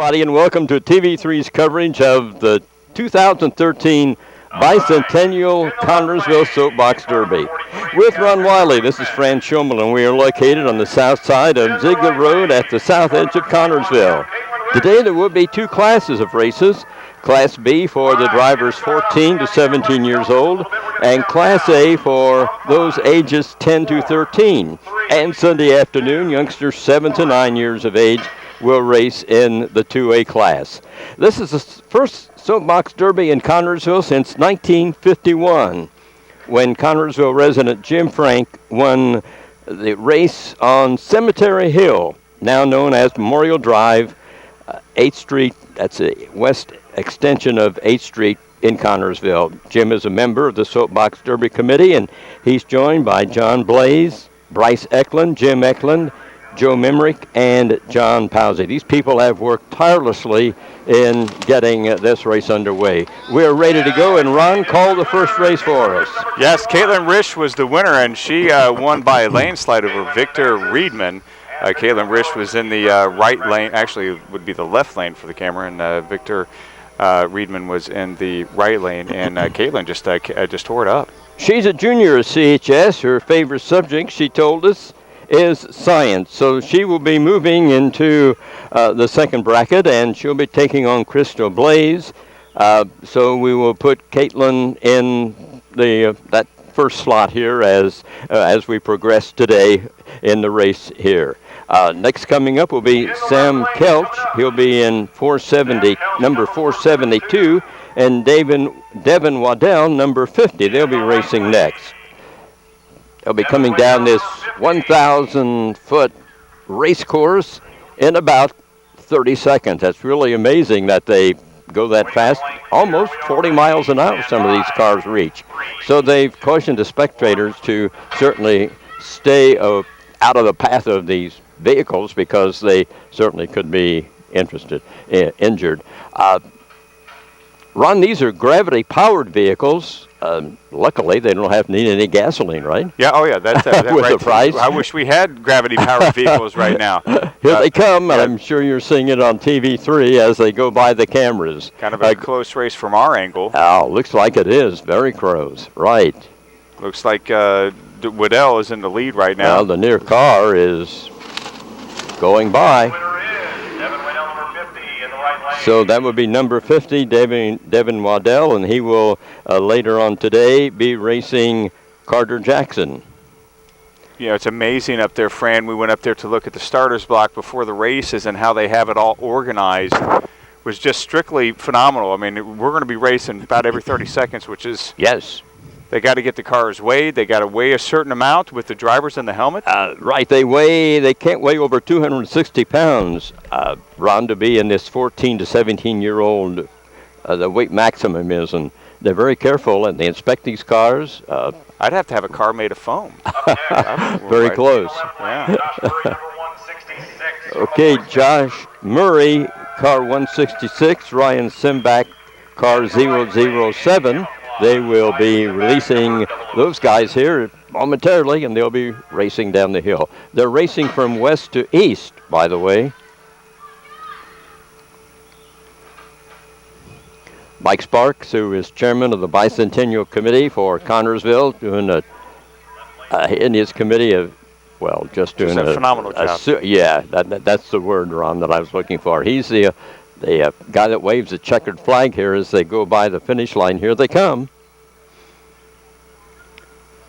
everybody, and welcome to TV3's coverage of the 2013 Bicentennial Connersville Soapbox Derby. With Ron Wiley, this is Fran Schomel, and we are located on the south side of Ziegler Road at the south edge of Connersville. Today there will be two classes of races. Class B for the drivers 14 to 17 years old, and Class A for those ages 10 to 13. And Sunday afternoon, youngsters 7 to 9 years of age will race in the 2A class. This is the first Soapbox Derby in Connersville since 1951, when Connersville resident Jim Frank won the race on Cemetery Hill, now known as Memorial Drive, 8th Street. That's a west extension of 8th Street in Connersville. Jim is a member of the Soapbox Derby Committee, and he's joined by John Blaze, Bryce Eklund, Jim Eklund, Joe Mimrick, and John Powsey. These people have worked tirelessly in getting this race underway. We're ready to go, and Ron, call the first race for us. Yes, Caitlin Risch was the winner, and she won by a landslide over Victor Reedman. Caitlin Risch was in the right lane, actually it would be the left lane for the camera, and Victor Reedman was in the right lane, and Caitlin just tore it up. She's a junior at CHS. Her favorite subject, she told us, is science. So she will be moving into the second bracket, and she'll be taking on Crystal Blaze. So we will put Caitlin in the that first slot here as we progress today in the race here. Next coming up will be Sam Kelch. He'll be in 470, number 472, and Devin Waddell, number 50. They'll be racing next. They'll be coming down this 1,000-foot race course in about 30 seconds. That's really amazing that they go that fast. Almost 40 miles an hour some of these cars reach. So they've cautioned the spectators to certainly stay out of the path of these vehicles, because they certainly could be injured. Ron, these are gravity-powered vehicles. Luckily, they don't need any gasoline, right? Yeah, oh yeah, that's with right. The price. I wish we had gravity-powered vehicles right now. Here they come, and I'm sure you're seeing it on TV3 as they go by the cameras. Kind of a close race from our angle. Oh, looks like it is. Very close, right. Looks like Waddell is in the lead right now. Well, the near car is going by. So that would be number 50, Devin Waddell, and he will later on today be racing Carter Jackson. You know, it's amazing up there, Fran. We went up there to look at the starters block before the races, and how they have it all organized was just strictly phenomenal. I mean, we're going to be racing about every 30 seconds, which is... Yes. They got to get the cars weighed. They got to weigh a certain amount with the drivers in the helmet. Right. They can't weigh over 260 pounds, Ron, to be in this 14 to 17-year-old, the weight maximum is. And they're very careful, and they inspect these cars. I'd have to have a car made of foam. Very close. Yeah. Okay, Josh Murray, car 166, Ryan Simbach, car 007. They will be releasing those guys here momentarily, and they'll be racing down the hill. They're racing from west to east, by the way. Mike Sparks, who is chairman of the Bicentennial Committee for Connersville, doing in his committee of, well, just doing a phenomenal job. Yeah, that's the word, Ron, that I was looking for. He's the guy that waves the checkered flag here as they go by the finish line. Here they come.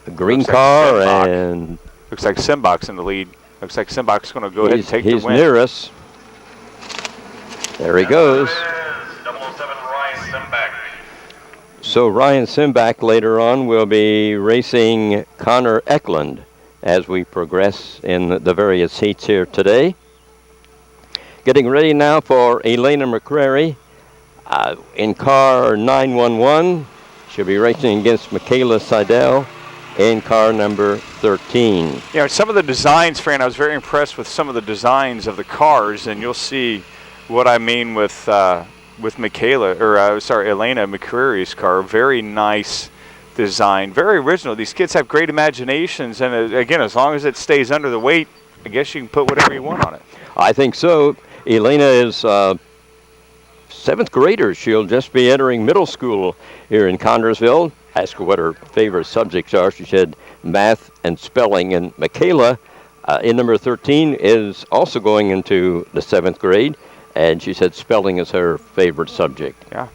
A green car, and... Looks like Simbach's in the lead. Looks like Simbach's going to go ahead and take the win. He's near us. There he goes. So Ryan Simbach later on will be racing Connor Eklund as we progress in the various heats here today. Getting ready now for Elena McCrary in car 911. She'll be racing against Michaela Seidel in car number 13. You know, some of the designs, Fran, I was very impressed with some of the designs of the cars, and you'll see what I mean with Elena McCreary's car. Very nice design, very original. These kids have great imaginations, and again, as long as it stays under the weight, I guess you can put whatever you want on it. I think so. Elena is seventh grader. She'll just be entering middle school here in Connersville. Asked her what her favorite subjects are. She said math and spelling. And Michaela, in number 13, is also going into the seventh grade. And she said spelling is her favorite subject. Yeah.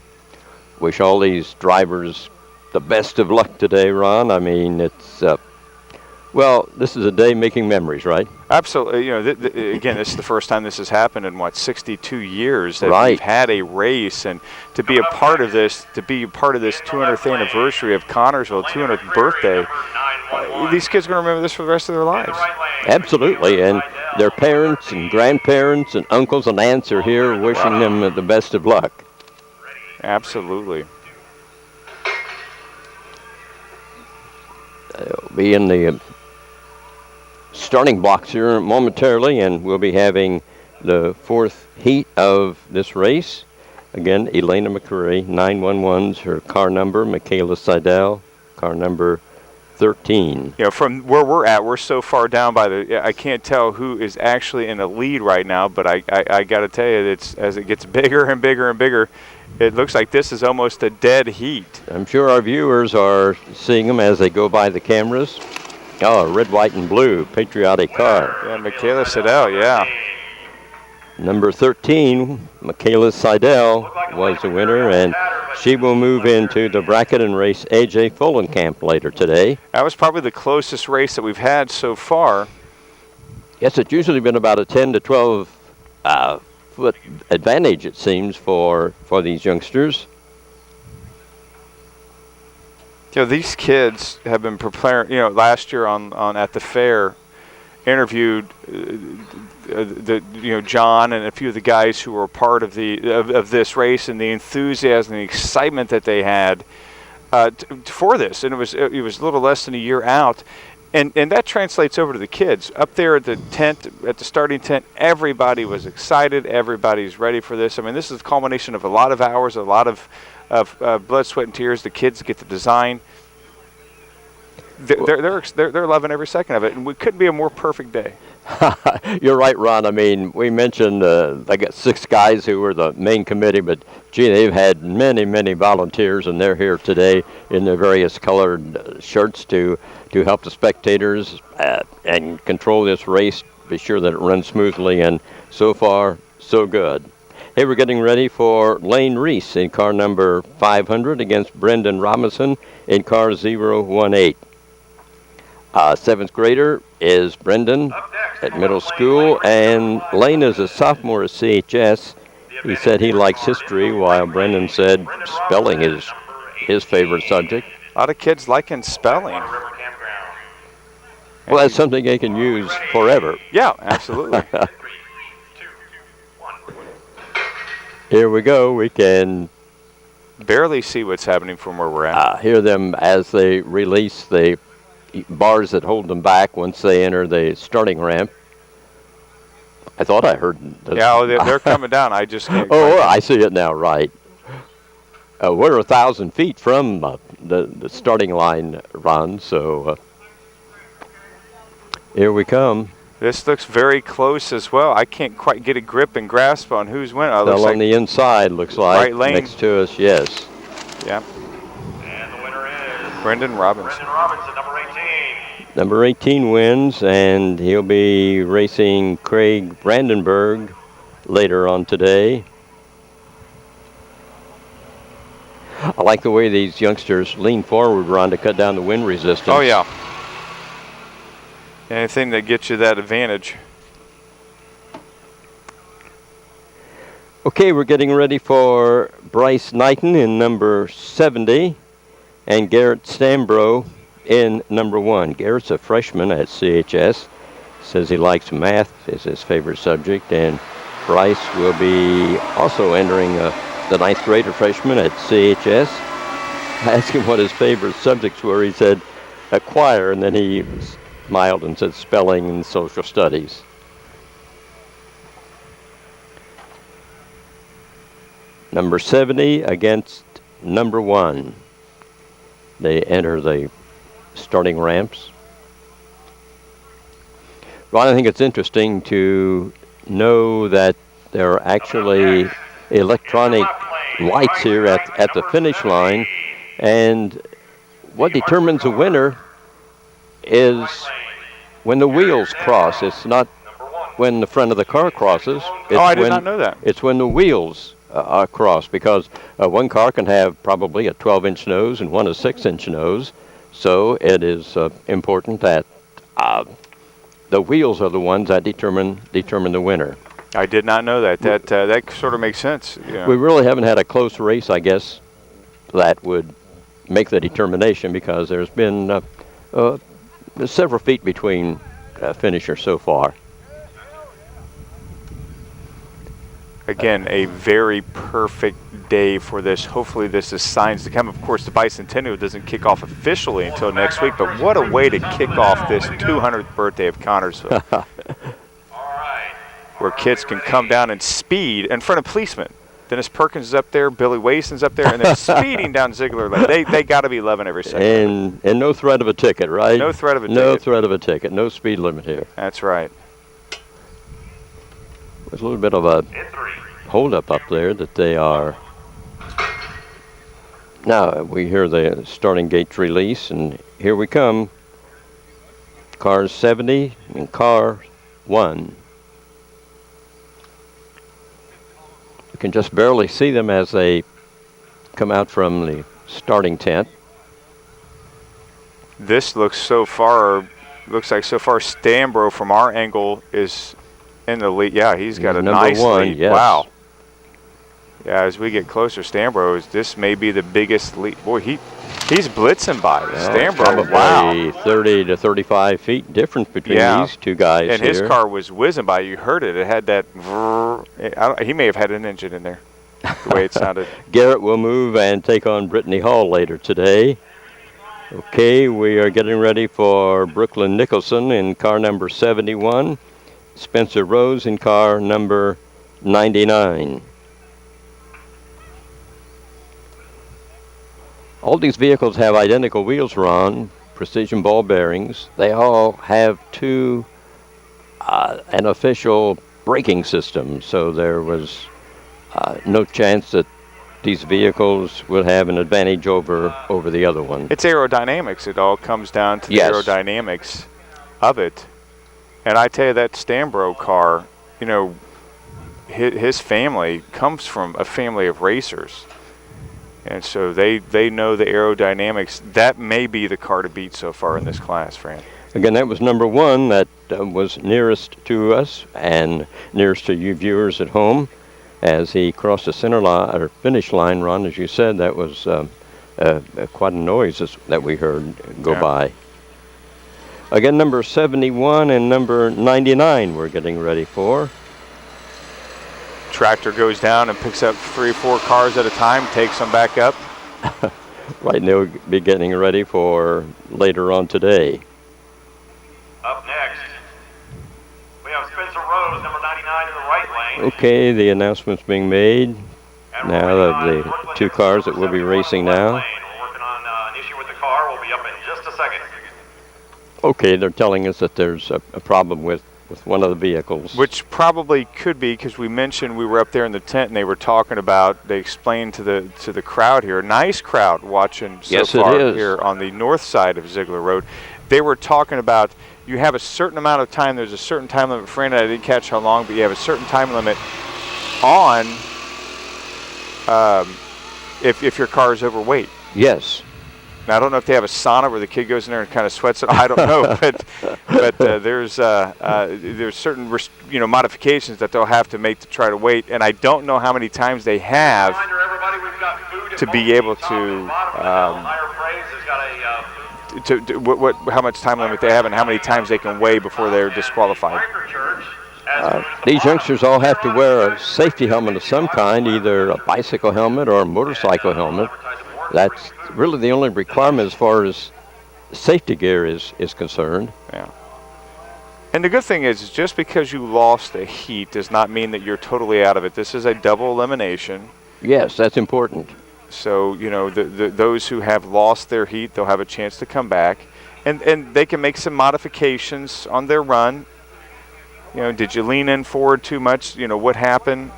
Wish all these drivers the best of luck today, Ron. I mean, it's, well, this is a day making memories, right? Absolutely. You know, again, this is the first time this has happened in, 62 years that Right. we've had a race. And to be a part of this, 200th anniversary of Connersville, 200th birthday, these kids are going to remember this for the rest of their lives. Absolutely, and their parents and grandparents and uncles and aunts are here wishing them the best of luck. Absolutely. They'll be in the starting blocks here momentarily, and we'll be having the fourth heat of this race. Again, Elena McCreary, 911's her car number. Michaela Seidel, car number 13. You know, from where we're at, we're so far down by I can't tell who is actually in the lead right now, but I got to tell you, it's as it gets bigger and bigger and bigger, it looks like this is almost a dead heat. I'm sure our viewers are seeing them as they go by the cameras. Oh, red, white, and blue, patriotic car. Yeah, Michaela Seidel, yeah. Number 13, Michaela Seidel, was the winner, and she will move into the bracket and race A.J. Fullenkamp later today. That was probably the closest race that we've had so far. Yes, it's usually been about a 10 to 12 foot advantage, it seems, for these youngsters. You know, these kids have been preparing. You know, last year on at the fair, interviewed John and a few of the guys who were part of of this race, and the enthusiasm and the excitement that they had for this. And it was a little less than a year out, and that translates over to the kids up there at the tent, at the starting tent. Everybody was excited. Everybody's ready for this. I mean, this is a culmination of a lot of hours, a lot of blood, sweat, and tears. The kids get the design. They're loving every second of it, and it couldn't be a more perfect day. You're right, Ron. I mean, we mentioned they got 6 guys who were the main committee, but gee, they've had many volunteers, and they're here today in their various colored shirts to help the spectators and control this race, be sure that it runs smoothly, and so far, so good. Hey, we're getting ready for Lane Reese in car number 500 against Brendan Robinson in car 018. 7th grader is Brendan at middle school, and Lane is a sophomore at CHS. He said he likes history, while Brendan said spelling is his favorite subject. A lot of kids liking spelling. Well, that's something they can use forever. Yeah, absolutely. Here we go. We can barely see what's happening from where we're at. Hear them as they release the bars that hold them back once they enter the starting ramp. I thought I heard. They're coming down. I just can't. Oh, I see it now. Right. We're 1,000 feet from the starting line, Ron. So here we come. This looks very close as well. I can't quite get a grip and grasp on who's winning. Still on the inside, looks like. Right lane. Next to us, yes. Yeah. And the winner is Brendan Robinson. Brendan Robinson, number 18. Number 18 wins, and he'll be racing Craig Brandenburg later on today. I like the way these youngsters lean forward, Ron, to cut down the wind resistance. Oh, yeah. Anything that gets you that advantage. Okay, we're getting ready for Bryce Knighton in number 70 and Garrett Stambro in number 1. Garrett's a freshman at CHS. Says he likes math is his favorite subject, and Bryce will be also entering the 9th grader freshman at CHS. I asked him what his favorite subjects were. He said choir, and then he smiled and said spelling and social studies. Number 70 against number 1. They enter the starting ramps. Ron, I think it's interesting to know that there are actually electronic lights here at the finish line. And what determines a winner is when the wheels cross. It's not when the front of the car crosses. It's I did not know that. It's when the wheels cross, because one car can have probably a 12-inch nose and one a 6-inch nose. So it is important that the wheels are the ones that determine the winner. I did not know that. That sort of makes sense. Yeah. We really haven't had a close race, I guess, that would make the determination, because there's been several feet between finishers so far. Again, a very perfect day for this. Hopefully this is signs to come. Of course, the Bicentennial doesn't kick off officially until next week, but what a way to kick off this 200th birthday of Connersville. Where kids can come down and speed in front of policemen. Dennis Perkins is up there, Billy Wason's up there, and they're speeding down Ziegler Lane. They got to be loving every second. And no threat of a ticket, right? No threat of a ticket. No threat of a ticket. No speed limit here. That's right. There's a little bit of a holdup up there that they are. Now we hear the starting gates release, and here we come. Cars 70 and car 1. You can just barely see them as they come out from the starting tent. This looks so far Stambro from our angle is in the lead. Yeah, he's got a nice lead. Yes. Wow. Yeah, as we get closer, Stambro this may be the biggest lead. Boy, he's blitzing by. Well, Stambro, probably wow. 30 to 35 feet difference between these two guys. And his car was whizzing by. You heard it. It had that. He may have had an engine in there, the way it sounded. Garrett will move and take on Brittany Hall later today. Okay, we are getting ready for Brooklyn Nicholson in car number 71. Spencer Rose in car number 99. All these vehicles have identical wheels, Ron, precision ball bearings. They all have an official braking system, so there was no chance that these vehicles would have an advantage over the other one. It's aerodynamics. It all comes down to the aerodynamics of it. And I tell you, that Stambro car, his family comes from a family of racers. And so they know the aerodynamics. That may be the car to beat so far in this class, Fran. Again, that was number 1 that was nearest to us and nearest to you viewers at home. As he crossed the center line or finish line, Ron, as you said, that was quite a noise that we heard go by. Again, number 71 and number 99 we're getting ready for. Tractor goes down and picks up 3 or 4 cars at a time, takes them back up. Right, and they'll be getting ready for later on today. Up next, we have Spencer Rose, number 99 in the right lane. Okay, the announcement's being made now of the 2 cars that will be racing now. We're working on an issue with the car. We'll be up in just a second. Okay, they're telling us that there's a problem with one of the vehicles. Which probably could be, because we mentioned we were up there in the tent and they explained to the crowd here, nice crowd watching so far here on the north side of Ziegler Road. They were talking about you have a certain amount of time. There's a certain time limit. Fran, I didn't catch how long, but you have a certain time limit on if your car is overweight. Yes. Now, I don't know if they have a sauna where the kid goes in there and kind of sweats it. I don't know, but there's certain modifications that they'll have to make to try to wait, and I don't know how many times they have to be able to how much time limit they have and how many times they can weigh before they're disqualified. These youngsters all have to wear a safety helmet of some kind, either a bicycle helmet or a motorcycle helmet. That's really the only requirement as far as safety gear is concerned. Yeah. And the good thing is, just because you lost a heat does not mean that you're totally out of it. This is a double elimination. Yes, that's important. So, those who have lost their heat, they'll have a chance to come back. And they can make some modifications on their run. Did you lean in forward too much? What happened?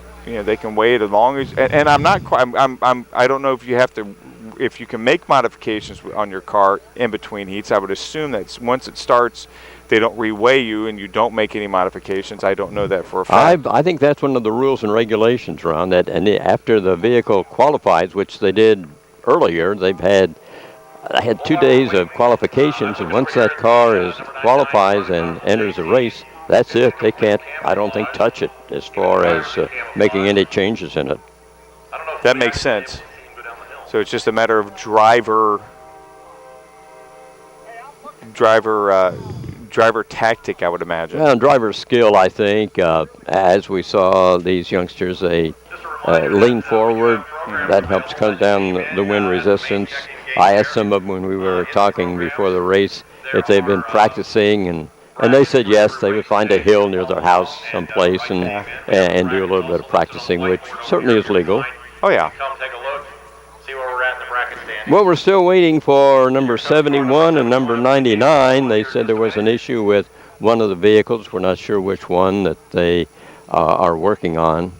they can wait as long as. And I'm not quite. I don't know if you have to, if you can make modifications on your car in between heats. I would assume that once it starts, they don't reweigh you and you don't make any modifications. I don't know that for a fact. I think that's one of the rules and regulations, Ron, that after the vehicle qualifies, which they did earlier, I had 2 days of qualifications, and once that car qualifies and enters the race, that's it. They can't, I don't think, touch it as far as making any changes in it. That makes sense. So it's just a matter of driver tactic, I would imagine. Well, driver skill, I think. As we saw these youngsters, they lean forward. That helps cut down the wind resistance. I asked some of them when we were talking before the race if they've been practicing, and they said yes. They would find a hill near their house someplace and do a little bit of practicing, which certainly is legal. Oh, yeah. Come take a look, see where we're at in the bracket standings. Well, we're still waiting for number 71 and number 99. They said there was an issue with one of the vehicles. We're not sure which one that they are working on.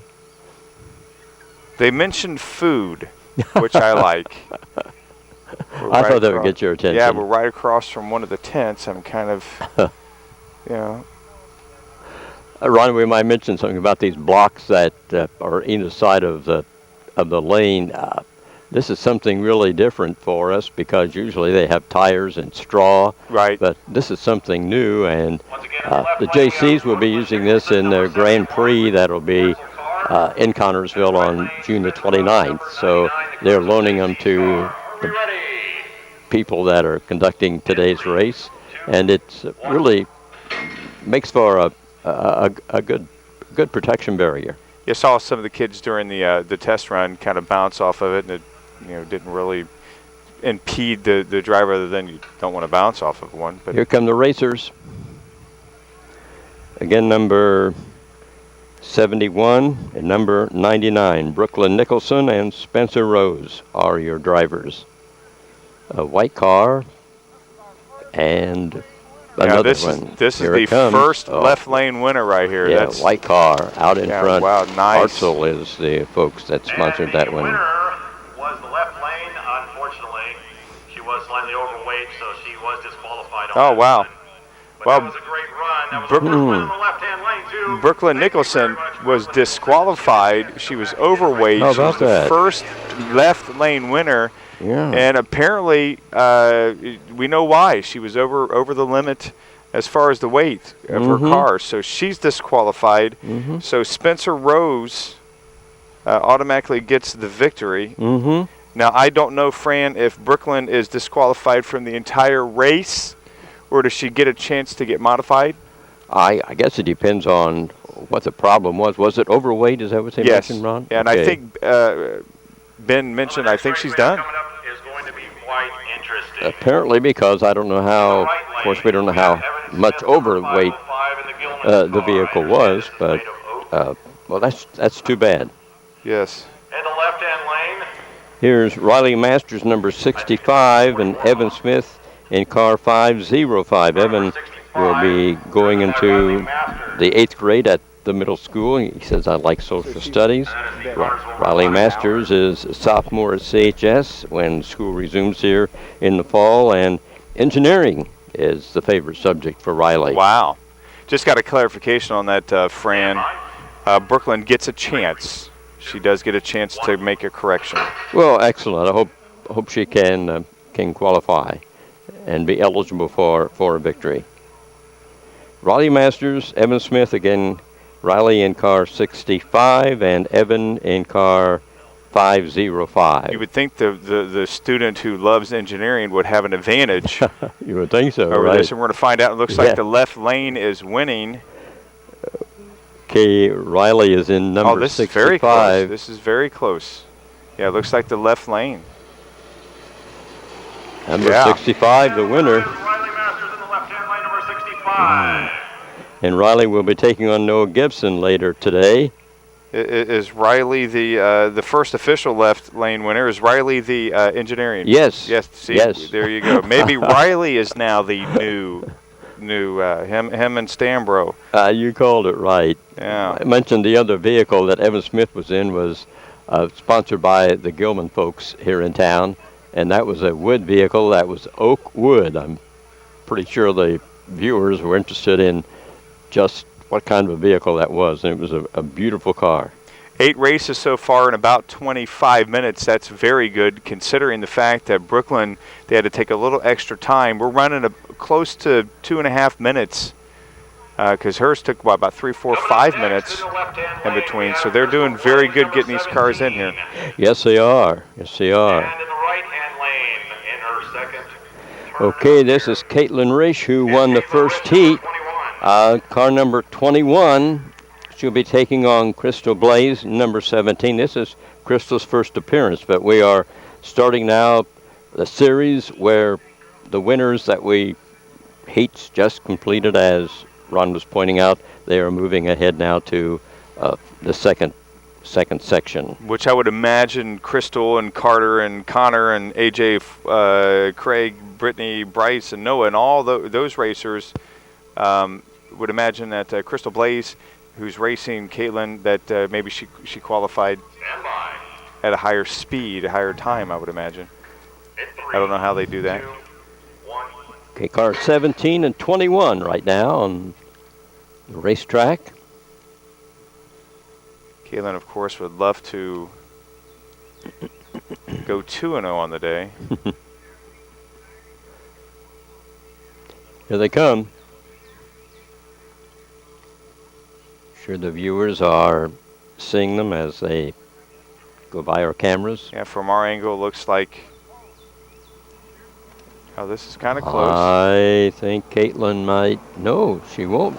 They mentioned food, which I like. I thought that would get your attention. Yeah, we're right across from one of the tents. I'm kind of, Ron, we might mention something about these blocks that are either side of the lane. This is something really different for us because usually they have tires and straw. Right. But this is something new, and the JCs will be using this in their Grand Prix that'll be in Connersville on June the 29th. So they're loaning them to the people that are conducting today's race, and it's really makes for a good protection barrier. You saw some of the kids during the test run kind of bounce off of it, and it didn't really impede the driver, other than you don't want to bounce off of one. But here come the racers. Again, number 71 and number 99, Brooklyn Nicholson and Spencer Rose are your drivers. A white car and another one. This is the first left lane winner right here. Yeah, that's white car out in front. Wow, nice. Hartzell is the folks that sponsored that one. The winner was the left lane. Unfortunately, she was slightly overweight, so she was disqualified. Oh, wow. Well, that was a great run. That was the first one in the left-hand lane, too. Brooklyn Nicholson was disqualified. She was overweight. How she was about the that? first left lane winner. Yeah. And apparently, we know why. She was over the limit as far as the weight of her car. So she's disqualified. So Spencer Rose automatically gets the victory. Now, I don't know, Fran, if Brooklyn is disqualified from the entire race, or does she get a chance to get modified? I guess it depends on what the problem was. Was it overweight? Is that what they mentioned, Ron? Yeah, and I think Ben mentioned, I think she's done. Coming up is going to be quite interesting. Apparently, because I don't know how, of course, we don't know how much overweight the vehicle was, but, well, that's too bad. Yes. In the left-hand lane. Here's Riley Masters, number 65, and Evan Smith in car 505. Evan will be going into the 8th grade at the middle school. He says, I like social studies. Riley Masters is a sophomore at CHS when school resumes here in the fall, and engineering is the favorite subject for Riley. Wow. Just got a clarification on that, Fran. Brooklyn gets a chance. She does get a chance to make a correction. Well, excellent. I hope she can qualify and be eligible for a victory. Riley Masters, Evan Smith again. Riley in car 65 and Evan in car 505. You would think the student who loves engineering would have an advantage. You would think so, over right? this, and we're going to find out. It looks like the left lane is winning. Okay, Riley is in number 65. This is very close. This is very close. Yeah, it looks like the left lane. Number 65, the winner. Riley Masters in the left-hand lane, number 65. And Riley will be taking on Noah Gibson later today. Is Riley the first official left lane winner? Is Riley the engineering? Yes. Yes. See, yes. There you go. Maybe Riley is now the new new him and Stambro. You called it right. Yeah. I mentioned the other vehicle that Evan Smith was in was sponsored by the Gilman folks here in town, and that was a wood vehicle. That was oak wood. I'm pretty sure the viewers were interested in just what kind of a vehicle that was, and it was a beautiful car. 8 races so far in about 25 minutes. That's very good considering the fact that Brooklyn, they had to take a little extra time. We're running close to 2.5 minutes because hers took about 3, 4, 5 minutes in between. So they're doing very good getting these cars in here. Yes, they are. Yes, they are. And in the right-hand lane in her second Okay, this is Caitlin Risch, who won the first heat. Car number 21. She'll be taking on Crystal Blaze, number 17. This is Crystal's first appearance, but we are starting now the series where the winners that we heats just completed, as Ron was pointing out, they are moving ahead now to the second section. Which I would imagine Crystal and Carter and Connor and AJ, Craig, Brittany, Bryce, and Noah, and all those racers would imagine that Crystal Blaze, who's racing Caitlin, that maybe she qualified at a higher speed, a higher time, I would imagine. I don't know how they do that. Okay, car 17 and 21 right now on the racetrack. Caitlin, of course, would love to go 2-0 on the day. Here they come. Sure the viewers are seeing them as they go by our cameras. Yeah, from our angle, it looks like, oh, this is kind of close. I think Caitlin might. No, she won't.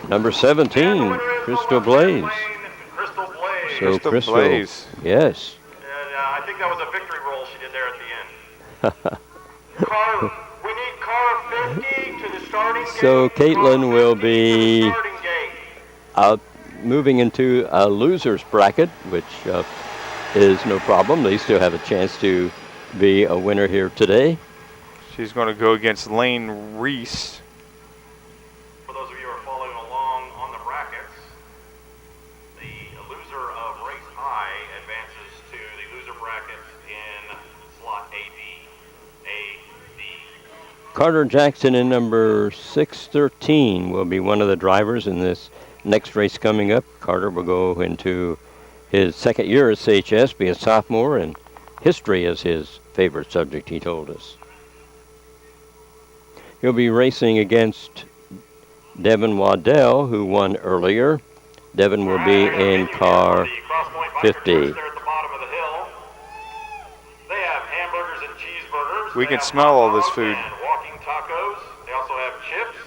Number 17, Crystal Blaze. Crystal Blaze. So Crystal Blaze. Yes. And I think that was a victory roll she did there at the end. We need car 50 to the starting gate. So Caitlin will car 50 to be the starting gate. moving into a loser's bracket, which is no problem. They still have a chance to be a winner here today. She's going to go against Lane Reese. For those of you who are following along on the brackets, the loser of race high advances to the loser brackets in slot AD. Carter Jackson in number 613 will be one of the drivers in this next race coming up. Carter will go into his second year at CHS, be a sophomore, and history is his favorite subject, he told us. He'll be racing against Devin Waddell, who won earlier. Devin will be in car 50. We can smell all this food. Walking tacos. They also have chips.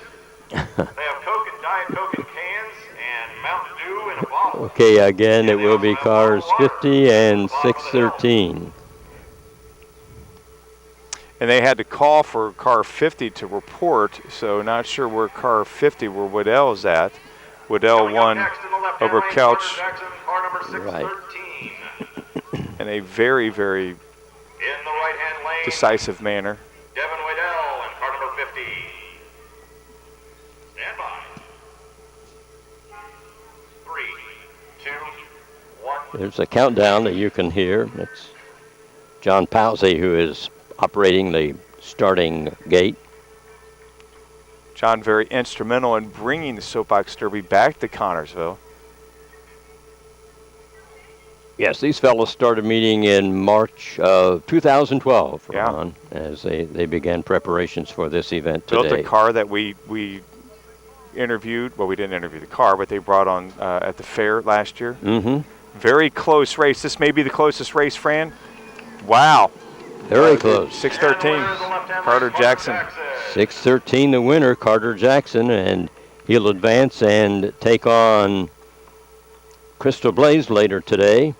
They have Coke and Diet Coke in cans and Mountain Dew in a bottle. Okay, again, it will be cars 50 and 613. And they had to call for car 50 to report, so not sure where car 50, where Waddell's at. Waddell won over Couch Right. in a very, very decisive manner. Devin Waddell and car number 50. Stand by. 3, 2, 1. There's a countdown that you can hear. It's John Powsey who is operating the starting gate. John very instrumental in bringing the Soapbox Derby back to Connersville. Yes, these fellows started meeting in March of 2012, Yeah. Ron, as they began preparations for this event today. Built a car that we interviewed. Well, we didn't interview the car, but they brought on at the fair last year. Mm-hmm. Very close race. This may be the closest race, Fran. Wow. Very close. 613, Carter Jackson. 613 the winner, Carter Jackson, and he'll advance and take on Crystal Blaze later today.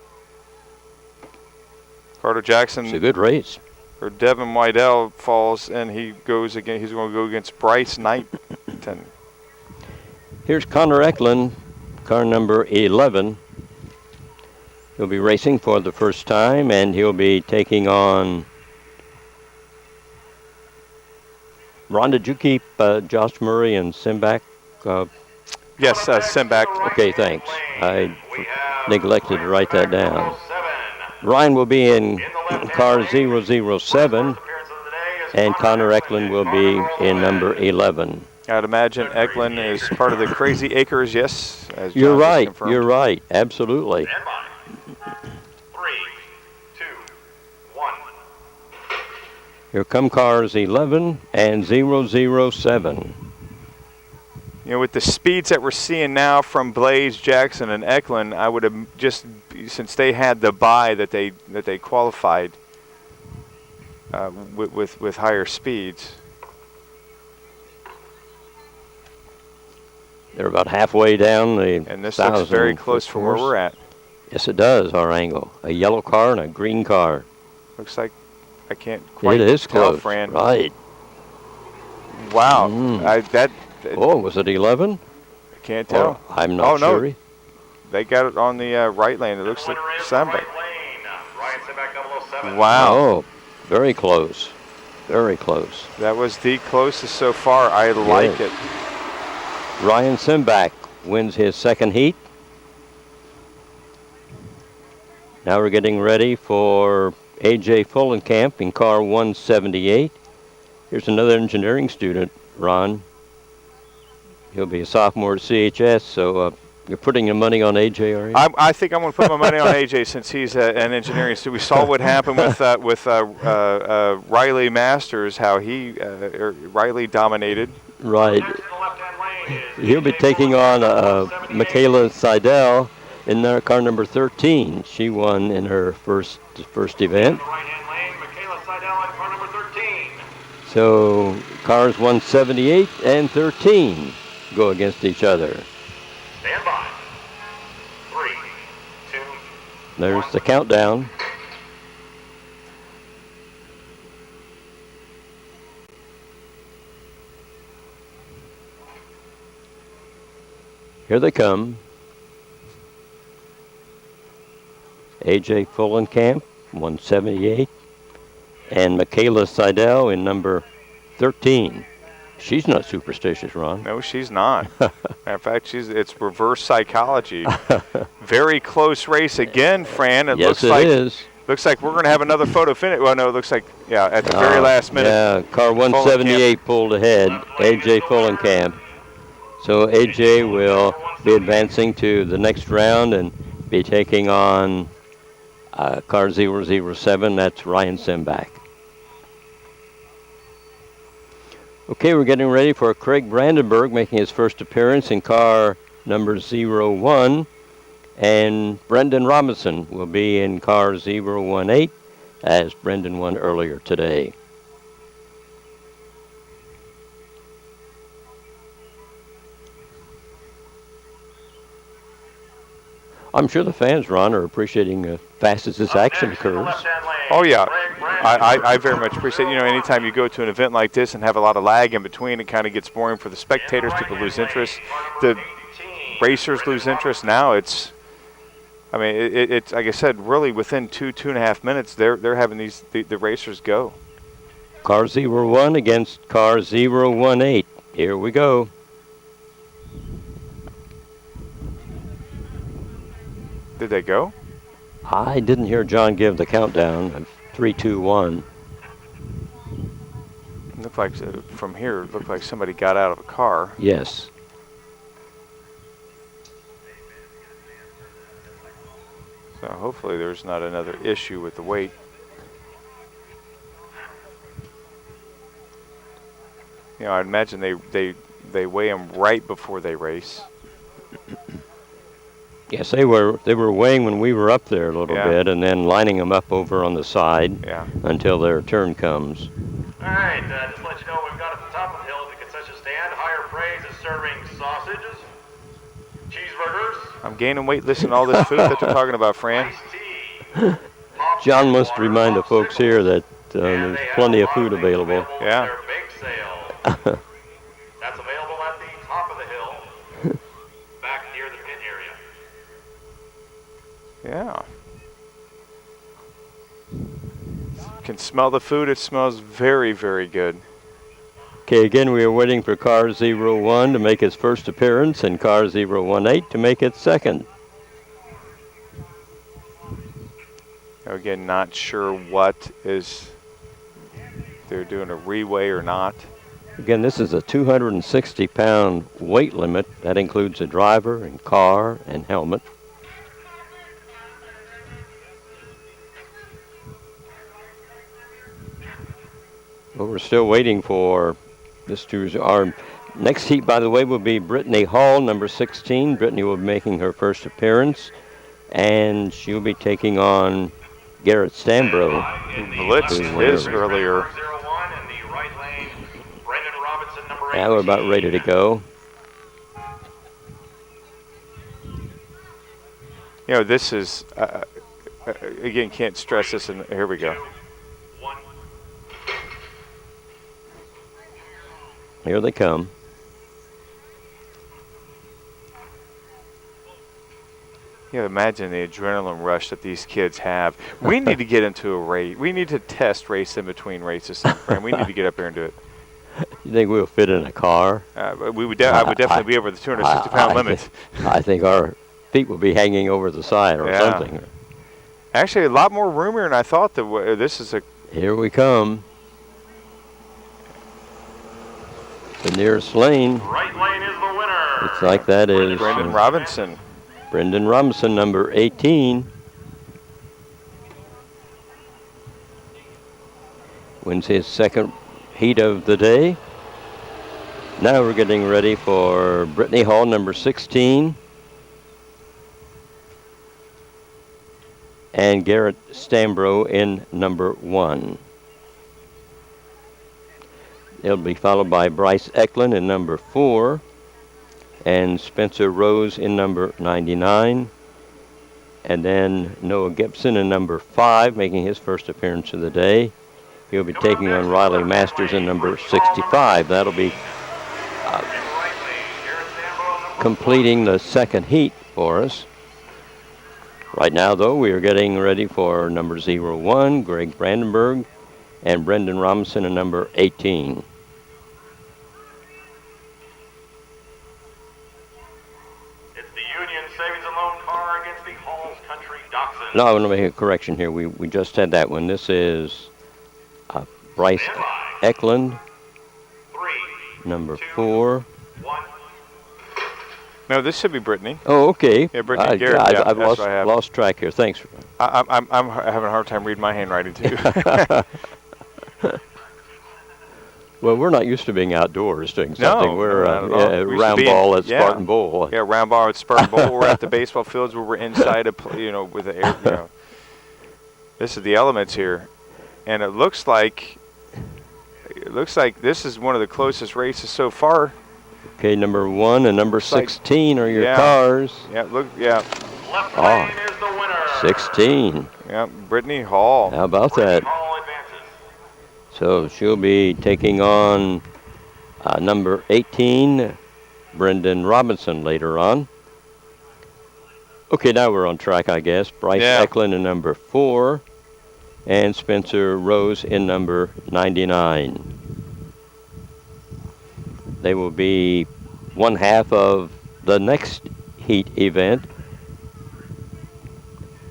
Carter Jackson. It's a good race. Or Devin Waddell falls, and he goes again. He's going to go against Bryce Knighton. Here's Connor Eklund, car number 11. He'll be racing for the first time, and he'll be taking on Ron, did you keep Josh Murray and Simback? Yes, Simback. Okay, thanks. I neglected to write that down. Ryan will be in car 007, and Connor Eklund will be in number 11. I'd imagine Eklund is part of the Crazy Acres, yes? As You're John just right. confirmed. You're right. Absolutely. Stand by. 3, 2, 1. Here come cars 11 and 007. You know, with the speeds that we're seeing now from Blaze, Jackson, and Eklund, I would have just, since they had the bye that they qualified with higher speeds. They're about halfway down the And this looks very 1,000 close foot from where course. we're at. Yes, it does, our angle. A yellow car and a green car. Looks like I can't quite It is tell, close. Fran. Right. Wow. Mm. Oh, was it 11? I can't tell. Oh, I'm not no. sure. They got it on the right lane. It looks like Simback. Ryan Simback 007. Wow. Oh, very close. Very close. That was the closest so far. I like it. Ryan Simback wins his second heat. Now we're getting ready for A.J. Fullenkamp in car 178. Here's another engineering student, Ron. He'll be a sophomore at CHS, so you're putting your money on A.J., are you? I think I'm going to put my money on A.J. since he's an engineering student. We saw what happened with Riley Masters, how Riley dominated. Right. He'll be taking on Michaela Seidel in their car number 13. She won in her first event. Right-hand lane, Michaela Seidel in car number 13. So cars 178 and 13 go against each other. Stand by. 3, 2, There's the countdown. Here they come. A.J. Fullenkamp, 178, and Michaela Seidel in number 13. She's not superstitious, Ron. No, she's not. Matter of fact, it's reverse psychology. Very close race again, Fran. Yes, it is. Looks like we're going to have another photo finish. Well, no, it looks like, at the very last minute. Yeah, car 178 pulled ahead, A.J. Fullenkamp. So A.J. will be advancing to the next round and be taking on car 007. That's Ryan Simback. Okay, we're getting ready for Craig Brandenburg making his first appearance in car number 01. And Brendan Robinson will be in car 018, as Brendan won earlier today. I'm sure the fans, Ron, are appreciating as fast as this action occurs. Oh, yeah. I very much appreciate, anytime you go to an event like this and have a lot of lag in between, it kind of gets boring for the spectators. People lose interest. The racers lose interest. Now it's like I said, really within 2.5 minutes, they're having the racers go. Car 01 against car 018. Here we go. Did they go? I didn't hear John give the countdown of 3, 2, 1. Looked like from here, it looked like somebody got out of a car. Yes. So hopefully there's not another issue with the weight. I'd imagine they weigh them right before they race. Yes, they were weighing when we were up there a little bit, and then lining them up over on the side until their turn comes. All right, just to let you know, we've got at the top of the hill at the concession stand. Higher Praise is serving sausages, cheeseburgers. I'm gaining weight listening to all this food that they're talking about, Fran. John must remind the folks here that there's plenty of food available. Yeah. Their bake sale. That's available at the top of the hill, back near the pit area. Yeah. Can smell the food. It smells very, very good. Okay, again, we are waiting for car 01 to make its first appearance and car 018 to make its second. Again, not sure what is, they're doing a reweigh or not. Again, this is a 260-pound weight limit. That includes a driver and car and helmet. Well, we're still waiting for this to our next heat, by the way, will be Brittany Hall, number 16. Brittany will be making her first appearance, and she'll be taking on Garrett Stambro. Who blitzed his earlier. Now we're about ready to go. You know, this is, again, can't stress this, and here we go. Here they come. You know, imagine the adrenaline rush that these kids have. We need to get into a race. We need to race in between races. We need to get up here and do it. You think we'll fit in a car? I would definitely be over the 260-pound limit. I think our feet will be hanging over the side or something. Actually, a lot more room here than I thought. This is a. Here we come. The nearest lane. Right lane is the winner. Looks like that is Brendan Robinson. Brendan Robinson, number 18. Wins his second heat of the day. Now we're getting ready for Brittany Hall, number 16. And Garrett Stambro in number 1. It'll be followed by Bryce Eklund in number 4. And Spencer Rose in number 99. And then Noah Gibson in number 5, making his first appearance of the day. He'll be taking on Riley Masters in number 65. That'll be completing the second heat for us. Right now, though, we are getting ready for number 01, Greg Brandenburg, and Brendan Robinson in number 18. No, I want to make a correction here. We just had that one. This is Bryce Eklund, number 4. No, this should be Brittany. Oh, okay. Yeah, Brittany Garrett. I've lost track here. Thanks. I'm having a hard time reading my handwriting too. Well, we're not used to being outdoors doing something. No, we're round we ball at Spartan Bowl. Yeah, round ball at Spartan Bowl. We're at the baseball fields where we're inside with the air. This is the elements here, and it looks like this is one of the closest races so far. Okay, number 1 and number 16 are your cars. Yeah, Left lane is the winner. 16. Yeah, Brittany Hall. How about that? Hall advances. So she'll be taking on number 18, Brendan Robinson, later on. Okay, now we're on track, I guess. Bryce Eklund in number 4, and Spencer Rose in number 99. They will be one half of the next heat event.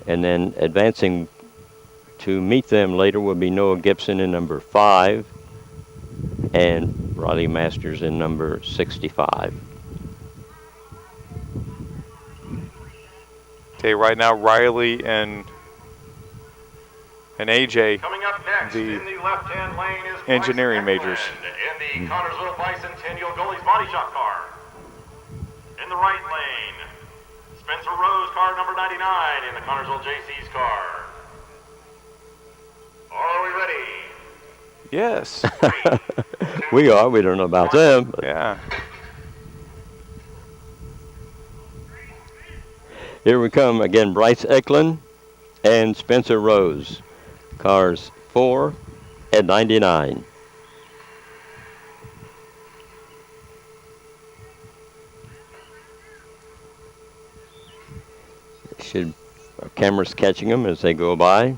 And then advancing to meet them later will be Noah Gibson in number 5 and Riley Masters in number 65. Okay, right now Riley and AJ, Coming up next the in the left-hand lane is engineering Bryce majors. Eklund in the Connersville Bicentennial Goalies Body Shop car. In the right lane, Spencer Rose, car number 99 in the Connersville JC's car. Are we ready? Yes. We are. We don't know about them. Yeah. Here we come again, Bryce Eklund and Spencer Rose. Cars 4 and 99. Our camera's catching them as they go by.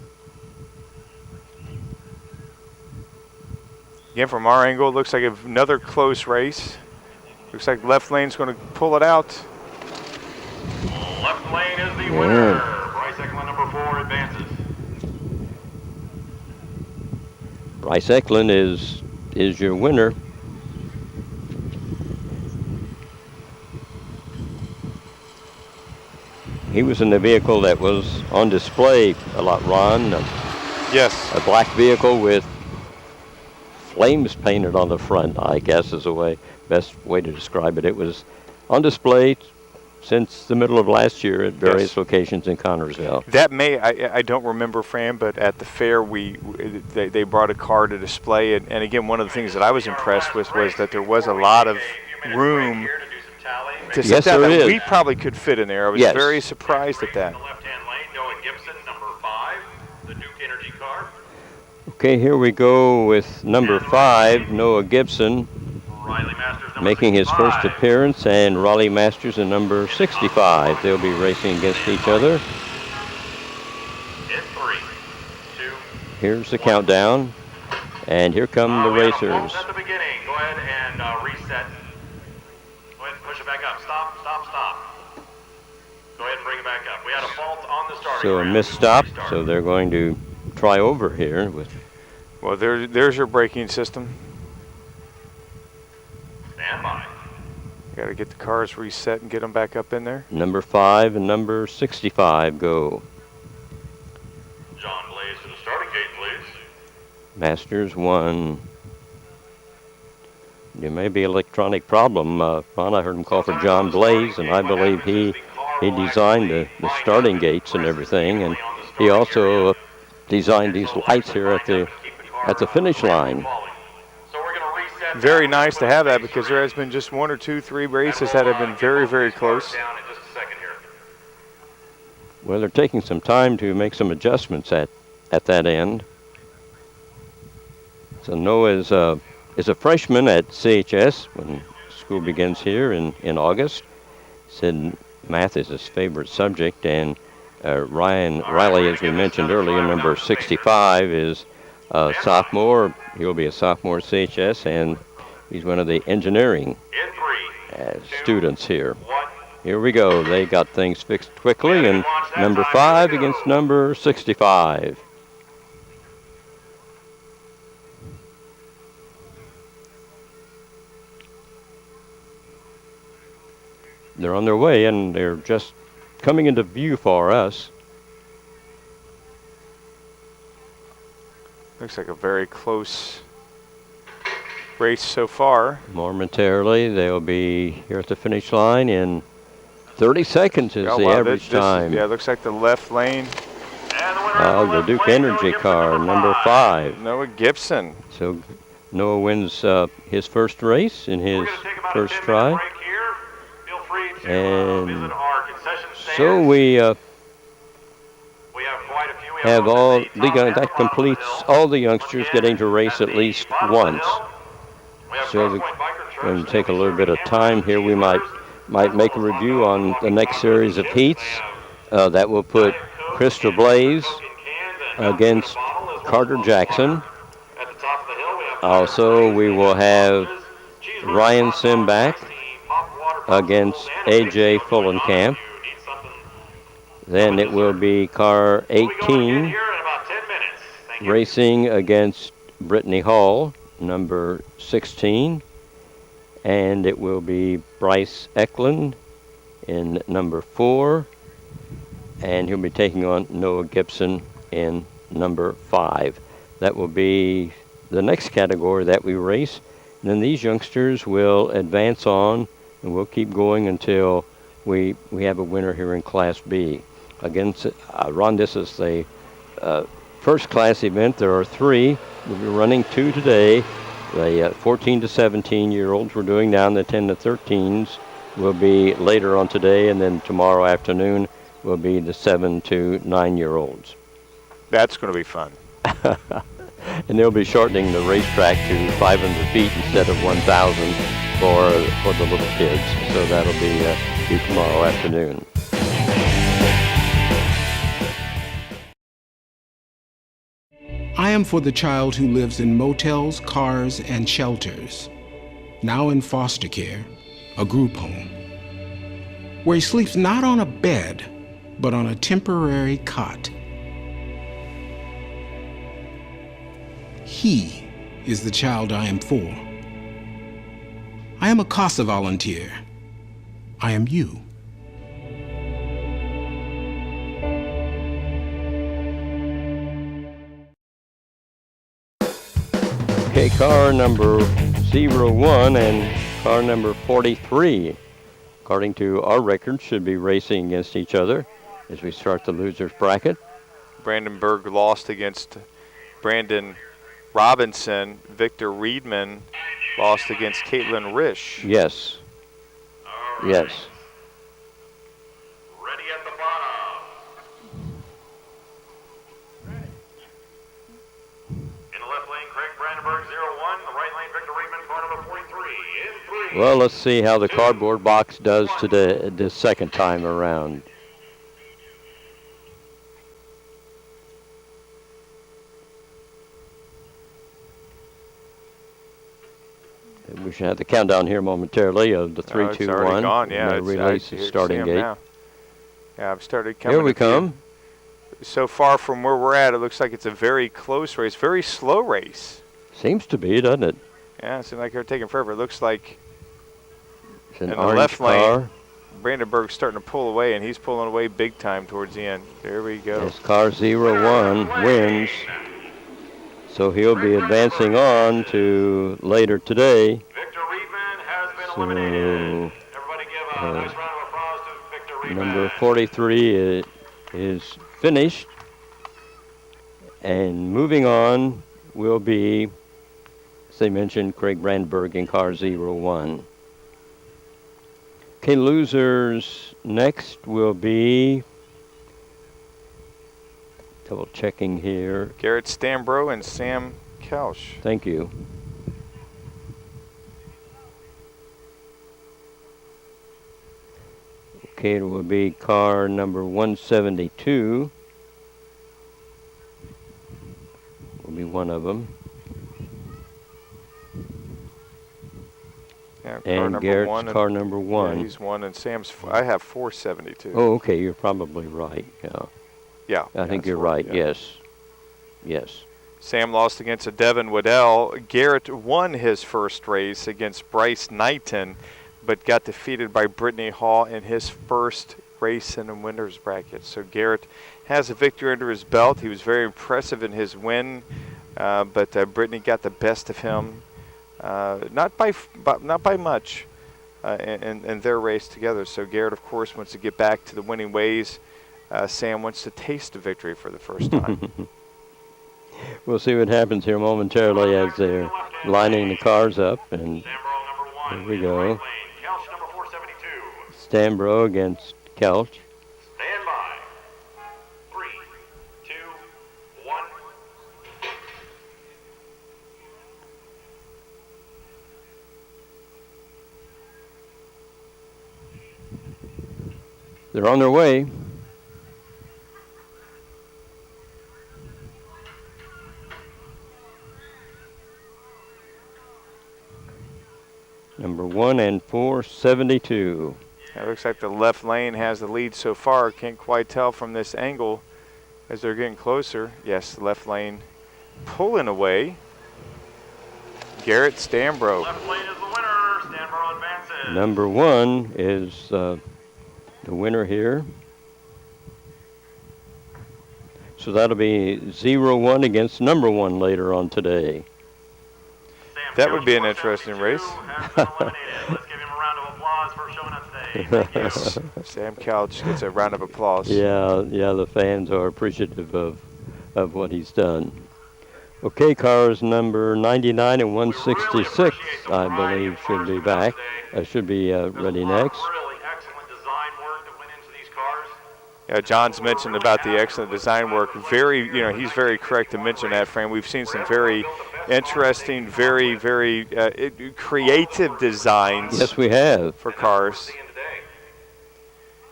Again, from our angle, it looks like another close race. Looks like left lane's going to pull it out. Left lane is the winner. Bryce Eklund, number 4, advances. Bryce Eklund is your winner. He was in the vehicle that was on display a lot, Ron. Yes. A black vehicle with flames painted on the front, I guess is the best way to describe it. It was on display since the middle of last year at various locations in Connersville. That I don't remember, Fran, but at the fair they brought a car to display it. And again, one of the things that I was impressed with was that there was a lot of room to sit down that we probably could fit in there. I was very surprised at that. Okay, here we go with number 5, Noah Gibson, making his first appearance, and Raleigh Masters in number 65. They'll be racing against each other. Here's the countdown, and here come the racers. At the beginning, go ahead and reset. Go ahead and push it back up. Stop. Go ahead and bring it back up. We had a fault on the starting So a missed stop, so they're going to try over here with. Well, there's your braking system. Stand by. Got to get the cars reset and get them back up in there. Number 5 and number 65 go. John Blaze to the starting gate, please. Masters 1. There may be an electronic problem. Ron, I heard him call for John Blaze, and I believe he designed the starting gates and everything, and he also designed these lights here at the finish line. Very nice to have that, because there has been just 1 or 2, 3 races that have been very, very close. Well, they're taking some time to make some adjustments at that end. So Noah is a freshman at CHS when school begins here in August. Said math is his favorite subject, and Ryan Riley, as we mentioned earlier, number 65, is a sophomore. He'll be a sophomore at CHS, and he's one of the engineering students here. Here we go. They got things fixed quickly, and number 5 against number 65. They're on their way, and they're just coming into view for us. Looks like a very close race so far. Momentarily, they'll be here at the finish line in 30 seconds is the average time. Yeah, it looks like the left lane. The Duke Energy car, number 5. Noah Gibson. So Noah wins his first race in his first try. And so we have that completes all the youngsters getting to race at least once. So we're going to take a little bit of time here. We might make a review on the next series of heats. That will put Crystal Blaze against Carter Jackson. Also, we will have Ryan Simback against A.J. Fullenkamp. Then it will be car 18 racing against Brittany Hall, number 16. And it will be Bryce Eklund in number 4. And he'll be taking on Noah Gibson in number 5. That will be the next category that we race. And then these youngsters will advance on, and we'll keep going until we have a winner here in Class B. Against Ron, this is the first class event. There are 3. We'll be running 2 today. The 14 to 17-year-olds we're doing down, the 10 to 13s will be later on today, and then tomorrow afternoon will be the 7 to 9-year-olds. That's going to be fun. And they'll be shortening the racetrack to 500 feet instead of 1,000 for the little kids. So that'll be tomorrow afternoon. I am for the child who lives in motels, cars, and shelters, now in foster care, a group home, where he sleeps not on a bed, but on a temporary cot. He is the child I am for. I am a CASA volunteer. I am you. Okay, car number 01 and car number 43, according to our records, should be racing against each other as we start the losers bracket. Brandenburg lost against Brandon Robinson. Victor Reedman lost against Caitlin Risch. Yes. Yes. Ready at the bottom. In the left lane, Craig Brandenburg, 01. The right lane, Victor Reedman, car number 43. In 3. Well, let's see how the cardboard box does today, this second time around. And we should have the countdown here momentarily of the 3, 2, 1. It's already gone, yeah. The release is starting gate. Now. Yeah, I've started coming. Here we come. So far from where we're at, it looks like it's a very close race, very slow race. Seems to be, doesn't it? Yeah, it seems like they're taking forever. It looks like It's an in the orange left car. lane, Brandenburg's starting to pull away, and he's pulling away big time towards the end. There we go. Yes, car 01 wins. So he'll be advancing on to later today. Victor Reedman has been eliminated. Everybody give a nice round of applause to Victor Reedman. Number 43 is finished. And moving on will be, as they mentioned, Craig Brandenburg in car 01. Okay, losers next will be, double checking here. Garrett Stambro and Sam Kelsch. Thank you. Okay, it will be car number 172. Will be one of them. Yeah, car And number Garrett's one car number 1. Yeah, he's 1, and Sam's. I have 472. Oh, okay, you're probably right. Yeah, yeah. I think it's you're 4, right. yeah. Yes, yes. Sam lost against a Devin Waddell. Garrett won his first race against Bryce Knighton, but got defeated by Brittany Hall in his first race in the winners bracket. So Garrett has a victory under his belt. He was very impressive in his win, but Brittany got the best of him, not by much, in their race together. So Garrett, of course, wants to get back to the winning ways. Sam wants to taste the victory for the first time. We'll see what happens here momentarily as they're lining the cars up. And here we go. Stambro against Kelch. Stand by. 3, 2, 1. They're on their way. Number 1 and 472. It looks like the left lane has the lead so far. Can't quite tell from this angle as they're getting closer. Yes, the left lane pulling away. Garrett Stambro. Left lane is the winner. Stambro advances. Number 1 is the winner here. So that'll be 01 against number 1 later on today. That would be an interesting race. Let's give him a round of applause for showing up today. Yes, Sam Couch gets a round of applause. Yeah, the fans are appreciative of what he's done. Okay, cars number 99 and 166, I believe, should be back. Should be ready next. Really excellent design work that went into these cars. Yeah, John's mentioned about the excellent design work. He's very correct to mention that, Fran. We've seen some very interesting, very creative designs. Yes, we have. For cars.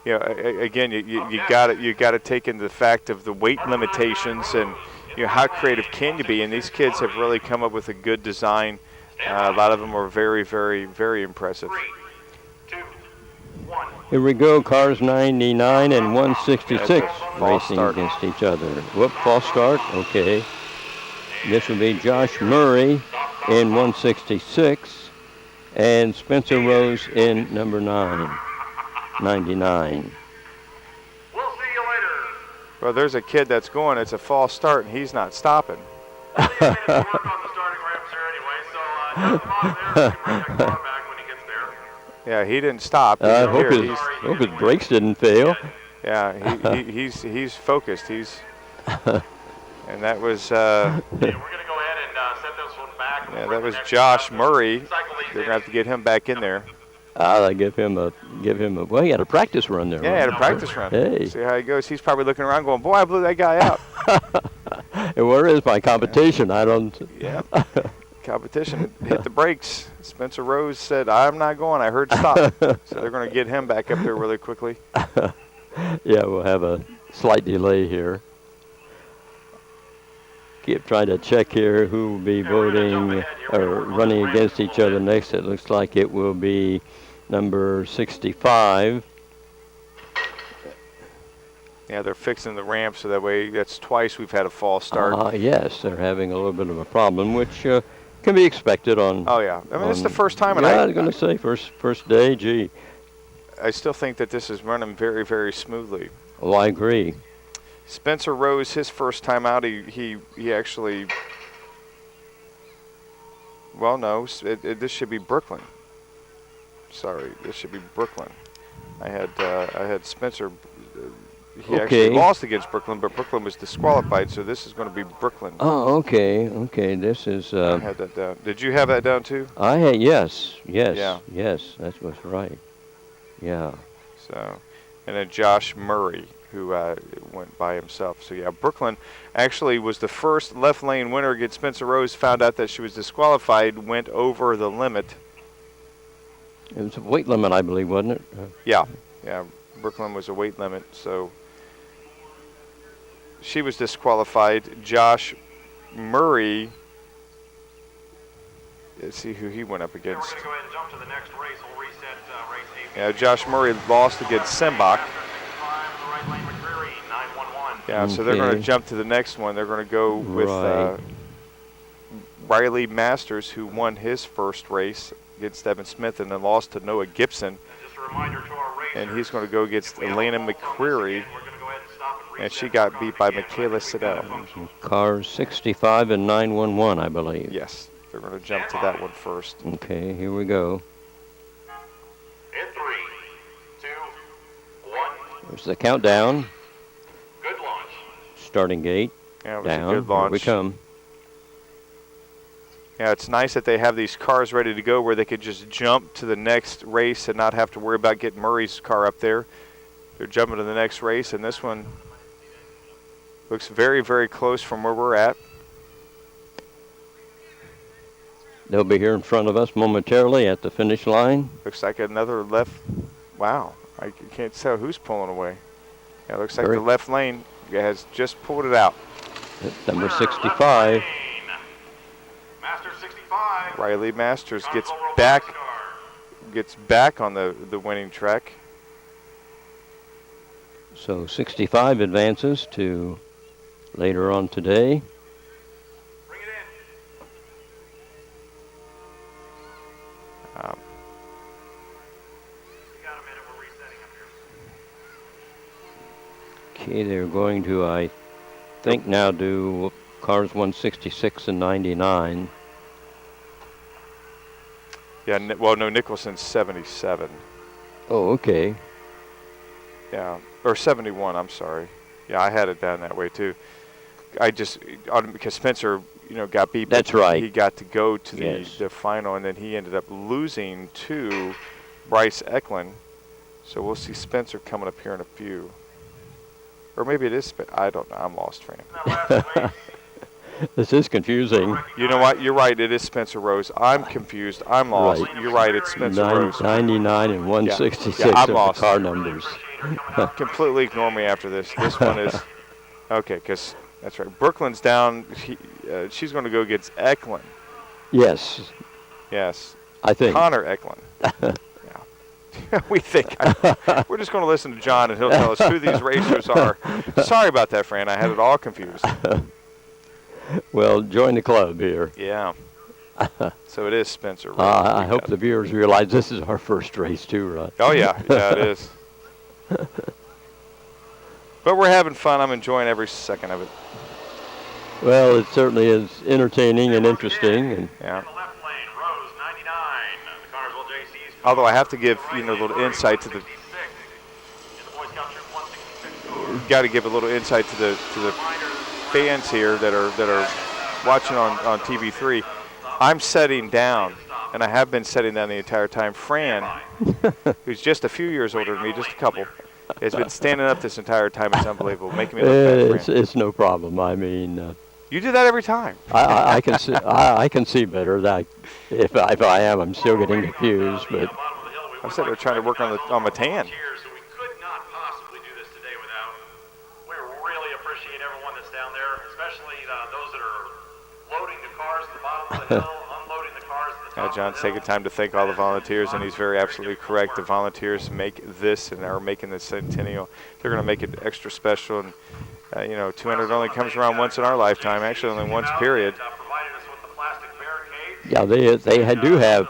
Again, you got to take into the fact of the weight limitations, and how creative can you be? And these kids have really come up with a good design. A lot of them are very, very, very impressive. 3, 2, 1. Here we go, cars 99 and 166 False racing start. against each other. Whoop, false start, okay. This would be Josh Murray in 166 and Spencer Rose in number 99. We'll see you later. Well, there's a kid that's going. It's a false start, and he's not stopping. Well, he made it to work on the starting ramps here anyway, so doesn't bother there. He can bring that car back when he gets there. Yeah, he didn't stop. I He's hope here. hope his brakes didn't fail. He's focused. And that was Yeah, we're going to go ahead and set this one back. and yeah, we'll that was bring the next Josh Murray. cycle these They're in. gonna have to get him back in there. I'll give him a. Well, he had a practice run there. Yeah, he had a practice run. Hey. See how he goes. He's probably looking around, going, "Boy, I blew that guy out." And where is my competition? I don't. Yeah. Competition hit the brakes. Spencer Rose said, "I'm not going. I heard stop." So they're going to get him back up there really quickly. Yeah, we'll have a slight delay here. Keep trying to check here who will be voting or running against each other next. It looks like it will be number 65. Yeah, they're fixing the ramp so that way that's twice we've had a false start. Yes, they're having a little bit of a problem, which can be expected on. Oh yeah, I mean it's the first time, and I was going to say first day. Gee, I still think that this is running very, very smoothly. oh, I agree. Spencer Rose, his first time out, he actually. Well, no, this should be Brooklyn. Sorry, this should be Brooklyn. I had Spencer. He actually lost against Brooklyn, but Brooklyn was disqualified, so this is going to be Brooklyn. Oh, okay. This is. I had that down. Did you have that down too? I had yes, Yeah. yes. That was right. Yeah. So, and then Josh Murray, who went by himself. So yeah, Brooklyn actually was the first left lane winner against Spencer Rose. Found out that she was disqualified, went over the limit. It was a weight limit, I believe, wasn't it? Yeah. Brooklyn was a weight limit, so she was disqualified. Josh Murray. Let's see who he went up We're against. going to go ahead and jump to the next race. We'll reset race A. Yeah, Josh Murray lost against Simbach. Yeah, so they're going to Okay. jump to the next one. They're going to go with Right. Riley Masters, who won his first race against Evan Smith and then lost to Noah Gibson. Just a reminder to our racers, And he's going to go against we have Elena a fault on this McQuarrie, again. We're going to go ahead and stop and and she reset got the beat by again. Michaela Siddell. Cars 65 and 911, I believe. Yes, they're going to jump to that one first. Okay, here we go. In 3, 2, 1. There's the countdown. Good launch. Starting gate. Yeah, it was Down. a good Here we launch. come. Yeah, it's nice that they have these cars ready to go where they could just jump to the next race and not have to worry about getting Murray's car up there. They're jumping to the next race, and this one looks very, very close from where we're at. They'll be here in front of us momentarily at the finish line. Looks like another left. Wow, I can't tell who's pulling away. Yeah, it looks like Very- the left lane has just pulled it out. That's number 65. Master 65. Riley Masters gets Connersville back, Robotics car. on the winning track. So 65 advances to later on today. Bring it in. Um, We got a minute. We're resetting up here. Okay, they're going to, I think, now do cars 166 and 99. yeah, well, no, Nicholson's 77. Oh, okay. Yeah, or 71, I'm sorry. Yeah, I had it down that way too. I just, because Spencer, got beat. That's but right. He got to go to Yes. the final, and then he ended up losing to Bryce Eklund. So we'll see Spencer coming up here in a few. Or maybe it is, I don't know. I'm lost, Fran. That last race. This is confusing. You know what? You're right. It is Spencer Rose. I'm confused. I'm lost. Right. You're right. It's Spencer Rose. 99 and 166 Yeah, I'm are lost. the car numbers. Completely ignore me after this. This one is okay because That's right. Brooklyn's down. She's going to go against Eklund. Yes, Yes. I think. Connor Eklund. Yeah. We think. We're just going to listen to John, and he'll tell us who these racers are. Sorry about that, Fran. I had it all confused. Well, join the club here. Yeah. So it is Spencer. I hope the viewers realize this is our first race too, right? Oh, yeah. Yeah, it is. But we're having fun. I'm enjoying every second of it. Well, it certainly is entertaining and interesting. And Yeah. In the left lane, Rose 99. The Connersville JC's. Although I have to give a little insight to the. In the Boy Scout Troop 166 car. Got to give a little insight to the fans here that are watching on TV3. I'm setting down, and I have been setting down the entire time. Fran, who's just a few years older than me, just a couple, has been standing up this entire time. It's unbelievable, making me look bad, Fran. it's no problem. I mean, You do that every time. I can see I can see better. That if I am, I'm still getting confused. But I'm sitting there trying to work on my tan. So we could not possibly do this today without. We really appreciate everyone that's down there, especially those that are loading the cars at the bottom of the hill, unloading the cars at the top. John's taking time to thank all the volunteers, and he's very absolutely correct. The volunteers make this and are making the Centennial. They're going to make it extra special. And 200 only comes around once in our lifetime. Actually, only once. Period. yeah, they do have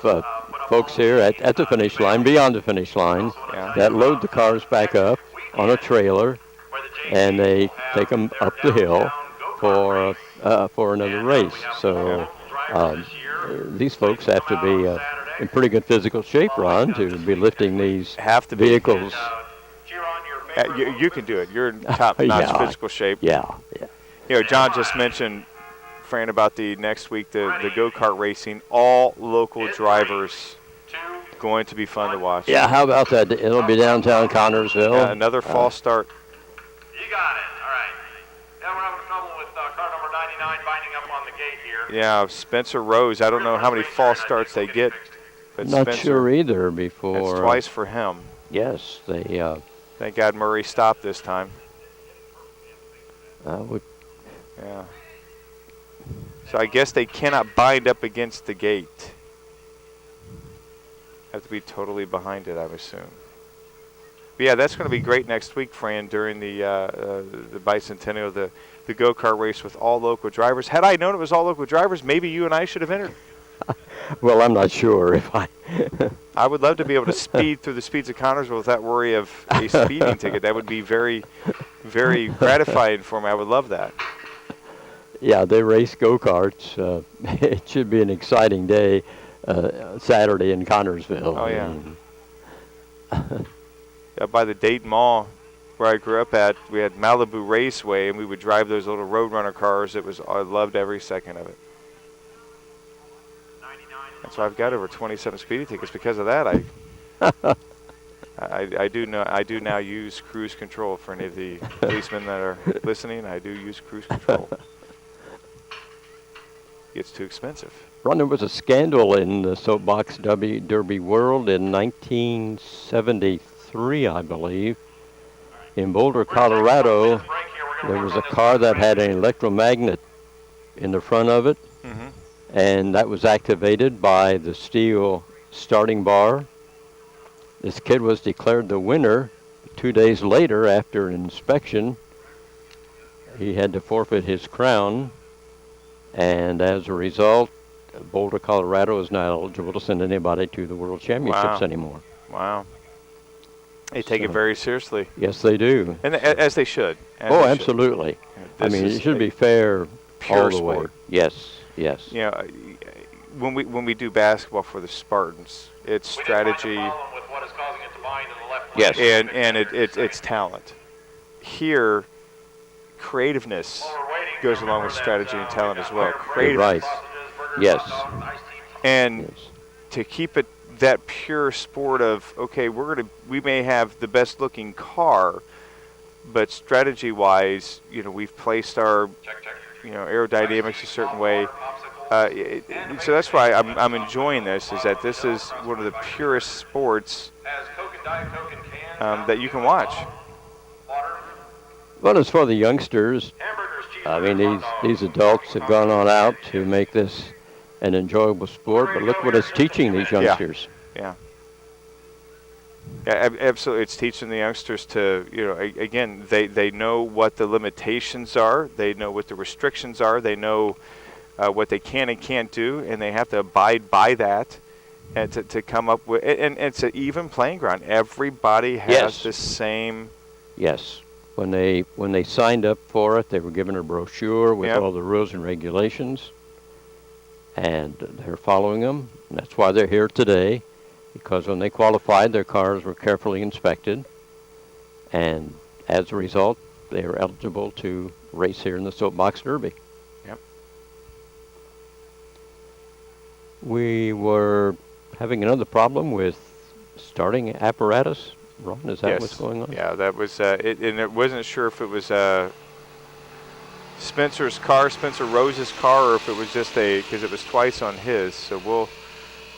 folks here at the finish line, beyond the finish line, that load the cars back up on a trailer, and they take them up the hill for another race. So these folks have to be in pretty good physical shape, Ron, to be lifting these vehicles. You can do it. You're in top-notch physical shape. Yeah. John just mentioned, Fran, about the next week, the go-kart racing. All local drivers going to be fun to watch. Yeah, how about that? It'll be downtown Connersville. Another false start. You got it. All right. Now we're having trouble with car number 99 binding up on the gate here. Yeah, Spencer Rose. I don't know how many false starts they get. But Not Spencer, sure either before. That's twice for him. Yes, they. Thank God Murray stopped this time. Yeah. So I guess they cannot bind up against the gate. Have to be totally behind it, I would assume. But yeah, that's going to be great next week, Fran, during the bicentennial, the go-kart race with all local drivers. Had I known it was all local drivers, maybe you and I should have entered. Well, I'm not sure if I. I would love to be able to speed through the speeds of Connersville without worry of a speeding ticket. That would be very, very gratifying for me. I would love that. Yeah, they race go-karts. It should be an exciting day, Saturday in Connersville. Oh, yeah. By the Dayton Mall, where I grew up at, we had Malibu Raceway, and we would drive those little Roadrunner cars. I loved every second of it. That's why I've got over 27 speeding tickets. Because of that, I do now use cruise control. For any of the policemen that are listening, I do use cruise control. It's too expensive. Ron, there was a scandal in the Soapbox Derby world in 1973, I believe. In Boulder, Colorado, there was a car that had an electromagnet in the front of it. Mm-hmm. And that was activated by the steel starting bar. This kid was declared the winner. 2 days later, after an inspection, he had to forfeit his crown. And as a result, Boulder, Colorado is not eligible to send anybody to the World Championships anymore. Wow. They take it very seriously. Yes, they do. And as they should. Absolutely. I mean, it should be fair all the way. Sport. Yes. When we do basketball for the Spartans, it's strategy. Yes. And it's talent. Here, creativeness goes along with strategy and talent as well. Right. Yes. And to keep it that pure sport of, okay, we may have the best looking car, but strategy wise, we've placed our aerodynamics a certain way. So that's why I'm enjoying this, is that this is one of the purest sports that you can watch. Well, as for the youngsters, I mean, these adults have gone on out to make this an enjoyable sport, but look what it's teaching these youngsters. Yeah. Yeah, absolutely. It's teaching the youngsters to, again, they know what the limitations are. They know what the restrictions are. They know what they can and can't do, and they have to abide by that and to come up with, and it's an even playing ground. Everybody has the same. Yes. When they signed up for it, they were given a brochure with all the rules and regulations, and they're following them. And that's why they're here today, because when they qualified, their cars were carefully inspected, and as a result, they are eligible to race here in the Soapbox Derby. Yep. We were having another problem with starting apparatus. Ron, is that what's going on? Yeah, that was and it wasn't sure if it was Spencer Rose's car, or if it was just because it was twice on his. So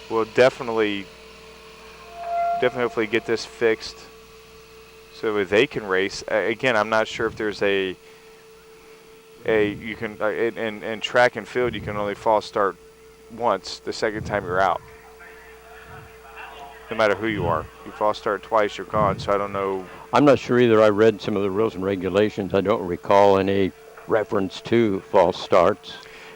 we'll definitely hopefully get this fixed so that they can race. Again, I'm not sure if there's you can in track and field you can only false start once. The second time you're out. No matter who you are. You false start twice, you're gone, so I don't know. I'm not sure either. I read some of the rules and regulations. I don't recall any reference to false starts.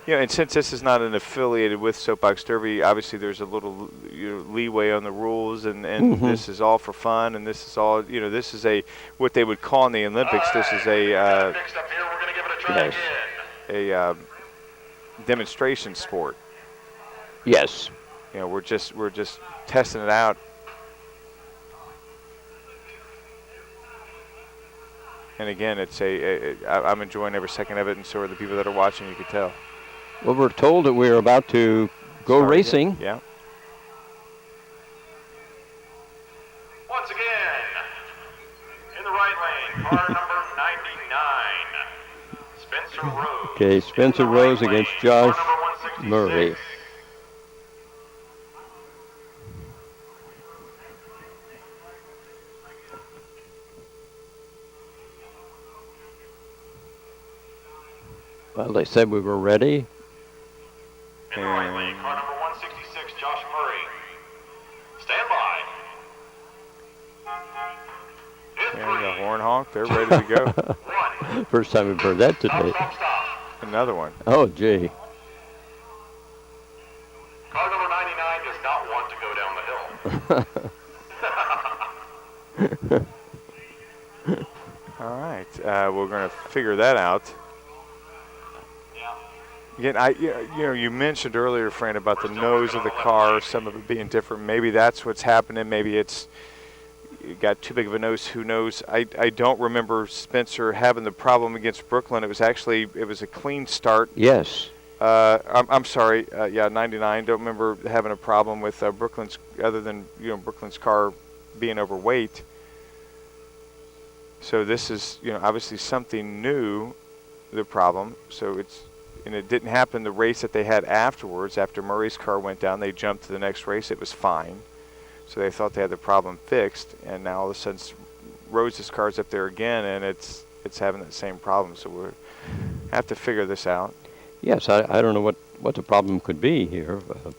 Yeah, and since this is not an affiliated with Soapbox Derby, obviously there's a little leeway on the rules, and this is all for fun, and this is all, this is what they would call in the Olympics, this is a demonstration sport. Yes. We're just testing it out. And again, it's I'm enjoying every second of it, and so are the people that are watching. You can tell. Well, we're told that we're about to go racing. Yeah. Once again, in the right lane, car number 99, Spencer Rose. Okay, Spencer Rose against Josh Murray. Well, they said we were ready. In the right lane, car number 166, Josh Murray. Stand by. And the horn honk, they're ready to go. First time we've heard that today. Stop. Another one. Oh, gee. Car number 99 does not want to go down the hill. All right, we're going to figure that out. Again, you mentioned earlier, Fran, about the nose of the car, some of it being different. Maybe that's what's happening. Maybe it's got too big of a nose. Who knows? I don't remember Spencer having the problem against Brooklyn. It was a clean start. Yes. I'm sorry. 99. Don't remember having a problem with Brooklyn's, other than Brooklyn's car being overweight. So this is obviously something new. The problem. And it didn't happen the race that they had afterwards. After Murray's car went down, they jumped to the next race. It was fine. So they thought they had the problem fixed, and now all of a sudden Rose's car's up there again, and it's having that same problem. So we have to figure this out. Yes, I don't know what the problem could be here. As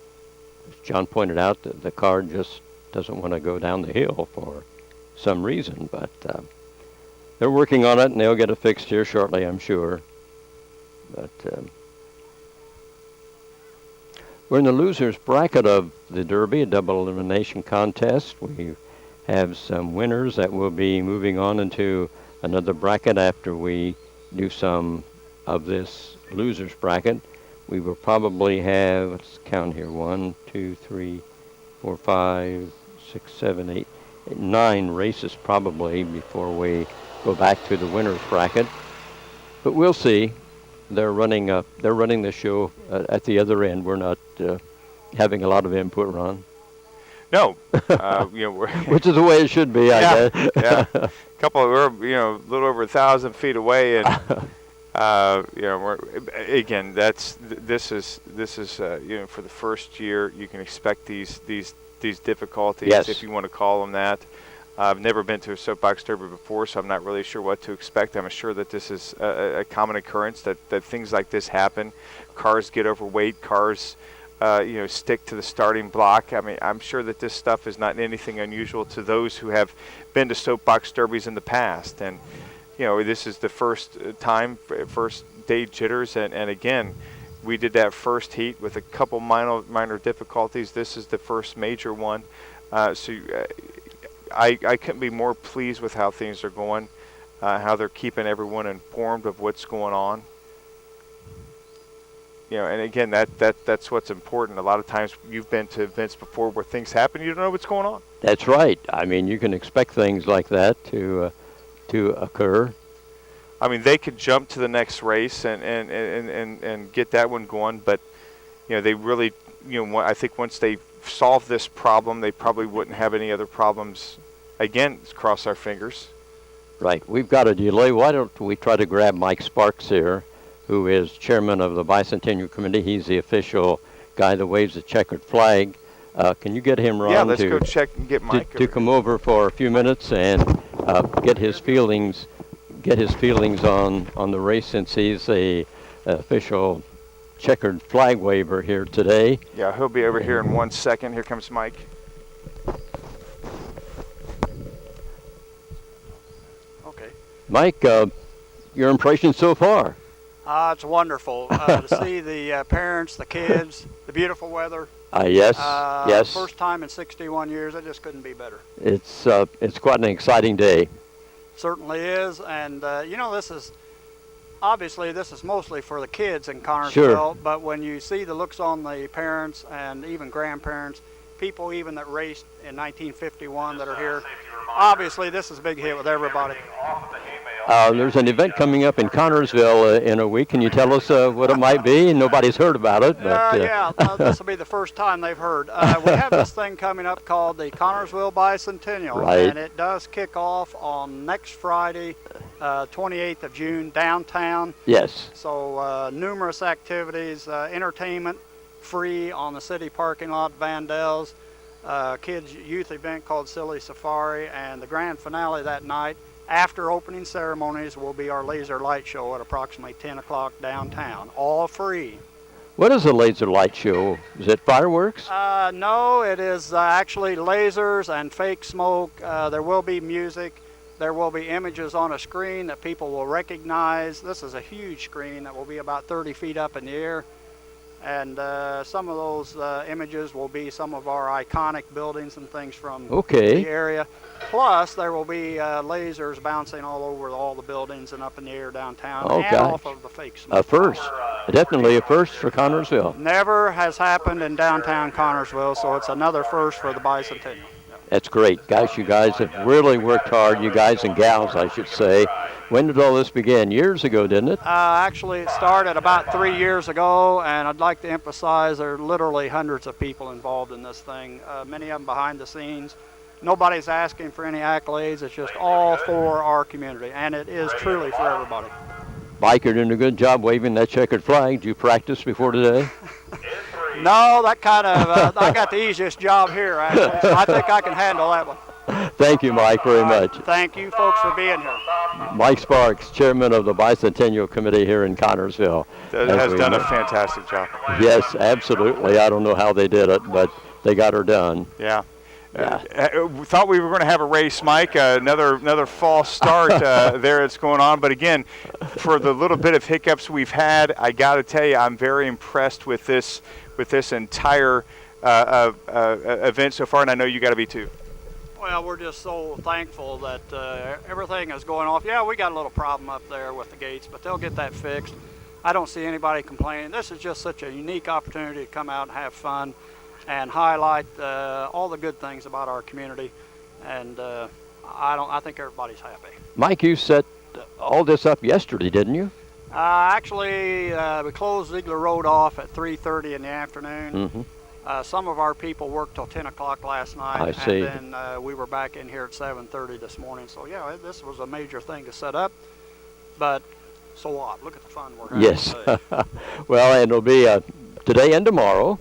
John pointed out, the car just doesn't want to go down the hill for some reason, but they're working on it, and they'll get it fixed here shortly, I'm sure. But we're in the losers bracket of the Derby, a double elimination contest. We have some winners that will be moving on into another bracket after we do some of this losers bracket. We will probably have, let's count here, 1, 2, 3, 4, 5, 6, 7, 8, 9 races probably before we go back to the winners bracket. But we'll see. They're running the show at the other end. We're not having a lot of input, Ron. No, which is the way it should be, I guess. Yeah, a little over 1,000 feet away, and again, this is for the first year you can expect these difficulties, yes, if you want to call them that. I've never been to a soapbox derby before, so I'm not really sure what to expect. I'm sure that this is a common occurrence, that things like this happen. Cars get overweight, cars stick to the starting block. I mean, I'm sure that this stuff is not anything unusual to those who have been to soapbox derbies in the past. And, this is the first time, first day jitters. And again, we did that first heat with a couple minor difficulties. This is the first major one. I couldn't be more pleased with how things are going, how they're keeping everyone informed of what's going on. And again, that's what's important. A lot of times you've been to events before where things happen, you don't know what's going on. That's right. I mean, you can expect things like that to occur. I mean, they could jump to the next race and get that one going, but they really, I think once they solve this problem, they probably wouldn't have any other problems. Again, cross our fingers. Right. We've got a delay. Why don't we try to grab Mike Sparks here, who is chairman of the Bicentennial Committee. He's the official guy that waves the checkered flag. Can you get him, Ron? Yeah, let's go check and get Mike to come over for a few minutes and get his feelings on the race, since he's the official checkered flag waver here today. Yeah, he'll be over here in 1 second. Here comes Mike. Okay. Mike, your impression so far? It's wonderful to see the parents, the kids, the beautiful weather. Yes, yes. First time in 61 years. It just couldn't be better. It's quite an exciting day. Certainly is, and this is mostly for the kids in Connersville. Sure. But when you see the looks on the parents and even grandparents, people even that raced in 1951 that are here, obviously this is a big hit with everybody. There's an event coming up in Connersville in a week. Can you tell us what it might be? Nobody's heard about it. But, this will be the first time they've heard. We have this thing coming up called the Connersville Bicentennial, right. And it does kick off on next Friday, 28th of June, downtown. Yes. So numerous activities, entertainment free on the city parking lot, Vandals, kids' youth event called Silly Safari, and the grand finale that night, after opening ceremonies, will be our laser light show at approximately 10 o'clock downtown, all free. What is a laser light show? Is it fireworks? No, it is actually lasers and fake smoke. There will be music. There will be images on a screen that people will recognize. This is a huge screen that will be about 30 feet up in the air. And some of those images will be some of our iconic buildings and things from the area. Plus, there will be lasers bouncing all over all the buildings and up in the air downtown off of the fake smoke. A first. Definitely a first for Connersville. Never has happened in downtown Connersville, so it's another first for the Bicentennial. That's great. Guys, you guys have really worked hard, you guys and gals, I should say. When did all this begin? Years ago, didn't it? Actually, it started about 3 years ago, and I'd like to emphasize there are literally hundreds of people involved in this thing, many of them behind the scenes. Nobody's asking for any accolades. It's just all for our community, and it is truly for everybody. Mike, you're doing a good job waving that checkered flag. Did you practice before today? No, that kind of, I got the easiest job here, actually, so I think I can handle that one. Thank you, Mike, very much. Thank you, folks, for being here. Mike Sparks, chairman of the Bicentennial Committee here in Connersville. Has done a fantastic job. Yes, absolutely. I don't know how they did it, but they got her done. Yeah. We thought we were going to have a race, Mike. Another false start there that's going on. But again, for the little bit of hiccups we've had, I got to tell you, I'm very impressed with this entire event so far, and I know you got to be too. Well, we're just so thankful that everything is going off. Yeah, we got a little problem up there with the gates, but they'll get that fixed. I don't see anybody complaining. This is just such a unique opportunity to come out and have fun and highlight all the good things about our community, and I think everybody's happy. Mike, you set all this up yesterday, didn't you? Actually, we closed Ziegler Road off at 3:30 in the afternoon. Mm-hmm. Some of our people worked till 10 o'clock last night. I see. And then we were back in here at 7:30 this morning. So, yeah, this was a major thing to set up. But so what? Look at the fun we're having. Yes. Well, and it'll be today and tomorrow.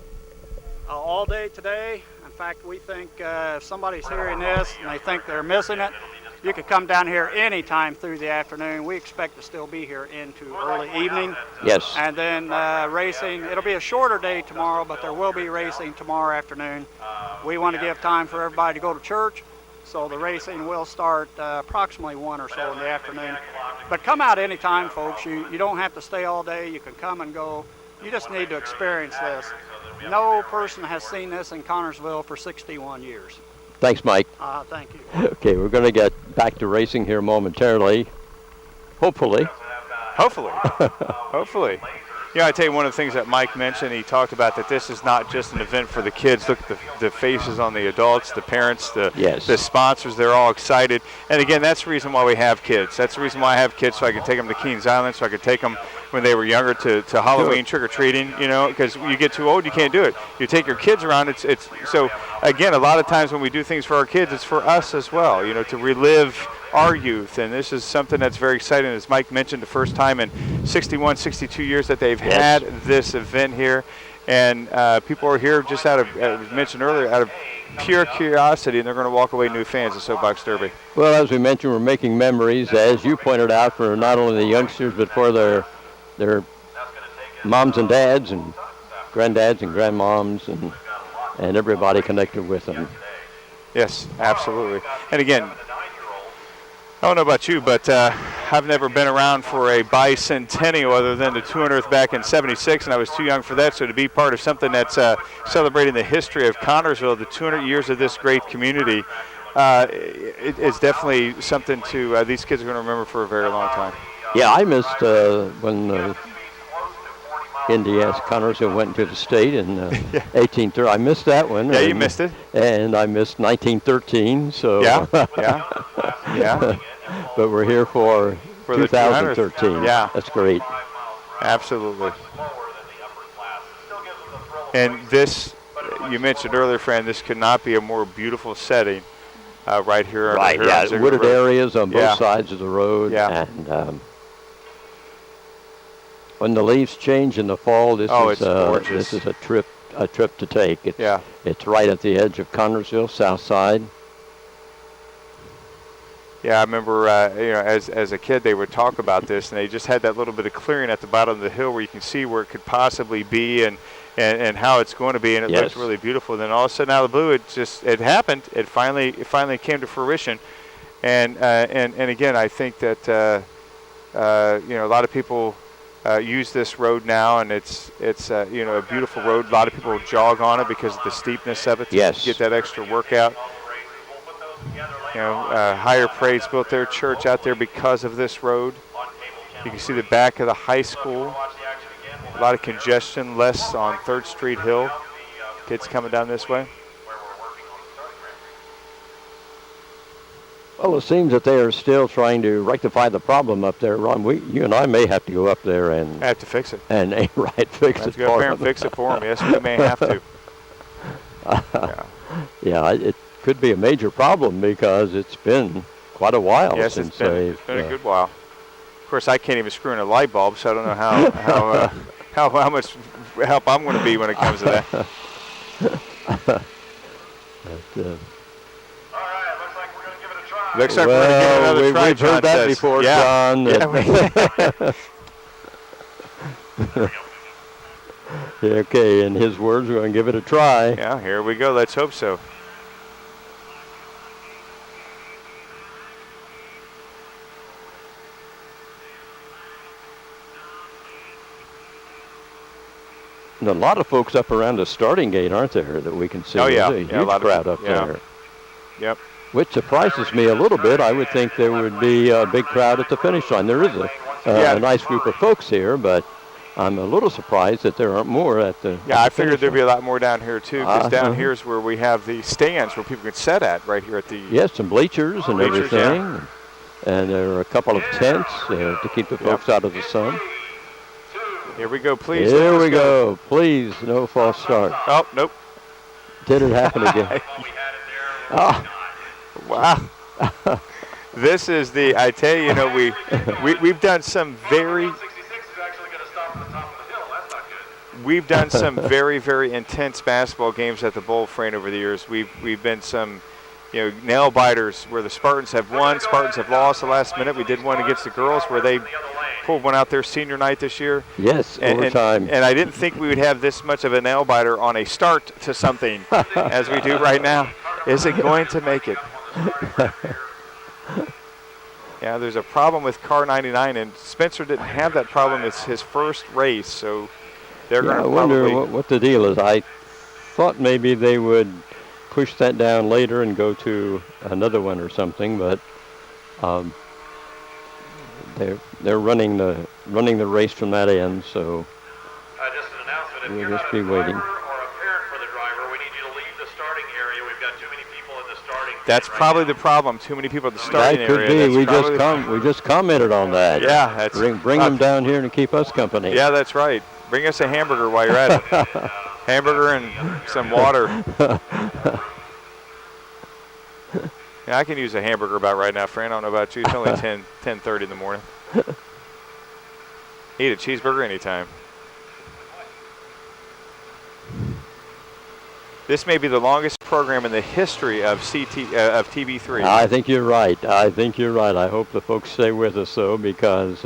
All day today and fact, we think if somebody's hearing this and they think they're missing it, you could come down here anytime through the afternoon. We expect to still be here into early evening. Yes. And then racing, it'll be a shorter day tomorrow, but there will be racing tomorrow afternoon. We want to give time for everybody to go to church, so the racing will start approximately 1 or so in the afternoon. But come out anytime, folks. You don't have to stay all day. You can come and go. You just need to experience this. No person has seen this in Connersville for 61 years. Thanks, Mike. Thank you. Okay, we're going to get back to racing here momentarily. Hopefully. Hopefully. Hopefully. Yeah, I tell you, one of the things that Mike mentioned, he talked about that this is not just an event for the kids. Look at the faces on the adults, the parents, the sponsors. They're all excited. And again, that's the reason why we have kids. That's the reason why I have kids, so I can take them to Kings Island, so I could take them when they were younger to Halloween trick-or-treating, you know, because you get too old, you can't do it. You take your kids around, it's so, again, a lot of times when we do things for our kids, it's for us as well, you know, to relive our youth. And this is something that's very exciting. As Mike mentioned, the first time in 61, 62 years that they've had this event here. And people are here just out of, as mentioned earlier, out of pure curiosity, and they're going to walk away new fans of Soapbox Derby. Well, as we mentioned, we're making memories, as you pointed out, for not only the youngsters, but for their moms and dads and granddads and grandmoms and everybody connected with them. Yes, absolutely. And again, I don't know about you, but I've never been around for a bicentennial other than the 200th back in '76, and I was too young for that. So to be part of something that's celebrating the history of Connersville, the 200 years of this great community, it's definitely something to these kids are going to remember for a very long time. Yeah, I missed when Indiana Connersville went into the state in 1830. I missed that one. Yeah, you missed it. And I missed 1913. So yeah. But we're here for 2013. Yeah, that's great. Absolutely. And this, you mentioned earlier, Fran, this could not be a more beautiful setting right here. Right. Yeah, wooded areas on both sides of the road. Yeah. And when the leaves change in the fall, this is a trip to take. It's right at the edge of Connersville, south side. Yeah, I remember, as a kid, they would talk about this, and they just had that little bit of clearing at the bottom of the hill where you can see where it could possibly be and how it's going to be, and it looked really beautiful. And then all of a sudden, out of the blue, it happened. It finally came to fruition, and again, I think that a lot of people use this road now, and it's a beautiful road. A lot of people jog on it because of the steepness of it to get that extra workout. Higher Praise built their church out there because of this road. You can see the back of the high school. A lot of congestion, less on 3rd Street Hill. Kids coming down this way. Well, it seems that they are still trying to rectify the problem up there, Ron. You and I may have to go up there and have to fix it. And fix it. Go up there and fix it for them. Yes, we may have to. It could be a major problem because it's been quite a while since it's been a good while. Of course, I can't even screw in a light bulb, so I don't know how much help I'm going to be when it comes to that. Looks like we're going to give it another try. We've heard that before, John. Okay, in his words, we're going to give it a try. Yeah, here we go. Let's hope so. And a lot of folks up around the starting gate, aren't there, that we can see? Oh, yeah. There's a huge crowd up there. Yep. Which surprises me a little bit. I would think there would be a big crowd at the finish line. There is a nice group of folks here, but I'm a little surprised that there aren't more at the I figured there'd be a lot more down here, too, because down here is where we have the stands where people can sit at, right here at the... Yes, some bleachers and everything. Yeah. And there are a couple of tents to keep the folks out of the sun. Here we go, please. Here we go. Please, no false start. Oh, nope. Did it happen again? Wow. This is I tell you, we've done some very... we've done some very, very intense basketball games at the Bowl, Fran, over the years. We've been some, nail biters where the Spartans have won, Spartans have lost the last minute. We did one against the girls where they pulled one out their senior night this year. Yes, overtime. And I didn't think we would have this much of a nail biter on a start to something as we do right now. Is it going to make it? Yeah, there's a problem with car 99, and Spencer didn't have that problem. It's his first race, so they're going to probably. I wonder what the deal is. I thought maybe they would push that down later and go to another one or something, but they're running the race from that end, so Just an announcement. If we'll you're just not be a waiting. driver or a parent for the driver, we need you to leave the starting area. We've got too many people in the starting. That's probably the problem. Too many people at the starting That could area. be. We just commented on that. Yeah, that's bring them down here and keep us company. Yeah, that's right. Bring us a hamburger while you're at it. Hamburger and some water. Yeah, I can use a hamburger about right now, Fran. I don't know about you. It's only 10:30 in the morning. Eat a cheeseburger anytime. This may be the longest program in the history of TV3. I think you're right. I hope the folks stay with us, though, because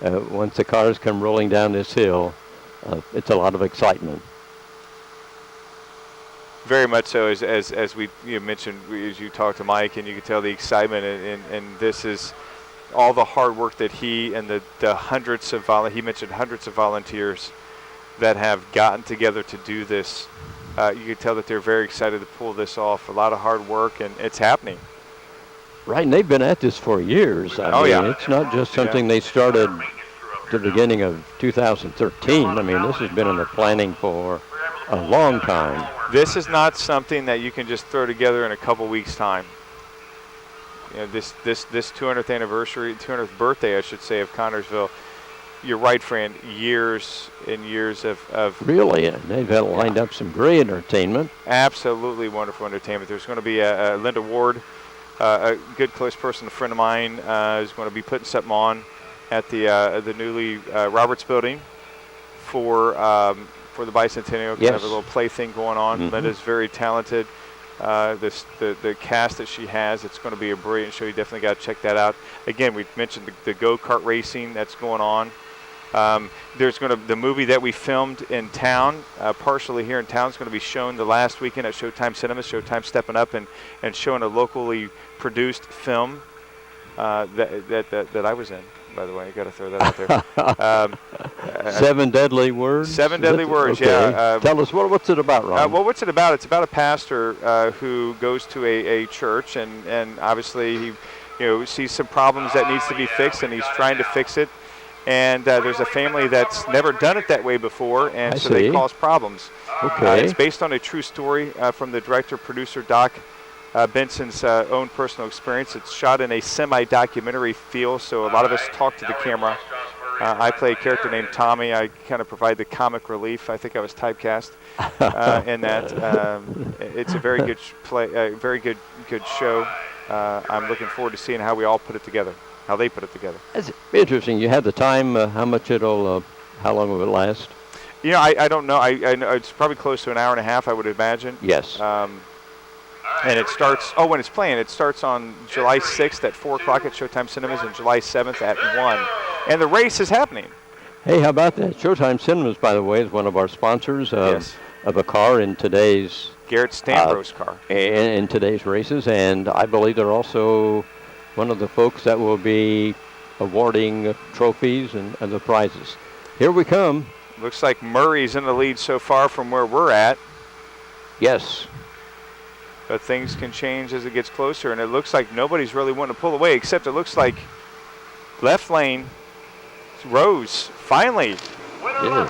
once the cars come rolling down this hill, it's a lot of excitement. Very much so, as we mentioned, as you talked to Mike, and you could tell the excitement, and this is all the hard work that he and the hundreds of he mentioned hundreds of volunteers that have gotten together to do this. You could tell that they're very excited to pull this off. A lot of hard work, and it's happening. Right, and they've been at this for years. I mean, it's not just something they started at the beginning of 2013. I mean, this has been in the planning for a long time. This is not something that you can just throw together in a couple weeks' time. This 200th anniversary, 200th birthday, I should say, of Connersville. You're right, Fran. Years and years of really, they've had lined up some great entertainment. Absolutely wonderful entertainment. There's going to be Linda Ward, a good close person, a friend of mine, is going to be putting something on at the newly Roberts Building for the bicentennial. Yes. Have a little play thing going on. Mm-hmm. Linda's very talented. The cast that she has, it's going to be a brilliant show. You definitely got to check that out. Again, we mentioned the go-kart racing that's going on. There's the movie that we filmed in town, partially here in town, is going to be shown the last weekend at Showtime Cinema. Showtime stepping up and showing a locally produced film that I was in. By the way, I got to throw that out there. 7 Deadly Words. 7 Deadly Words. Okay. Yeah. Tell us what's it about, Ron? Well, what's it about? It's about a pastor who goes to a church, and obviously he sees some problems that needs to be fixed, and he's trying to fix it. And there's a family that's never done it that way before, and so they cause problems. Okay. It's based on a true story from the director-producer Doc Benson's own personal experience. It's shot in a semi-documentary feel, so a lot of us talk to the camera. I play a character named Tommy. I kind of provide the comic relief. I think I was typecast in that. It's a very good very good show. I'm looking forward to seeing how we all put it together, how they put it together. It's interesting. You have the time. How long will it last? I don't know. I know it's probably close to an hour and a half, I would imagine. Yes. And it starts, when it's playing, it starts on July 6th at 4 o'clock at Showtime Cinemas and July 7th at 1. And the race is happening. Hey, how about that? Showtime Cinemas, by the way, is one of our sponsors of a car in today's... Garrett Stanbro's car. In today's races, and I believe they're also one of the folks that will be awarding trophies and the prizes. Here we come. Looks like Murray's in the lead so far from where we're at. Yes. But things can change as it gets closer, and it looks like nobody's really wanting to pull away, except it looks like left lane, Rose, finally. Yeah.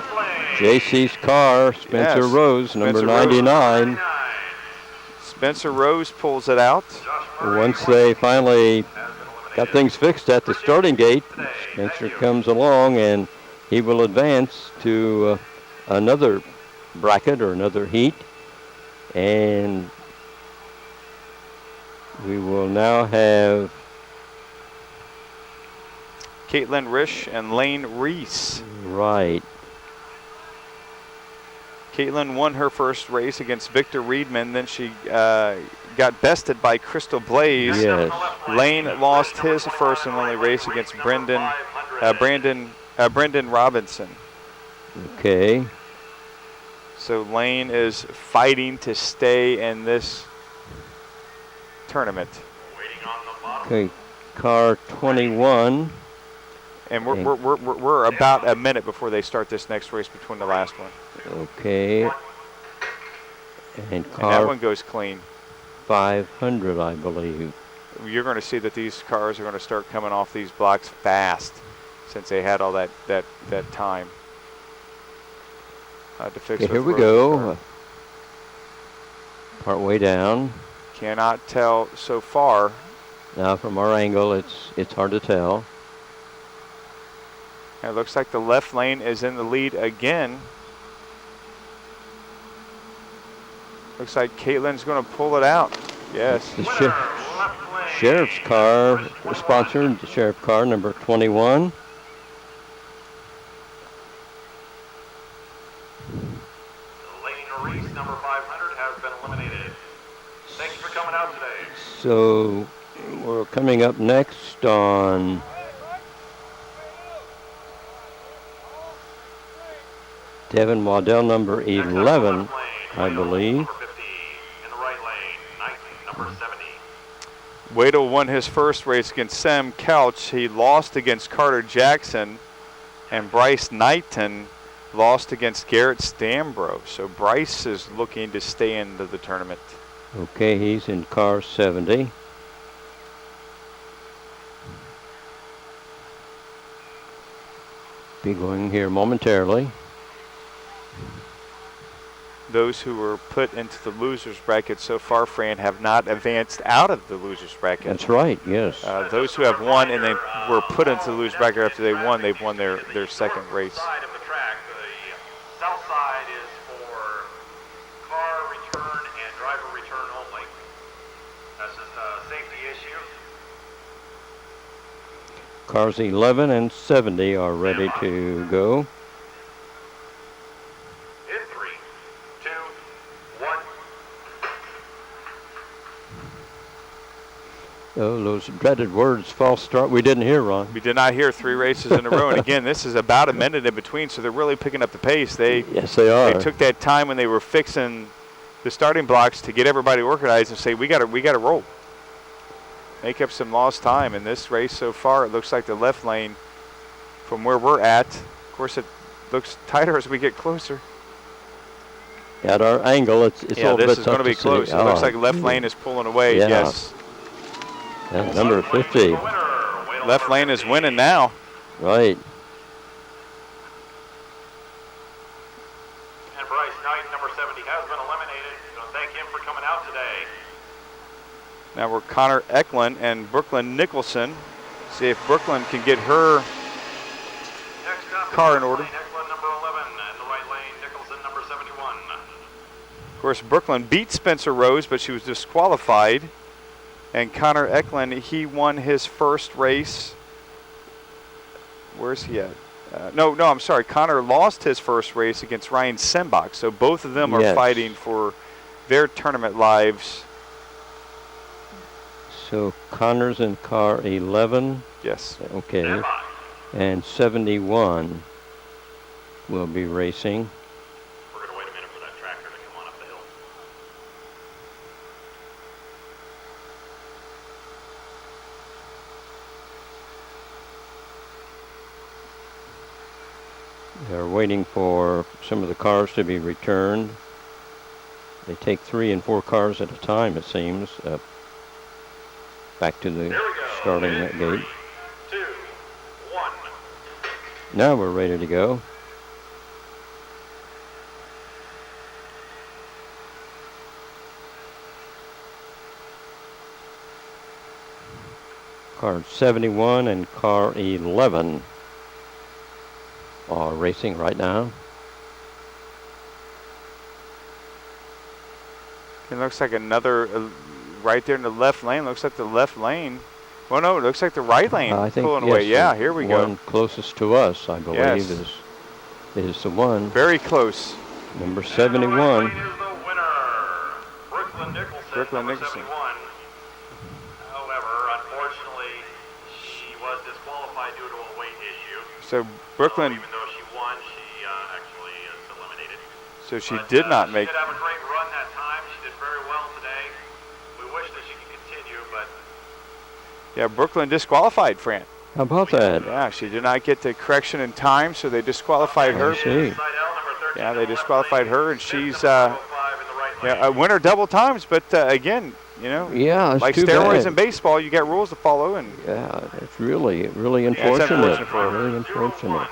JC's car, Spencer Rose, number 99. Spencer Rose pulls it out. Once they finally got things fixed at the starting gate, Spencer comes along, and he will advance to another bracket or another heat. And we will now have Caitlin Risch and Lane Reese. Right. Caitlin won her first race against Victor Reedman. Then she got bested by Crystal Blaze. Yes. Lane lost his first and only race against Brendan Robinson. Okay. So Lane is fighting to stay in this tournament. Okay, car 21. And we're about a minute before they start this next race between the last one. Okay. And And that car one goes clean. 500, I believe. You're going to see that these cars are going to start coming off these blocks fast since they had all that time to fix. Okay, here we go. Part way down. Cannot tell so far. Now from our angle, it's hard to tell. It looks like the left lane is in the lead again. Looks like Caitlin's going to pull it out. Yes. The sheriff's car, sponsored the sheriff car, number 21. Lane Reese, number 500, has been eliminated. Thank you for coming out today. So we're coming up next on Devin Waddell, number 11, I believe. Number 50 in the right lane, 19, number 70. Waddell won his first race against Sam Couch. He lost against Carter Jackson, and Bryce Knighton lost against Garrett Stambro. So Bryce is looking to stay into the tournament. Okay, he's in car 70. Be going here momentarily. Those who were put into the losers bracket so far, Fran, have not advanced out of the losers bracket. That's right, yes. Those who have won and they were put into the losers bracket after they won, they've won their second race. Side of the track, the south side is for car return and driver return only. That's just a safety issue. Cars 11 and 70 are ready to go. In 3, 2, 1. Oh, those dreaded words, false start, we didn't hear, Ron. We did not hear 3 races in a row. And again, this is about a minute in between, so they're really picking up the pace. Yes, they are. They took that time when they were fixing the starting blocks to get everybody organized and say, we got to roll. Make up some lost time in this race so far. It looks like the left lane from where we're at. Of course, it looks tighter as we get closer. At our angle, it's a little bit this is tough going to be close. see. It looks like left lane is pulling away. Yeah. Yes. And number 50. Left lane is winning now. Right. And Bryce Knight, number 70, has been eliminated. So thank him for coming out today. Now we're Connor Eklund and Brooklyn Nicholson. See if Brooklyn can get her Next up, car in order. Eklund, number 11, in the right lane, Nicholson, number 71. Of course, Brooklyn beat Spencer Rose, but she was disqualified. And Connor Eklund, he won his first race. Where's he at? No, I'm sorry. Connor lost his first race against Ryan Sembach. So both of them are Yes. fighting for their tournament lives. So Connor's in car 11. Yes. Okay. Stand by. And 71 will be racing. We're going to wait a minute for that tractor to come on up the hill. They're waiting for some of the cars to be returned. They take 3 and 4 cars at a time, it seems, back to the Here we go. starting In that gate. 3, 2, 1. Now we're ready to go. Car 71 and car 11 are racing right now. It looks like another, right there in the left lane. Looks like the left lane. Well, no, it looks like the right lane I think pulling yes, away. Yeah, the here we one go. closest to us, I believe, Yes. is the one. Very close. Number And 71. the right lane is the winner, Brooklyn Nicholson. Brooklyn number Nicholson. 71. However, unfortunately, she was disqualified due to a weight issue. So So Brooklyn, even though she won, she actually is eliminated. so she But, did not make. She did have a great run that time. She did very well today. We wish that she could continue, but Yeah, Brooklyn disqualified Fran. How about that? Yeah, she did not get the correction in time, so they disqualified her. I see. Yeah, they disqualified her, and she's a winner double times. But again, you know, Yeah, it's like too steroids bad. in baseball, you got rules to follow, and Yeah, it's really it's unfortunate. unfortunate for her. Really unfortunate. Brandenburg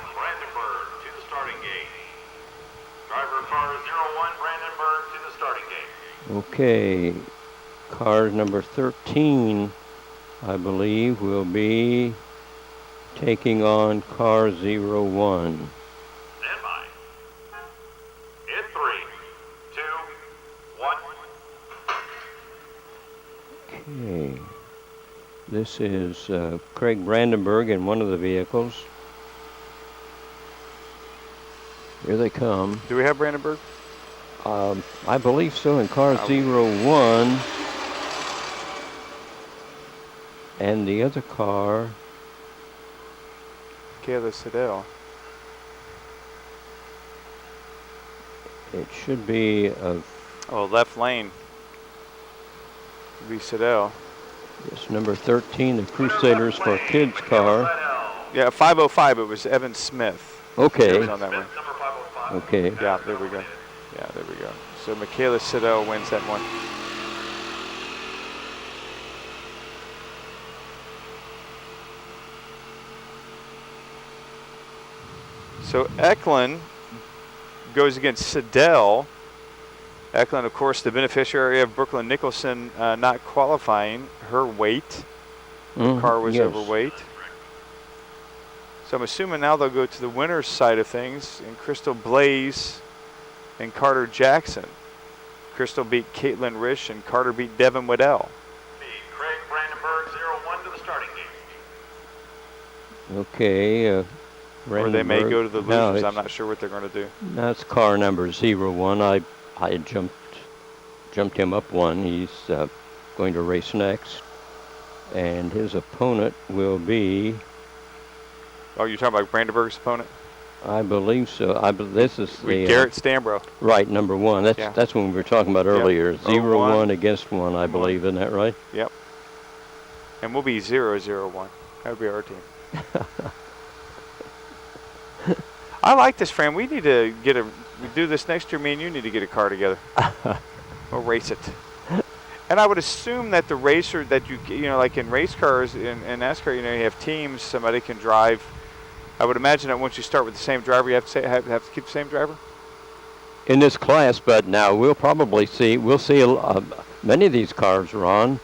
to the starting gate. Driver car 01, Brandenburg to the starting gate. Okay, car number 13, I believe, will be taking on car 01. Stand by. In 3, 2, 1. Okay, this is Craig Brandenburg in one of the vehicles. Here they come. do we have Brandenburg? I believe so in car 01. And the other car, Kayla Siddell. it should be Oh, left lane. Be Siddell. it's number 13, the Crusaders for Kids car. Yeah, 505. It was Evan Smith. Okay, It was on that one. Number 505. okay. Yeah, there we go. Yeah, there we go. So Michaela Siddell wins that one. So Eklund goes against Siddell. Eklund, of course, the beneficiary of Brooklyn Nicholson not qualifying. Her weight. Her car was yes. overweight. So I'm assuming now they'll go to the winner's side of things, and Crystal Blaze and Carter Jackson. Crystal beat Caitlin Risch, and Carter beat Devin Waddell. Craig Brandenburg 01 to the starting gate. Okay. Or they may Brandenburg. go to the No, losers. I'm it's- not sure what they're going to do. That's car number 01. I jumped him up one. He's going to race next. And his opponent will be, Oh, you're talking about Brandenburg's opponent? I believe so. This is the Garrett Stambro. right, number 1. Yeah. That's when we were talking about earlier. 01. 01 against 1, I believe. Isn't that right? Yep. And we'll be 0-0-1. That would be our team. I like this, Fran. We need to we do this next year. Me and you need to get a car together. We'll race it. And I would assume that the racer that you know, like in race cars, in NASCAR, you know, you have teams. Somebody can drive. I would imagine that once you start with the same driver, you have to keep the same driver. In this class, but now we'll see many of these cars, Ron,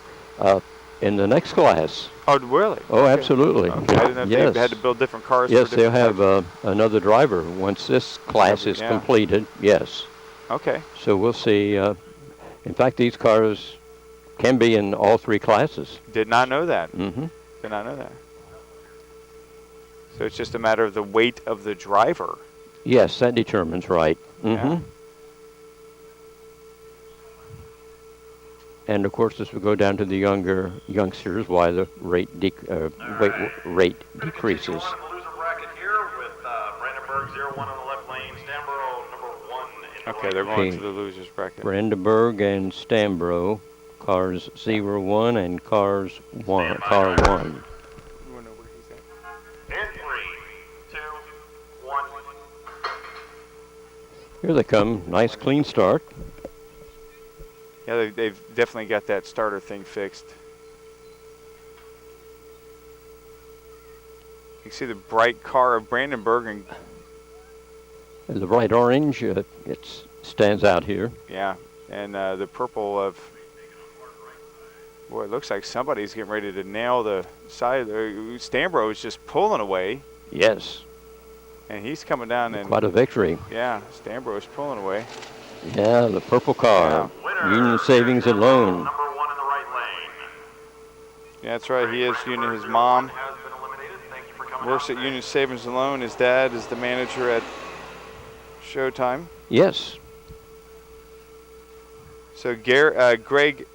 in the next class. Oh, really? Oh, Okay. absolutely. Okay. I didn't know if Yes. they had to build different cars. Yes, for they'll different have types. another driver once this class is Yeah. completed. Yes. Okay. So we'll see. In fact, these cars can be in all 3 classes. Did not know that. Mm-hmm. Did not know that. So it's just a matter of the weight of the driver. Yes, that determines, right. Mm-hmm. Yeah. And of course, this will go down to the youngsters, why the rate rate decreases. One in the loser bracket here with Brandenburg 01 on the left lane, Stambro number 1 in the Okay, right they're lane. going to the losers bracket. Brandenburg and Stambro, cars 01 and car 1. You wanna know where he's at? In 3, 2, 1. Here they come. Nice clean start. Yeah, they've definitely got that starter thing fixed. You can see the bright car of Brandenburg, and And the bright orange, it stands out here. yeah, and the purple of. Boy, it looks like somebody's getting ready to nail the side. Stambro is just pulling away, Yes, and he's coming down, and quite a victory. yeah, Stambro is pulling away. Yeah, the purple car. Union Savings and Loan. Number 1 in the right lane. Yeah, that's right. He is Union. His mom Has been eliminated. Thank you for coming works out at today. Union Savings and Loan. His dad is the manager at Showtime. Yes, So Craig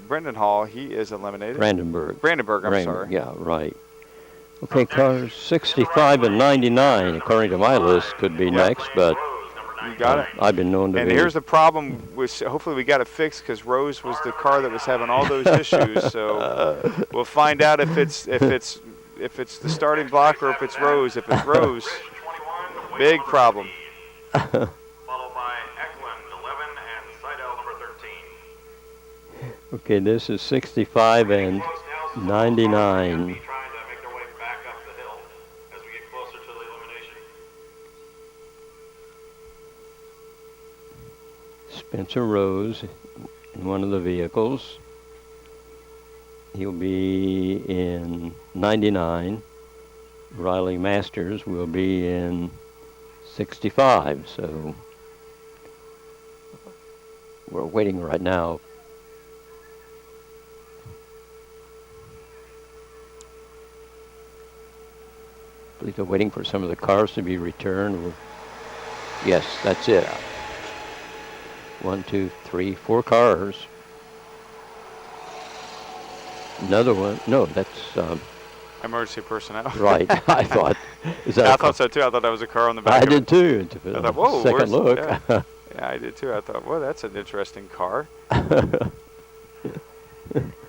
Brendenhall, he is eliminated. Brandenburg, I'm sorry. Yeah, right. Okay, cars 65 and 99, according to my list, could be next, but You got it. I've been known to And be. here's the problem with, hopefully we got it fixed, because Rose was the car that was having all those issues. So we'll find out if it's the starting block or if it's Rose. If it's Rose, big problem. Followed by Eklund, 11, and Seidel, number 13. Okay, this is 65 and 99. Trying to make their way back up the hill as we get closer to the elimination. Spencer Rose in one of the vehicles. He'll be in 99. Riley Masters will be in 65. So we're waiting right now. I believe they're waiting for some of the cars to be returned. Yes, that's it. 1, 2, 3, 4 cars. Another one. No, that's Emergency personnel. right. I thought. Is that? I thought so too. I thought that was a car on the back. I did too. I thought, whoa, second look. Yeah. Yeah, I did too. I thought, well, that's an interesting car.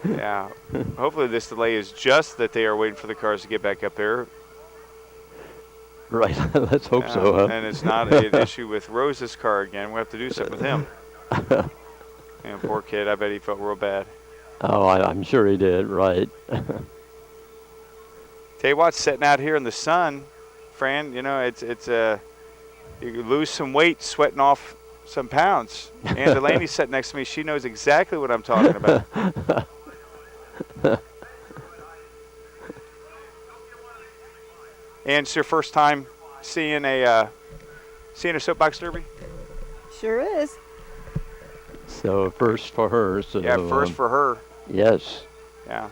Yeah. Hopefully this delay is just that they are waiting for the cars to get back up there. Right. Let's hope so. Huh? And it's not an issue with Rose's car again. We'll have to do something with him. And poor kid, I bet he felt real bad. Oh, I'm sure he did. Right. Tell you what, sitting out here in the sun, Fran, you know, it's you lose some weight sweating off some pounds. And Delaney's sitting next to me. She knows exactly what I'm talking about. And it's your first time seeing a soapbox derby? Sure is. So first for her. So Yeah, first for her. Yes. Yeah.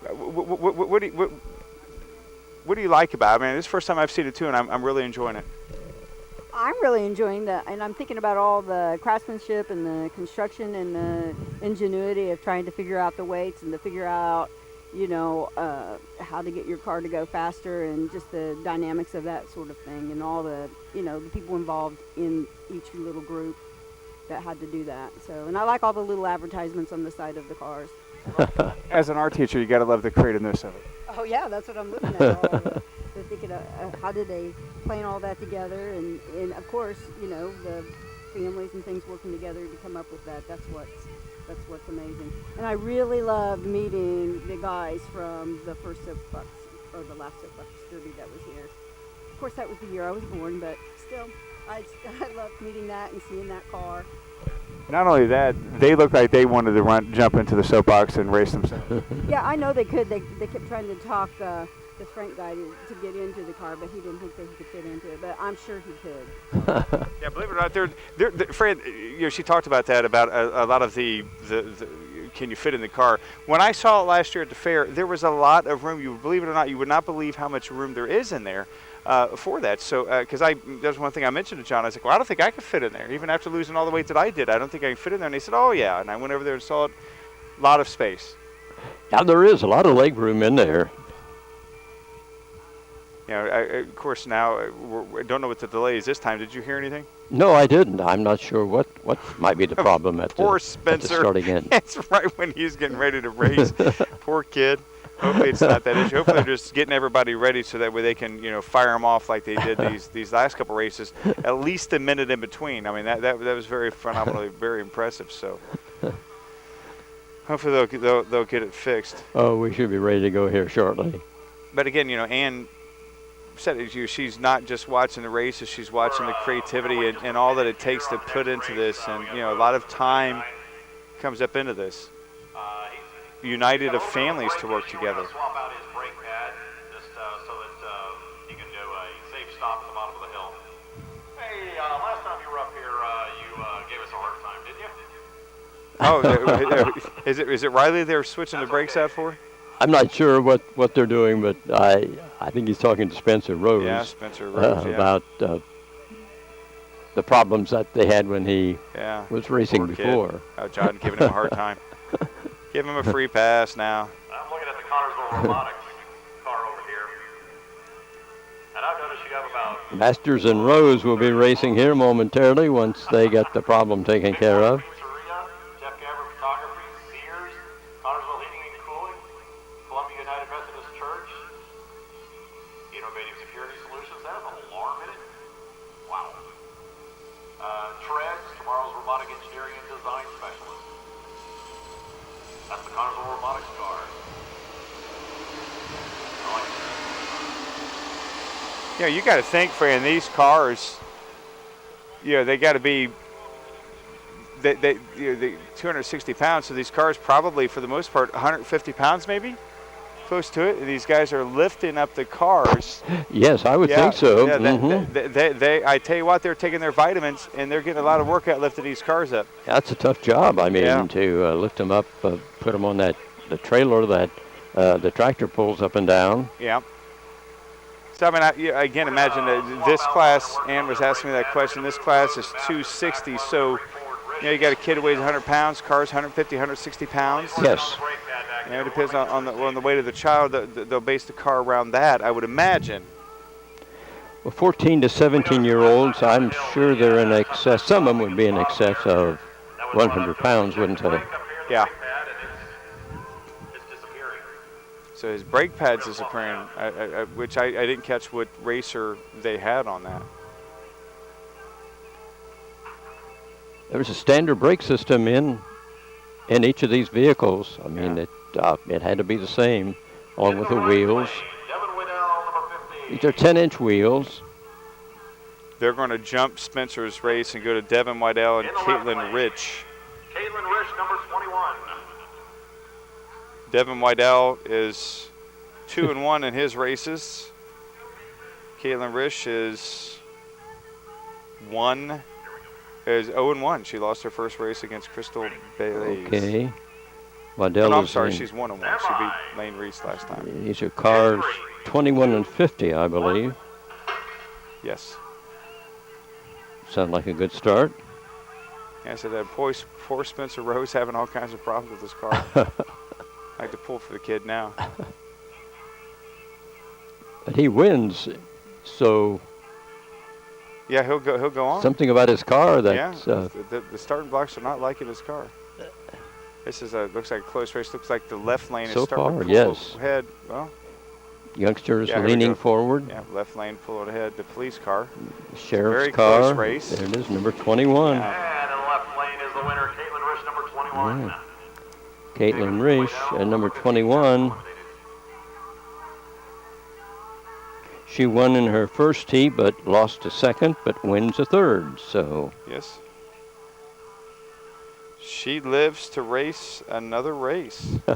What do you like about it? I mean, this is the first time I've seen it too, and I'm really enjoying it. I'm really enjoying that, and I'm thinking about all the craftsmanship and the construction and the ingenuity of trying to figure out the weights and to figure out, you know, how to get your car to go faster and just the dynamics of that sort of thing and all the, you know, the people involved in each little group that had to do that. So, and I like all the little advertisements on the side of the cars. As an art teacher, you got to love the creativeness of it. Oh yeah, that's what I'm looking at. They're thinking, how did they plan all that together? And of course, you know, the families and things working together to come up with that. That's what's amazing. And I really loved meeting the guys from the first soapbox, or the last soapbox derby that was here. Of course, that was the year I was born, but still, I loved meeting that and seeing that car. Not only that, they looked like they wanted to jump into the soapbox and race themselves. Yeah, I know they could. They kept trying to talk the Frank guy to get into the car, but he didn't think that he could fit into it. But I'm sure he could. Yeah, believe it or not, Fran, you know, she talked about that, about a lot of the can you fit in the car. When I saw it last year at the fair, there was a lot of room. You believe it or not, you would not believe how much room there is in there. For that, so because there's one thing I mentioned to John. I was like, well, I don't think I could fit in there, even after losing all the weight that I did. I don't think I can fit in there. And he said, oh yeah. And I went over there and saw it. A lot of space. Yeah, there is a lot of leg room in there. You know, of course now I don't know what the delay is this time. Did you hear anything? No, I didn't. I'm not sure what might be the problem at Poor the Spencer. starting end. That's right when he's getting ready to race. Poor kid. Hopefully it's not that issue. Hopefully they're just getting everybody ready so that way they can, you know, fire them off like they did these last couple races. At least a minute in between. I mean, that was very phenomenally, very impressive. So hopefully they'll get it fixed. Oh, we should be ready to go here shortly. But again, you know, Ann said it to you, she's not just watching the races, she's watching the creativity and all that it takes to put into this. And, you know, a lot of time comes up into this. United of families to work together. Swap out his brake pad just so that he can do a safe stop at the bottom of the hill. Hey, last time you were up here, you gave us a hard time, didn't you? Oh, is it Riley they're switching the brakes out for? I'm not sure what they're doing, but I think he's talking to Spencer Rose. Yeah, Spencer Rose. About the problems that they had when he Yeah. was racing Poor kid. before. Oh, John giving him a hard time. Give him a free pass now. I'm looking at the Connersville Robotics car over here. And I've noticed you have about Masters and Rose will be racing here momentarily once they get the problem taken care of. Pizzeria, Jeff Gabber Photography, Sears, Connersville Heating and Cooling, Columbia United Methodist Church, Innovative Security Solutions. That has an alarm in it. Wow. Treads, tomorrow's robotic engineering and design specialist. That's the Connersville Robotics car. I like it. You know, you got to think, Fran, these cars, they got to be, they 260 pounds. So these cars probably, for the most part, 150 pounds maybe, close to it. These guys are lifting up the cars. Yes, I would think so. Yeah, Mhm. I tell you what, they're taking their vitamins and they're getting a lot of workout lifting these cars up. That's a tough job. I mean, Yeah. to lift them up, put them on the trailer that the tractor pulls up and down. Yeah. So, I mean, again, imagine that this class, Ann was asking me that question, this class is 260, so, you got a kid who weighs 100 pounds, cars 150, 160 pounds. Yes. It depends on the weight of the child. They'll base the car around that, I would imagine. Well, 14 to 17-year-olds, I'm sure they're in excess. Some of them would be in excess of 100 pounds, wouldn't they? Yeah. So his brake pad's disappearing, which I didn't catch what racer they had on that. There was a standard brake system in each of these vehicles. I mean, it had to be the same, along with the wheels. These are 10-inch wheels. They're going to jump Spencer's race and go to Devin Wydell and Caitlin Rich. Caitlin Rich, number 21. Devin Wydell is 2-1 in his races. Caitlin Rich is 0-1. She lost her first race against Crystal Bailey. Okay. Waddell I'm is sorry, in. she's 1-1. She beat Lane Reese last time. These are cars 21 and 50, I believe. Yes. Sound like a good start. Yeah, so that poor Spencer Rose having all kinds of problems with this car. I have to pull for the kid now. But he wins, so Yeah, he'll go on. something about his car that's the starting blocks are not liking his car. This is looks like a close race. Looks like the left lane So is starting far, to pull yes. ahead. Well, youngsters Yeah, here we leaning go. forward. yeah, left lane pulling ahead. The police car. Sheriff's very car. close race. There it is, number 21. And in the left lane is the winner, Caitlin Rich, number 21. Yeah. Caitlin Risch at number 21. She won in her first heat, but lost a second, but wins a third. So Yes. She lives to race another race. Now,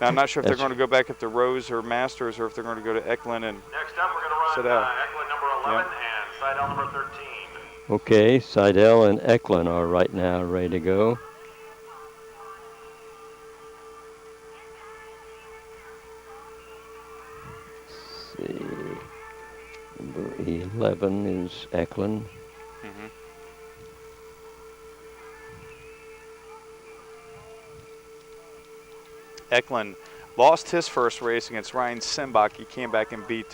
I'm not sure if they're That's- going to go back up to Rose or Masters or if they're going to go to Eklund and Next up, we're going to run Seidel. Eklund, number 11, and Seidel, number 13. okay, Seidel and Eklund are right now ready to go. Let's see. Number 11 is Eklund. Mhm. Eklund lost his first race against Ryan Simbach. He came back and beat,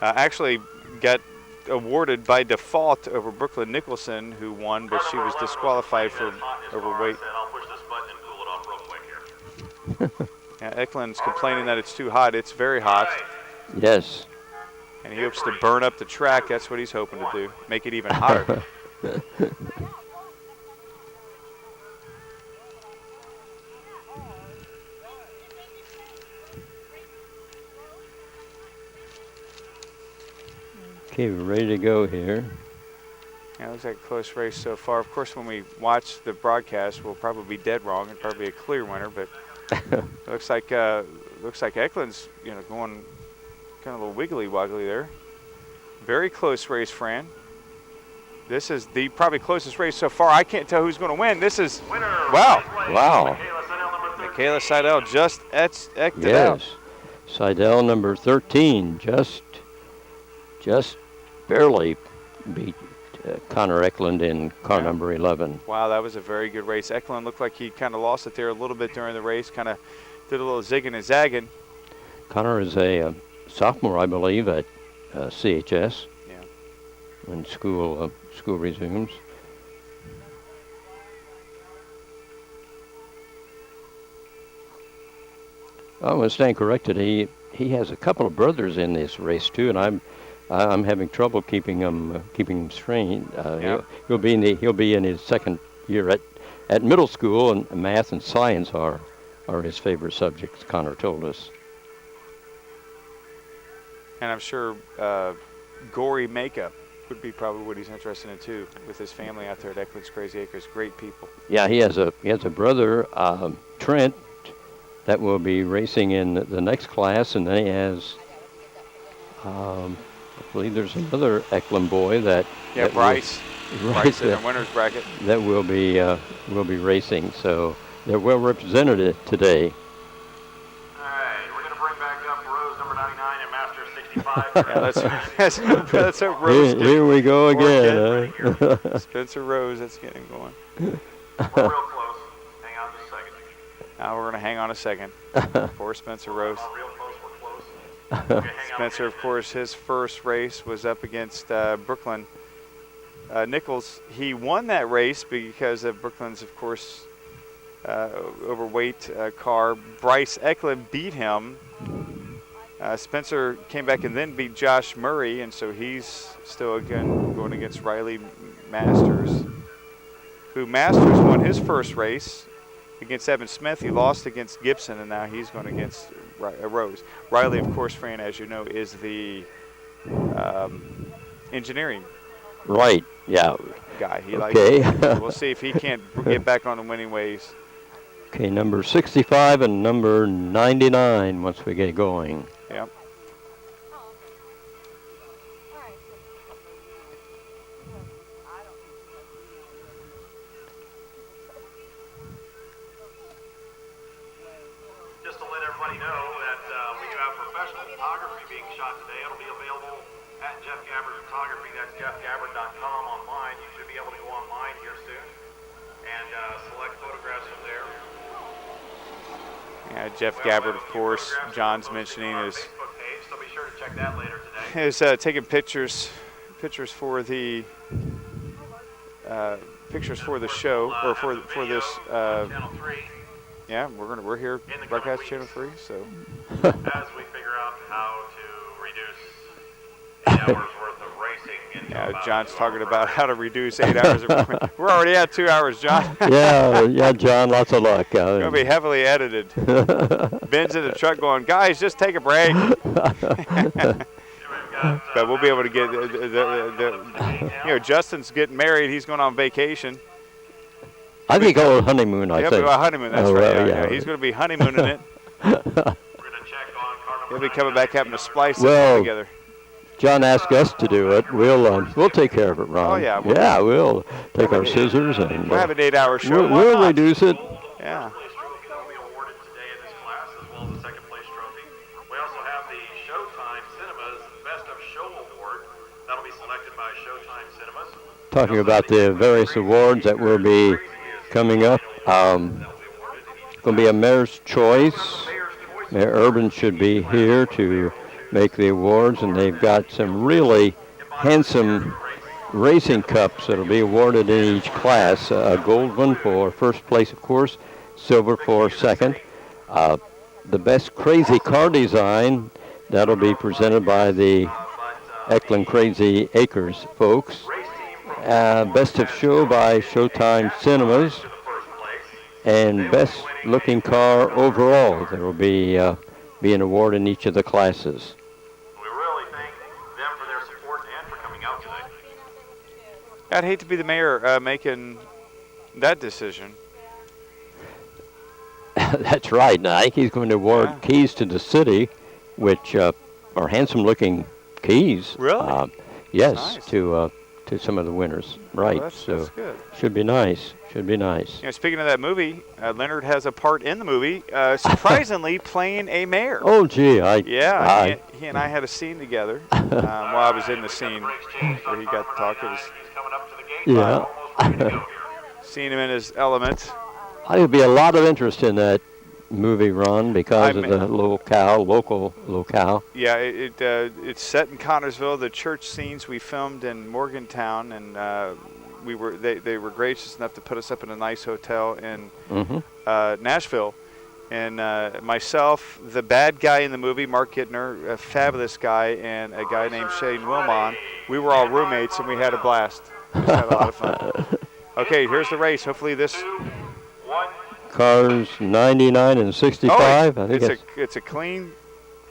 actually got awarded by default over Brooklyn Nicholson, who won, but she was disqualified for overweight. I'll push this button and cool it off real quick here. Yeah, Eklund's complaining that it's too hot. It's very hot, Yes. and he hopes to burn up the track. That's what he's hoping to do, make it even hotter. Okay, we're ready to go here. Yeah, it looks like a close race so far. Of course, when we watch the broadcast, we'll probably be dead wrong and probably a clear winner. But looks like Eklund's going kind of a little wiggly woggly there. Very close race, Fran. This is the probably closest race so far. I can't tell who's going to win. This is wow. Wow. Michaela Seidel just eked it out. Yes. Seidel number 13 just barely beat Connor Eklund in car number 11. Wow, that was a very good race. Eklund looked like he kind of lost it there a little bit during the race, kind of did a little zigging and zagging. Connor is a sophomore, I believe, at CHS. Yeah. When school resumes. Oh, I stand corrected. He has a couple of brothers in this race too, and I'm having trouble keeping him straight. He'll be in his second year at middle school, and math and science are his favorite subjects. Connor told us. And I'm sure gory makeup would be probably what he's interested in too, with his family out there at Eklund's Crazy Acres. Great people. Yeah, he has a brother, Trent, that will be racing in the next class, and then he has, I believe there's another Eklund boy that. Yeah, Bryce. Bryce in the winner's bracket. That will be racing, so they're well represented today. All right, we're going to bring back up Rose number 99 and Master 65. Yeah, let's hope Rose. Here we go again. Spencer Rose, let's get him going. We're real close. Hang on just a second. Now we're going to hang on a second. Poor Spencer Rose. Real close, we're close. Okay, hang on. Spencer, of course, his first race was up against Brooklyn Nichols. He won that race because of Brooklyn's, of course, overweight car. Bryce Eklund beat him. Spencer came back and then beat Josh Murray, and so he's still again going against Riley Masters, who Masters won his first race against Evan Smith. He lost against Gibson, and now he's going against Rose. Riley, of course, Fran, as you know, is the engineering Right, yeah. guy. He Okay. We'll see if he can't get back on the winning ways. Okay, number 65 and number 99 once we get going. Yep. Just to let everybody know that we do have professional photography being shot today. It'll be available at Jeff Gabbard Photography. That's jeffgabbard.com online. You should be able to go online here soon and select photographs from there. Yeah, Jeff Gabbard, of course, John's mentioning is Facebook page, so be sure to check that later today. is taking pictures for the show or for this. Channel 3 Yeah, we're here broadcast channel 3. So as we figure out how to reduce 8 hours worth of racing. yeah, John's talking about how to reduce 8 hours. We're already at 2 hours, John. yeah, John, lots of luck. Going to be heavily edited. Ben's in the truck going, guys, just take a break. But we'll be able to get Justin's getting married. He's going on vacation. I think honeymoon, I Yeah, think. a honeymoon, that's Oh, right. well, Yeah, yeah. he's going to be honeymooning it. We're going to check on car number He'll be coming back having to splice it Well, all together. John asked us to do it. We'll take care of it, Ron. Oh, yeah. We'll take our scissors and We'll have an 8-hour show. Why we'll not? reduce it. Yeah. Place trophy that will be awarded today in this class, as well as the second place trophy. We also have the Showtime Cinemas Best of Show Award. That'll be selected by Showtime Cinemas. Talking about the various awards that will be coming up. Going to be a mayor's choice. Mayor Urban should be here to make the awards, and they've got some really handsome racing cups that'll be awarded in each class. A gold one for first place, of course, silver for second. The best crazy car design, that'll be presented by the Eklund Crazy Acres folks. Best of show by Showtime Cinemas. And best looking car overall. There will be an award in each of the classes. We really thank them for their support and for coming out today. I'd hate to be the mayor making that decision. That's right. And I think he's going to award keys to the city, which are handsome-looking keys. Really? Yes, Nice. to some of the winners. Right. That's good. Should be nice. Should be nice. You know, speaking of that movie, Leonard has a part in the movie, surprisingly playing a mayor. Oh, gee. Yeah, he and I had a scene together while I was in the scene where he got to talk. It was He's coming up Yeah. Almost ready to go here. Seeing him in his element. I think there'd be a lot of interest in that movie run because of I'm- the local locale. Yeah, it's set in Connersville. The church scenes we filmed in Morgantown, and they were gracious enough to put us up in a nice hotel in Nashville. And myself, the bad guy in the movie, Mark Gittner, a fabulous guy, and a guy named Shane Wilmon, we were all roommates, and we had a blast. Just had a lot of fun. Okay, here's the race. Hopefully this. 2, 1. Cars 99 and 65. I think it's a clean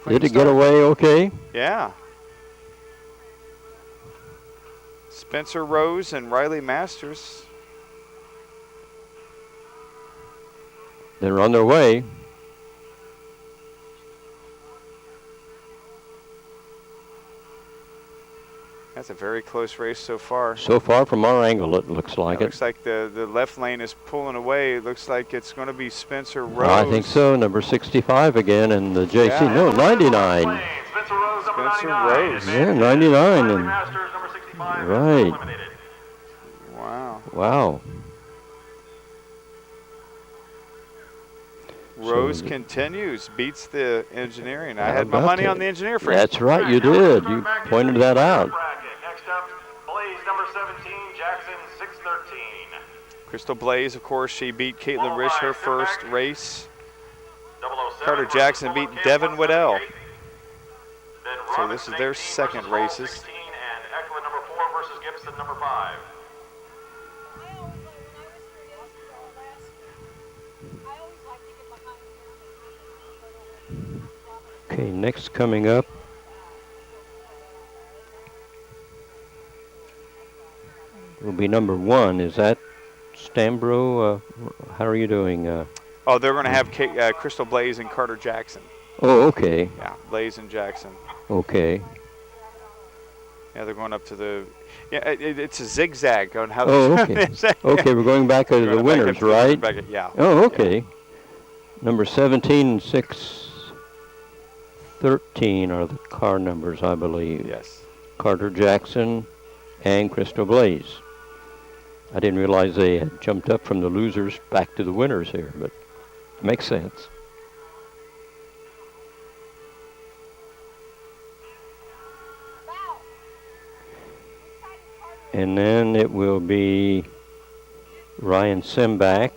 did it start. get away okay? Yeah. Spencer Rose and Riley Masters. They're on their way. That's a very close race so far. So far from our angle, it looks like It it. looks like the left lane is pulling away. It looks like it's going to be Spencer Rose. I think so. Number 65 again, and the JC. Yeah. No, 99. Spencer Rose, number Spencer 99. Rose. Yeah, 99. Riley And Masters, number 65, Right. eliminated. Wow. wow. Rose the- continues, beats the engineering. I How had my about money that? on the engineer friend. That's right, you did. You pointed that out. Bracket. Next up, Blaze, number 17, Jackson, 613. Crystal Blaze, of course, she beat Caitlin Risch her first race. 007 Carter versus Jackson beat Mullenkamp, Devin Waddell. 178. Then So Robin this is their St. Jean second versus Hall, races. 16, and Eklund, number 4 versus Gibson, number 5. Okay, next coming up. Will be number 1. Is that Stambro? How are you doing? Oh, they're going to have Crystal Blaze and Carter Jackson. Oh, okay. Yeah, Blaze and Jackson. Okay. Yeah, they're going up to the. Yeah, it's a zigzag on how. Oh, okay. Okay, we're going back to Going the back winners, up to the right? back- yeah. Oh, okay. Number 17 and 613 are the car numbers, I believe. Yes. Carter Jackson and Crystal Blaze. I didn't realize they had jumped up from the losers back to the winners here, but it makes sense. And then it will be Ryan Simback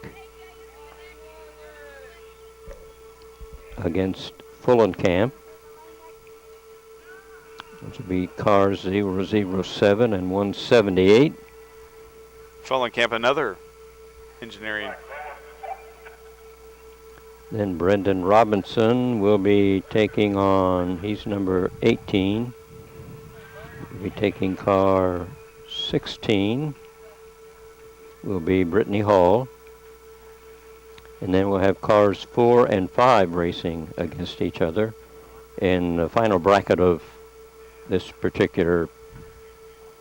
against Fullenkamp. Which will be cars 007 and 178. Fullenkamp, another engineering. Then Brendan Robinson will be taking on, he's number 18. Will be taking car 16. Will be Brittany Hall. And then we'll have cars 4 and 5 racing against each other in the final bracket of this particular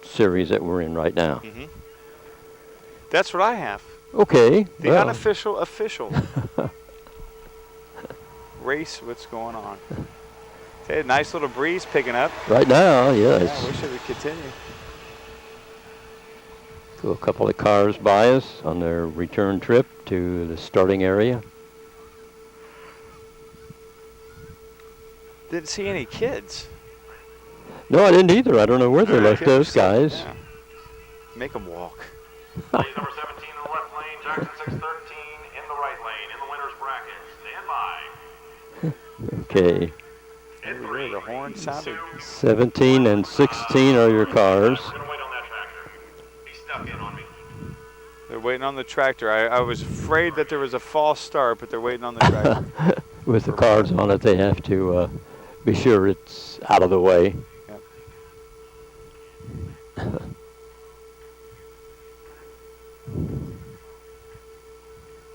series that we're in right now. Mm-hmm. That's what I have. Okay. The well, unofficial official race. What's going on? Okay, nice little breeze picking up. right now, Yeah, I yes. wish it would continue. Go a couple of cars by us on their return trip to the starting area. Didn't see any kids. No, I didn't either. I don't know where they left Kids those are sick, guys. yeah. Make them walk. Blaze, number 17 in the left lane, Jackson, 613 in the right lane, in the winner's bracket. Stand by. Okay. In Over 3, there, the horn sounded. 17 and 16 are your cars. I'm gonna wait on that tractor. He's stuck in on me. They're waiting on the tractor. I was afraid that there was a false start, but they're waiting on the tractor. With the cars on it, they have to be sure it's out of the way. Yep.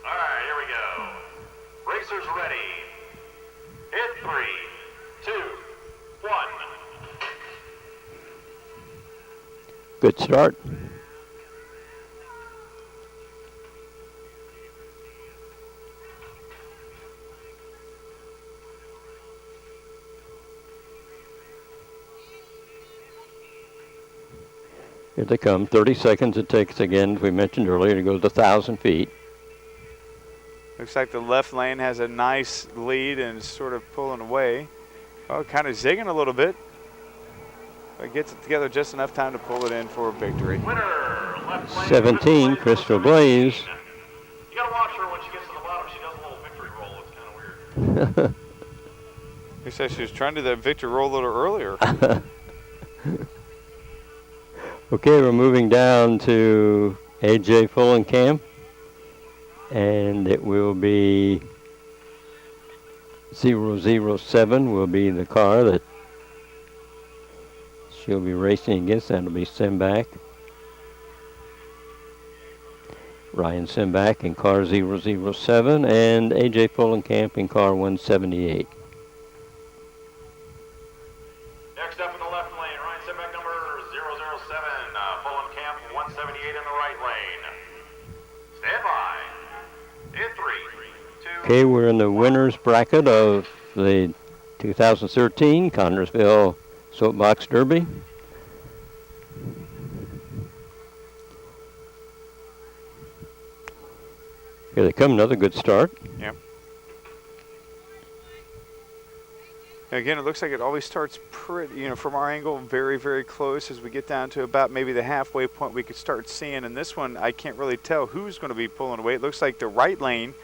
All right, here we go. Racers ready. In 3, 2, 1. Good start. Here they come. 30 seconds it takes again, as we mentioned earlier, to go to 1,000 feet. Looks like the left lane has a nice lead and is sort of pulling away. Oh, kind of zigging a little bit. But gets it together just enough time to pull it in for a victory. Winner, left lane, 17, Crystal Blaze. You gotta watch her when she gets to the bottom. She does a little victory roll. It's kind of weird. He said she was trying to do that victory roll a little earlier. Okay, we're moving down to AJ Fullenkamp. And it will be 007 will be the car that she'll be racing against. That'll be Simbach. Ryan Simbach in car 007 and AJ Fullenkamp in car 178. Next up in the left lane, Ryan Simbach number 007, Fullenkamp 178 in the right lane. Stand by. In 3, 2. Okay, we're in the winners bracket of the 2013 Connersville Soapbox Derby. Here they come, another good start. Yep. Again, it looks like it always starts pretty, from our angle, very, very close. As we get down to about maybe the halfway point, we could start seeing. And this one, I can't really tell who's going to be pulling away. It looks like the right lane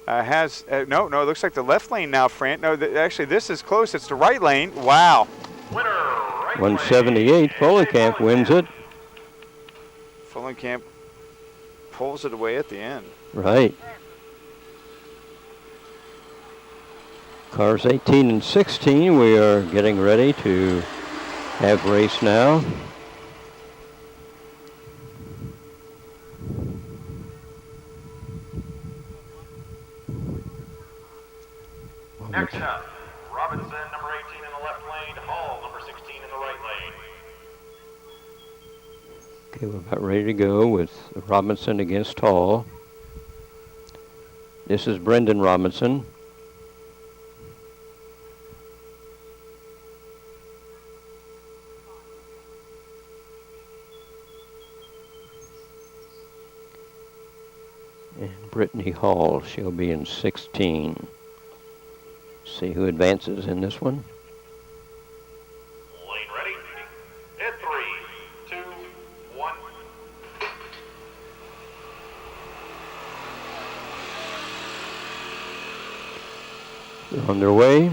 has, no, it looks like the left lane now, Fran. No, actually, this is close. It's the right lane. Wow. Winner, right 178, Fullenkamp wins it. Fullenkamp pulls it away at the end. Right. Cars 18 and 16, we are getting ready to have race now. Next up, Robinson, number 18 in the left lane, Hall, number 16 in the right lane. Okay, we're about ready to go with Robinson against Hall. This is Brendan Robinson. And Brittany Hall, she'll be in 16. See who advances in this one. Lane ready. In 3, 2, 1. They're on their way.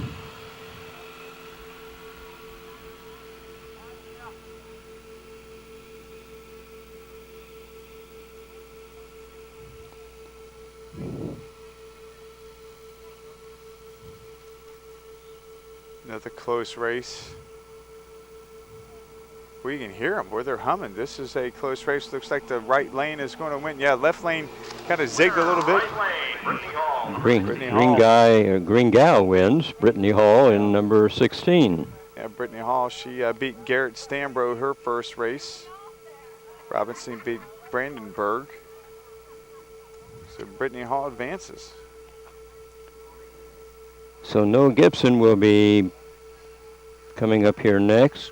Another close race. We can hear them where they're humming. This is a close race. Looks like the right lane is going to win. Yeah, left lane kind of zigged a little bit. Right lane, Brittany Hall. Green gal wins. Brittany Hall in number 16. Yeah, Brittany Hall, she beat Garrett Stambro her first race. Robinson beat Brandenburg. So Brittany Hall advances. So Noah Gibson will be coming up here next.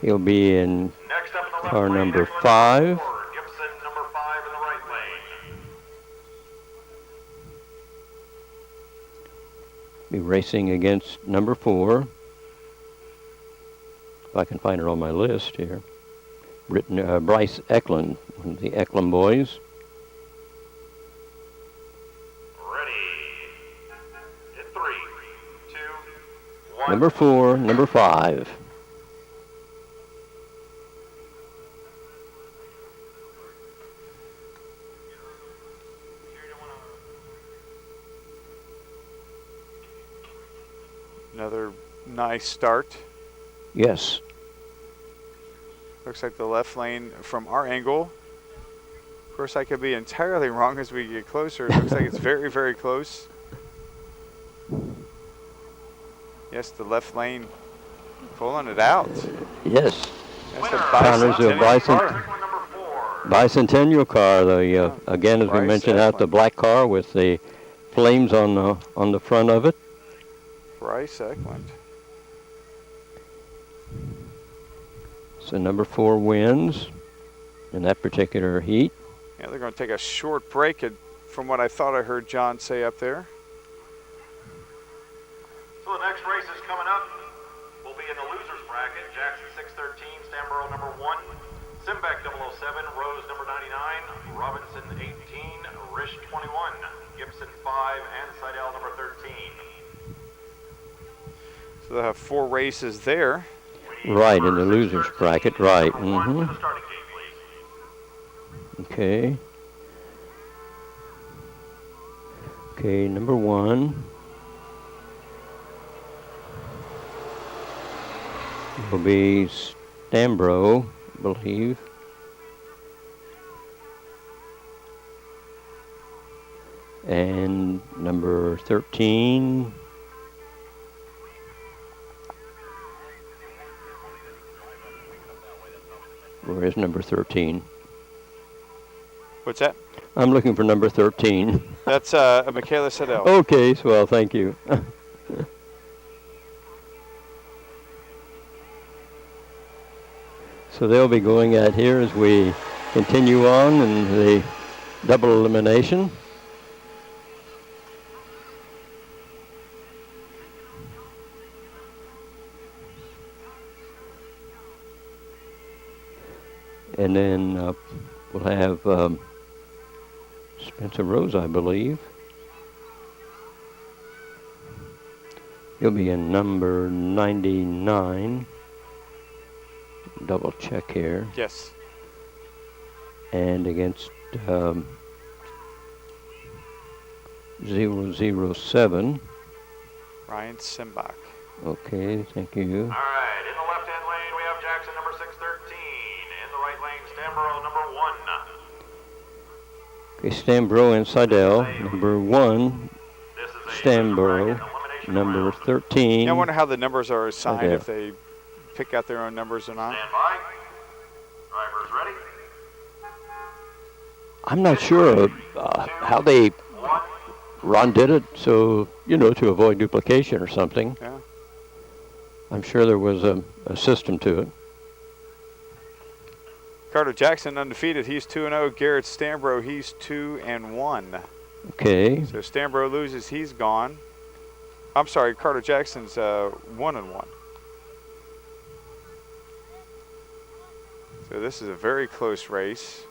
He'll be in Next up in the left car lane, number Nicholas 5. Gibson, number 5 in the right lane. Be racing against number 4. If I can find her on my list here. Bryce Eklund, one of the Eklund boys. Ready. In 3, 2, 1. Number 4, number 5. Another nice start. Yes. Looks like the left lane from our angle. Of course, I could be entirely wrong as we get closer. It looks like it's very, very close. Yes, the left lane pulling it out. Yes. That's the Connersville Bicentennial car. Again, as we Bryce mentioned, out the Eklund. black car with the flames on the front of it. Bryce Eklund. So number 4 wins in that particular heat. Yeah, they're going to take a short break from what I thought I heard John say up there. So the next race is coming up. Will be in the losers bracket. Jackson 613, Stamborough number 1, Simbeck 007, Rose number 99, Robinson 18, Rish 21, Gibson 5, and Seidel number 13. So they'll have 4 races there. Right, in the losers bracket, right. To the starting gate, please. Okay. Okay, number 1 will be Stamborough, I believe. And number 13. Where is number 13? What's that? I'm looking for number 13. That's Michaela Seidel. Okay, well, thank you. So they'll be going at here as we continue on in the double elimination. And then we'll have Spencer Rose, I believe. He'll be in number 99. Double check here. Yes. And against 007. Ryan Simbach. Okay, thank you. All right, in the left-hand lane, we have Jackson number 613. In the right lane, Stamborough number 1. Okay, Stamborough and Seidel. Number 1, This is a Stamborough. bracket elimination Number round. 13. Yeah, I wonder how the numbers are assigned, Okay. if they pick out their own numbers or not. Stand by. Drivers ready. I'm not sure how they, 1. Ron did it, so, to avoid duplication or something. Yeah. I'm sure there was a system to it. Carter Jackson undefeated. He's 2-0. Garrett Stamborough, he's 2-1. Okay, So Stamborough loses, he's gone. I'm sorry, Carter Jackson's 1-1. So this is a very close race.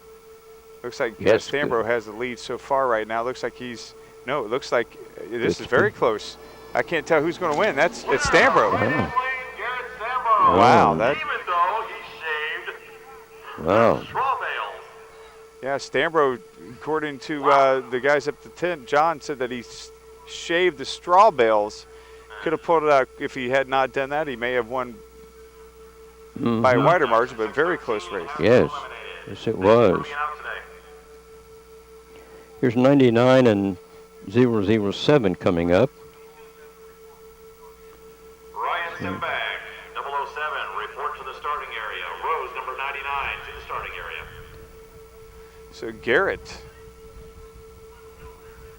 Looks like Yes, Stamborough has the lead so far right now. Looks like it looks like this is very close. I can't tell who's going to win. It's Stamborough. Wow. Garrett Stamborough. Wow, Wow. that Even though he shaved wow. straw bales. yeah, Stamborough, according to the guys up the tent, John said that he shaved the straw bales. Could have pulled it out if he had not done that. He may have won by a Mhm. wider margin, but very close race. Yes, yes it was. Moving out today. Here's 99 and 007 coming up. Ryan Simbeck, 007, report to the starting area. Rose, number 99, to the starting area. So Garrett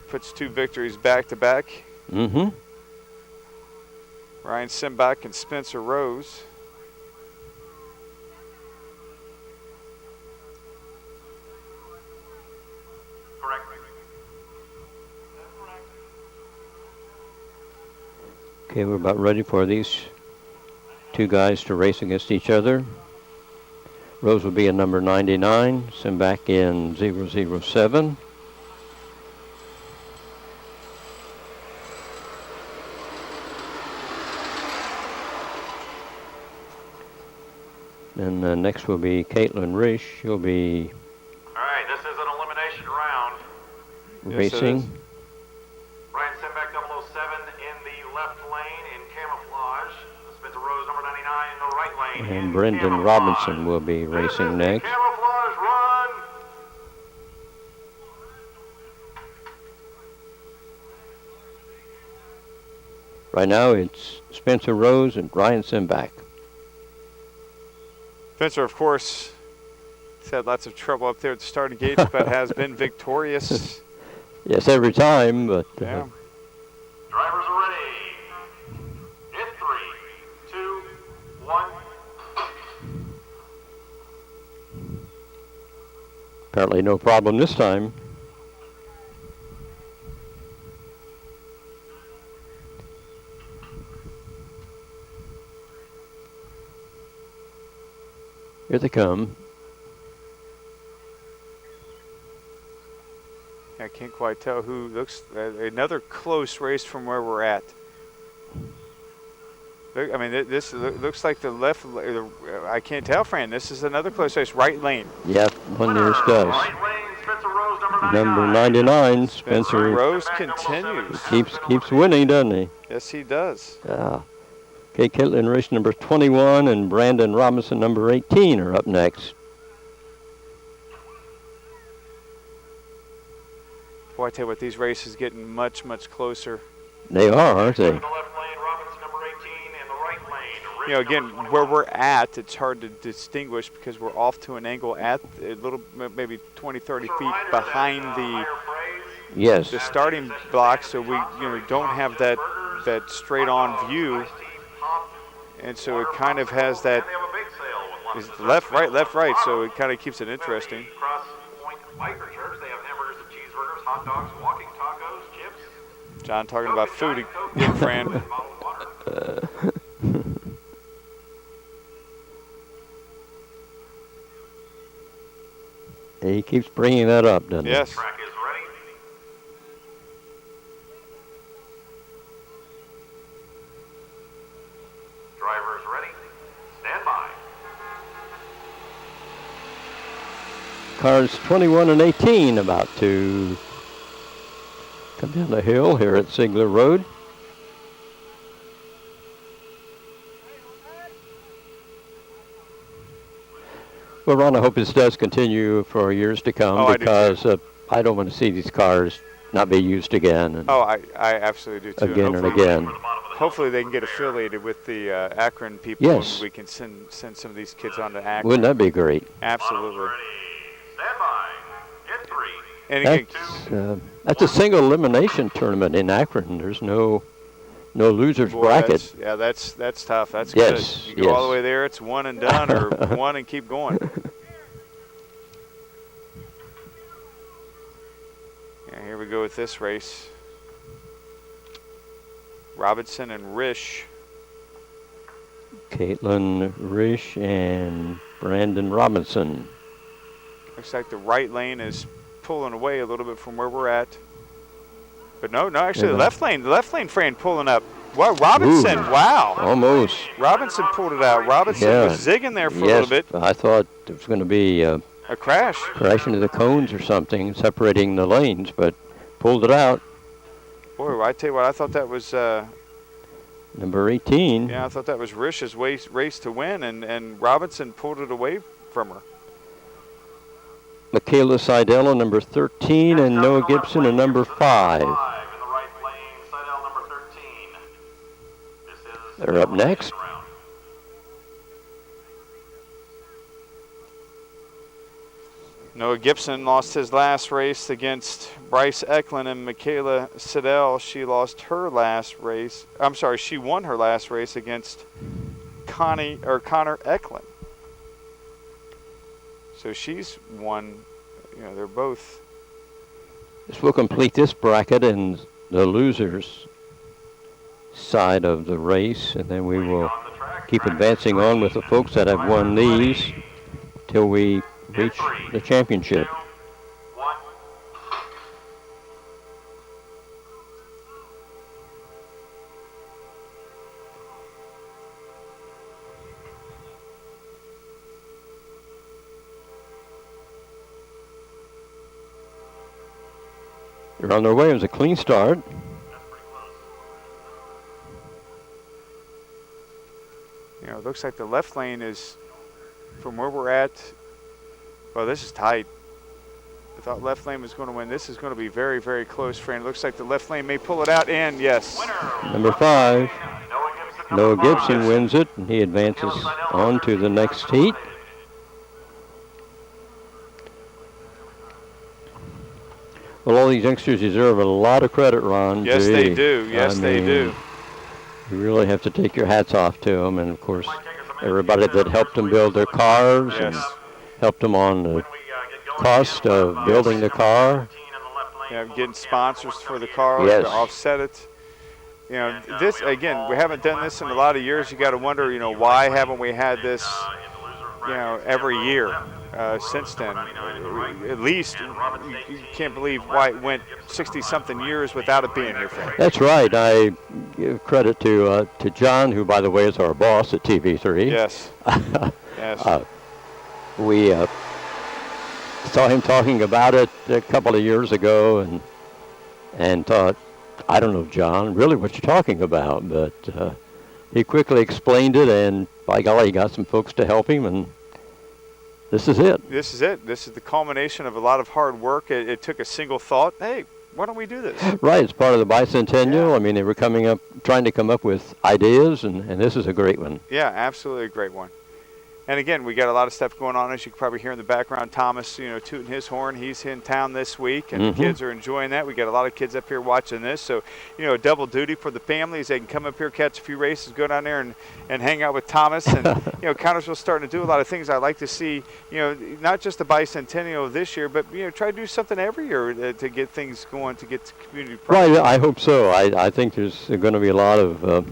puts 2 victories back to back. Mm-hmm. Ryan Simbach and Spencer Rose. Correct. Okay, we're about ready for these 2 guys to race against each other. Rose will be in number 99, Simbach in 007. Then next will be Caitlin Rish. She'll be All right, this is an elimination round. Yes, it racing. is. Ryan Simbeck, 007, in the left lane in camouflage. Spencer Rose, number 99, in the right lane. And in Brendan camouflage. Robinson will be This is racing the next. Camouflage run. Right now it's Spencer Rose and Ryan Simbach. Spencer, of course, has had lots of trouble up there at the starting gate, but has been victorious. Yes, every time, but Yeah. Drivers are ready. In 3, 2, 1. Apparently no problem this time. Here they come. I can't quite tell who looks. Another close race from where we're at. I mean, this looks like the left. I can't tell, Fran. This is another close race. Right lane. Yep, one nearest does. Right lane, Spencer Rose, Number 99, Spencer Spencer Rose continues. keeps winning, doesn't he? Yes, he does. Yeah. Okay, Caitlin Rish, number 21, and Brandon Robinson, number 18, are up next. Boy, I tell you what, these races getting much, much closer. They are, aren't they? In the left lane, Robinson, number 18, and the right lane. You know, again, where we're at, it's hard to distinguish because we're off to an angle at a little, maybe 20, 30 feet behind Yes. the starting block, so we don't have that straight-on view, and so it kind of has that is left, right, so it kind of keeps it interesting. Cross Point Biker Church, they have hamburgers and cheeseburgers, hot dogs, walking tacos, chips. John talking about food again, Fran. Bottled water. He keeps bringing that up, doesn't Yes. Track is ready. Drivers ready. Stand by. he? Cars 21 and 18 about to come down the hill here at Ziegler Road. Well, Ron, I hope this does continue for years to come Oh, I do because I don't want to see these cars not be used again and Oh, I absolutely do too. again and Hopefully- again. Hopefully they can get affiliated with the Akron people. Yes. And we can send some of these kids on to Akron. Wouldn't that be great? Absolutely. Ready. Stand by. Hit 3. And again, That's a single elimination tournament in Akron. There's no losers boy, bracket. that's tough. That's Yes, good. You go all the yes. way there, it's one and done, or one and keep going. Yeah, here we go with this race. Robinson and Rish. Caitlin Rish and Brandon Robinson. Looks like the right lane is pulling away a little bit from where we're at. But no, actually Yeah. the left lane, Fran, pulling up. Wow, Robinson, Ooh. wow. Almost. Robinson pulled it out. Robinson Yeah. was zigging there for a Yes, little bit. I thought it was going to be A crash. crash into the cones or something, separating the lanes, but pulled it out. Boy, I tell you what, I thought that was, Number 18. I thought that was Rish's race to win, and Robinson pulled it away from her. Michaela Seidel, number 13, and Noah Gibson, and number 5. In the right lane, Seidel, number 13. This is They're up next. round. Noah Gibson lost his last race against Bryce Eklund, and Michaela Siddell, she lost her last race. I'm sorry, she won her last race against Connor Eklund. So she's won. They're both. This will complete this bracket and the losers side of the race, and then we will keep advancing on with the folks that have won these till we reach the championship. 1. They're on their way. It was a clean start. It looks like the left lane is from where we're at. Well, this is tight. I thought left lane was going to win. This is going to be very, very close, Fran. It looks like the left lane may pull it out, and yes. Number 5, Noah Gibson Yes. wins it, and he advances on to the next heat. Well, all these youngsters deserve a lot of credit, Ron. Yes, Gee, they do. Yes, they do. You really have to take your hats off to them, and of course, everybody that helped them build their cars and Yes. helped them on the When we get cost of building the car. You know, getting sponsors for the car Yes. to offset it. You know, this again, we haven't done this in a lot of years. You got to wonder, you know, why haven't we had this, you know, every year since then? At least you can't believe why it went 60-something years without it being here, Frank. That's right. I give credit to John, who, by the way, is our boss at TV3. Yes. Yes. We saw him talking about it a couple of years ago, and thought, I don't know, John, really what you're talking about, but he quickly explained it, and by golly, he got some folks to help him, and this is it. This is it. This is the culmination of a lot of hard work. It took a single thought. Hey, why don't we do this? Right, it's part of the bicentennial. Yeah. I mean, they were trying to come up with ideas, and this is a great one. Yeah, absolutely a great one. And again, we got a lot of stuff going on, as you can probably hear in the background. Thomas, you know, tooting his horn. He's in town this week, and the kids are enjoying that. We got a lot of kids up here watching this. So, you know, a double duty for the families. They can come up here, catch a few races, go down there and hang out with Thomas. And, you know, Connersville's starting to do a lot of things. I like to see, you know, not just the bicentennial this year, but, you know, try to do something every year to get things going, to get the community pride. Right, I hope so. I think there's going to be a lot of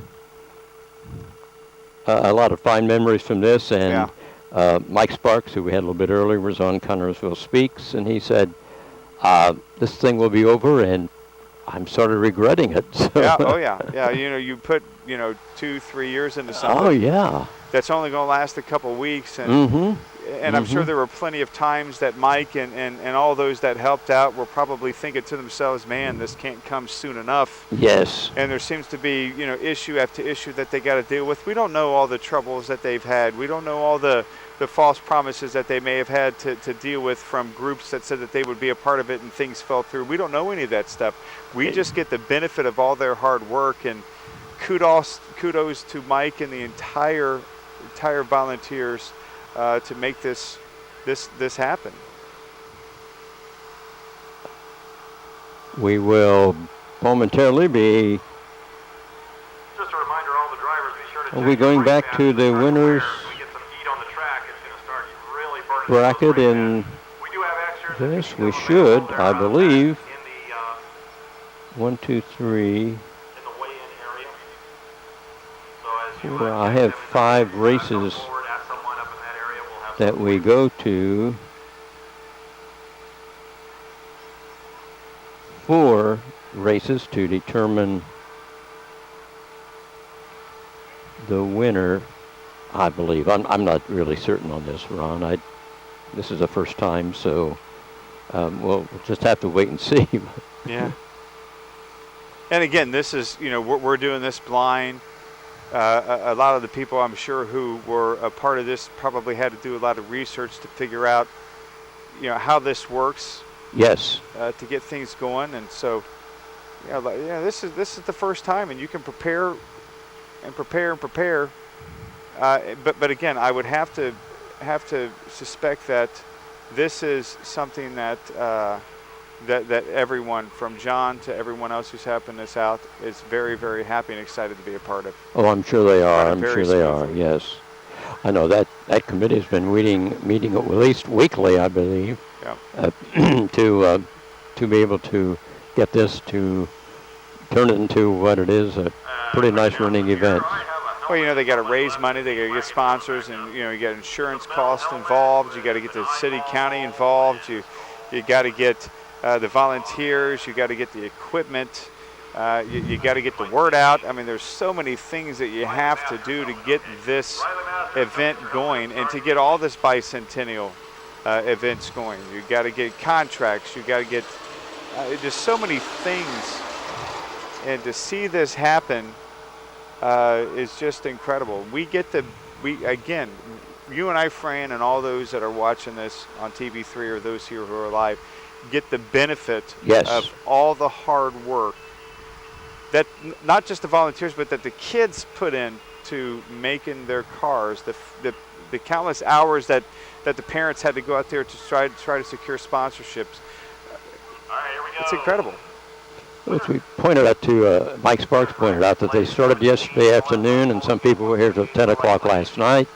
fine memories from this, and. Yeah. Mike Sparks, who we had a little bit earlier, was on Connersville Speaks, and he said, this thing will be over, and I'm sort of regretting it. So. Yeah, oh yeah. Yeah, you know, you put, you know, 2-3 years into something. Oh, yeah. That's only going to last a couple of weeks. And I'm sure there were plenty of times that Mike and all those that helped out were probably thinking to themselves, man, this can't come soon enough. Yes. And there seems to be, you know, issue after issue that they got to deal with. We don't know all the troubles that they've had. We don't know all the false promises that they may have had to deal with from groups that said that they would be a part of it and things fell through. We don't know any of that stuff. We just get the benefit of all their hard work, and kudos to Mike and the entire volunteers to make this happen. We will momentarily be. Just a reminder, all the drivers, be sure to Are we going back to the winners we get some heat on the track, it's going to start really burning. bracket in We do have extras. this? We should, I believe. In the 1, 2, 3. in the weigh-in area. So as you Well, I have 5 races forward, ask someone up in that area. We'll have that we go to. 4 races to determine the winner, I believe. I'm not really certain on this, Ron. This is the first time, so we'll just have to wait and see. Yeah. And again, this is, you know, we're doing this blind. A lot of the people, I'm sure, who were a part of this probably had to do a lot of research to figure out, you know, how this works. Yes. To get things going, and so, this is the first time, and you can prepare. But again, I would have to suspect that this is something that that everyone, from John to everyone else who's helping this out, is very, very happy and excited to be a part of. Oh, I'm sure they are. I'm Very sure they are. smoothly. Yes. I know that committee has been meeting at least weekly, I believe, Yeah. to be able to get this to turn it into what it is, a pretty nice running event. Well, you know, they got to raise money, they got to get sponsors, and, you know, you got insurance costs involved, you got to get the city, county involved, you got to get the volunteers, you got to get the equipment, you got to get the word out. I mean, there's so many things that you have to do to get this event going and to get all this bicentennial events going. You got to get contracts, you got to get just so many things, and to see this happen is just incredible. Again, you and I, Fran, and all those that are watching this on TV3 or those here who are live, get the benefit Yes. of all the hard work that not just the volunteers, but that the kids put in to making their cars, the countless hours that the parents had to go out there to try to secure sponsorships. All right, here we go. It's incredible. Which we pointed out to, Mike Sparks pointed out that they started yesterday afternoon, and some people were here till 10 o'clock last night.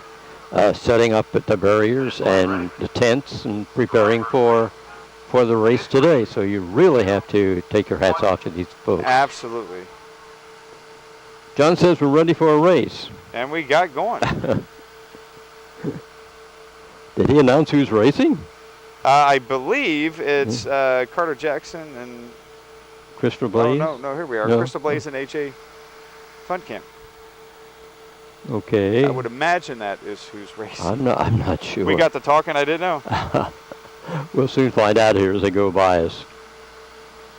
setting up at the barriers and the tents and preparing for the race today. So you really have to take your hats off to these folks. Absolutely. John says we're ready for a race. And we got going. Did he announce who's racing? I believe it's Carter Jackson and Christopher Blaze? No, here we are. No. Crystal Blaze and AJ Funcamp. Okay. I would imagine that is who's racing. I'm not sure. We got the talking, I didn't know. We'll soon find out here as they go by us.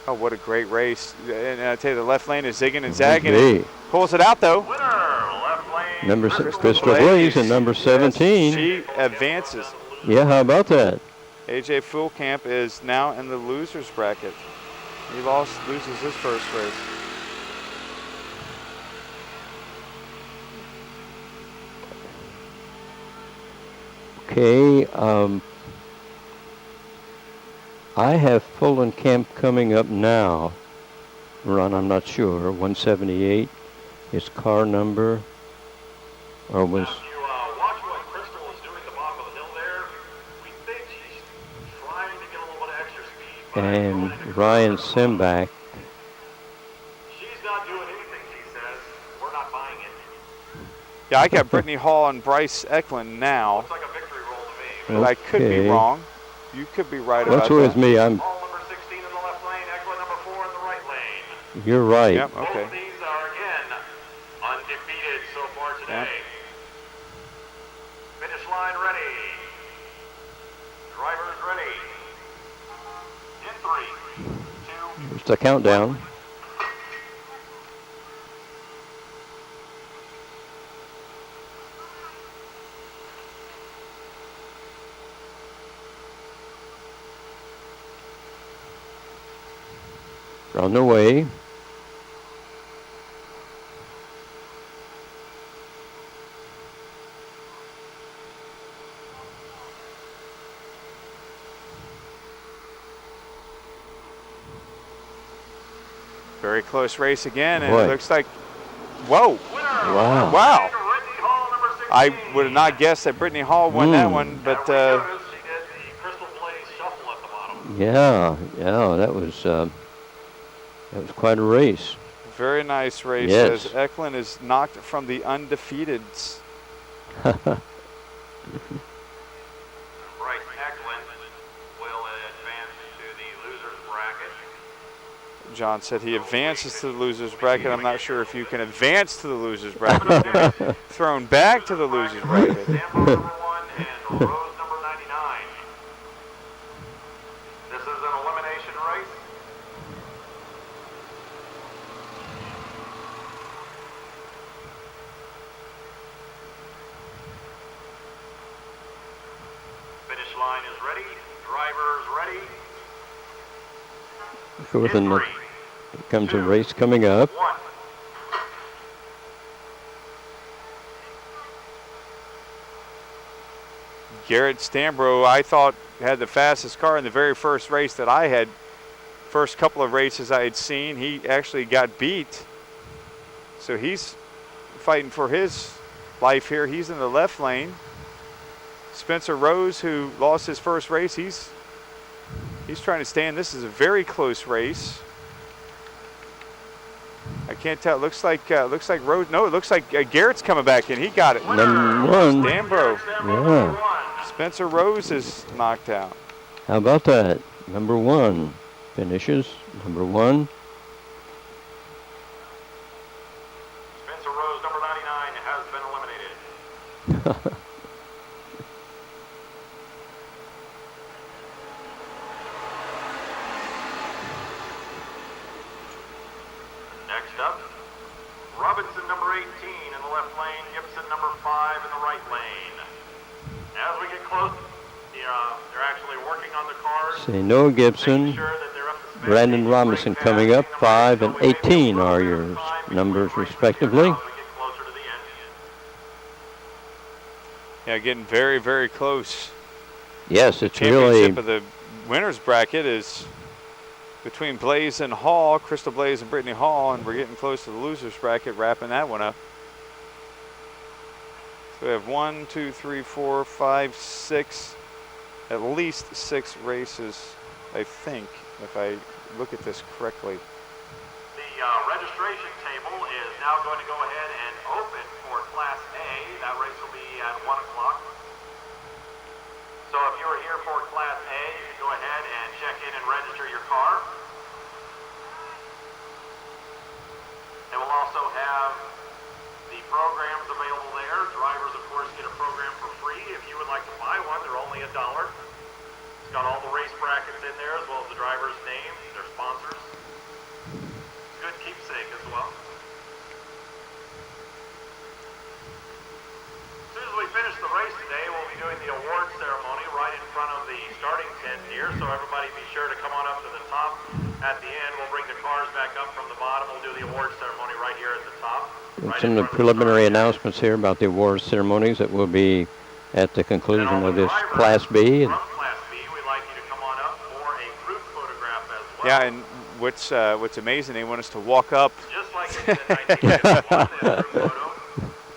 Oh, what a great race. And I tell you, the left lane is zigging and zagging. Okay. And pulls it out, though. Winner, left lane. Number Crystal Christopher Blaze and number 17. Yes, she advances. Yeah, how about that? AJ Fullcamp is now in the losers bracket. He loses his first race. Okay. I have Fulton Camp coming up now. Ron, I'm not sure. 178 is car number. Or was... Now, if you watch what Crystal is doing at the bottom of the hill there, we think she's trying to get a little bit of extra speed. But And Ryan Simbach. she's not doing anything, she says. We're not buying it. Yeah, I got Brittany Hall and Bryce Eklund now. Looks like a victory roll to me. But I could be Okay. wrong. You could be right What's about with that. me? I'm. Hall number 16 in the left lane, Eklund number 4 in the right lane. You're right. Yep, okay. Both these are, again, undefeated so far today. Finish line ready. Drivers ready. In 3, 2, It's the countdown. On the way. Very close race again, and Boy. it looks like, whoa, Wow. wow. Brittany Hall number 16. I would have not guessed that Brittany Hall won that one, but She did the Crystal Blaze shuffle at the bottom. Yeah, that was quite a race. very nice race Yes. as Eklund is knocked from the undefeateds. Bryce Eklund will advance to the losers bracket. John said he advances to the losers bracket. I'm not sure if you can advance to the losers bracket. You can be thrown back to the losers bracket. Sambo number 1 and Rose number 99. This is an elimination race. Finish line is ready. Drivers ready. So within the comes a race coming up. 1. Garrett Stambro, I thought, had the fastest car in the very first race that I had. First couple of races I had seen, he actually got beat. So he's fighting for his life here. He's in the left lane. Spencer Rose, who lost his first race, he's trying to stay in. This is a very close race. I can't tell. It looks like Rose. No, it looks like Garrett's coming back in. He got it. Number 1. Stambro. Yeah. Spencer Rose is knocked out. How about that? Number 1 finishes. Number 1. Spencer Rose, number 99, has been eliminated. Next up, Robinson, number 18 in the left lane, Gibson, number 5 in the right lane. As we get close, they're actually working on the cars. Say Noah Gibson, making sure that they're up to spec. Brandon Robinson coming up. 5 and 18 are your numbers respectively. As we get closer to the end. Yeah, getting very, very close. Yes, it's Championship really of the winners bracket is between Blaze and Hall, Crystal Blaze and Brittany Hall, and we're getting close to the losers bracket, wrapping that one up. So we have 1, 2, 3, 4, 5, 6, at least 6 races, I think, if I look at this correctly. The registration table is now going to go ahead and open for Class A. That race will be at 1 o'clock. So if you were here for Class A, you can go ahead and check in and register your car. And we'll also have the programs available there. Drivers, of course, get a program for free. If you would like to buy one, they're only $1. It's got all the race brackets in there, as well as the drivers' names, their sponsors. Good keepsake as well. As soon as we finish the race today, we'll be doing the award ceremony right in front of the starting tent here, so everybody be sure to come on up to the top. At the end, we'll bring the cars back up from the bottom. We'll do the award ceremony right here at the top. Some of the preliminary announcements here about the awards ceremonies that will be at the conclusion of this Class B. From Class B, we'd like you to come on up for a group photograph as well. Yeah, and what's amazing, they want us to walk up. Just like in the 1951 group photo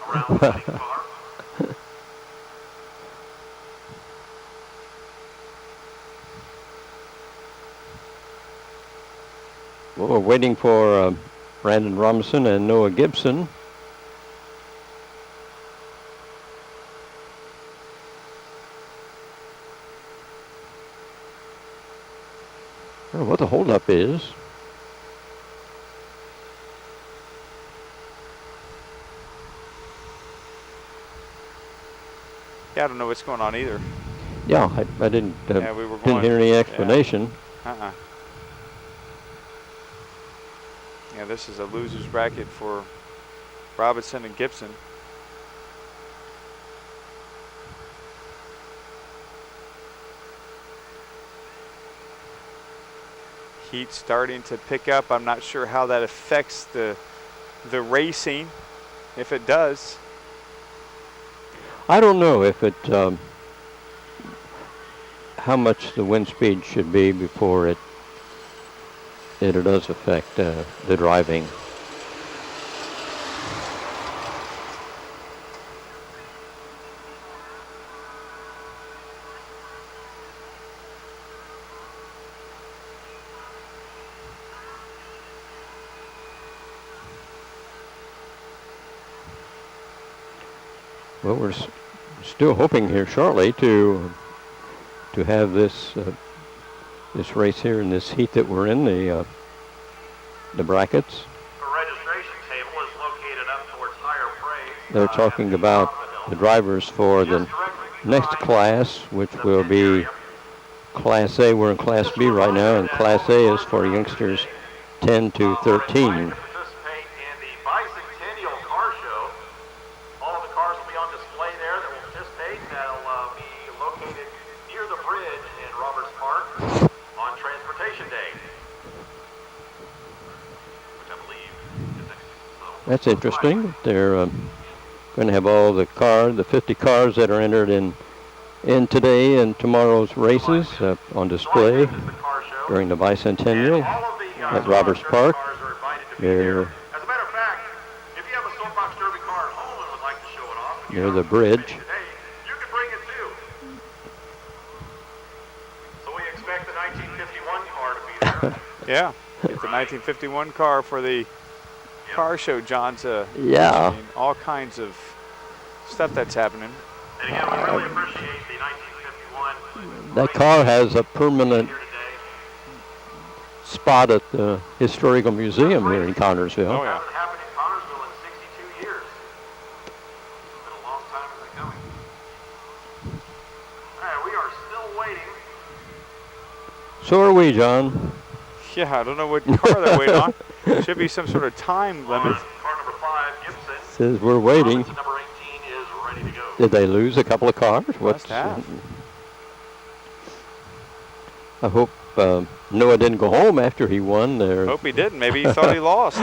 around the winning car. Well, we're waiting for Brandon Robinson and Noah Gibson. I don't know what the holdup is. Yeah, I don't know what's going on either. Yeah, I didn't Yeah, we were didn't going- hear any explanation. Uh-uh. Yeah, this is a loser's bracket for Robinson and Gibson. Heat starting to pick up. I'm not sure how that affects the racing, if it does. I don't know if it how much the wind speed should be before it does affect the driving. Well, we're still hoping here shortly to have this this race here in this heat that we're in, the brackets. The registration table is located up towards higher praise. They're talking about the drivers for the next class, which will be Class A. We're in Class B right now, and Class A is for youngsters 10 to 13. Participate in the bicentennial car show. All of the cars will be on display there that will participate. That'll be located near the bridge in Roberts Park on Transportation Day, which I believe is next. So That's interesting. They're going to have all the 50 cars that are entered in today and tomorrow's races on display during the bicentennial at Roberts Park. They're As a matter of fact, if you have a Soapbox Derby car at home and would like to show it off, near the bridge. today, you can bring it too. So we expect the 1951 car to be there. Yeah, get the 1951 car for the car show, John's. Yeah. I mean, all kinds of stuff that's happening. And again, we really appreciate the 1951. That car has a permanent here today. spot at the Historical Museum here in Connersville. Oh, yeah. Hasn't happened in Connersville in 62 years. It's been a long time in the coming. All right, we are still waiting. So are we, John. Yeah, I don't know what car they're waiting on. Should be some sort of time limit. Car number 5, Gibson. Says we're waiting. Robinson, number 18 is ready to go. Did they lose a couple of cars? Must have. I hope Noah didn't go home after he won there. Hope he didn't. Maybe he thought he lost.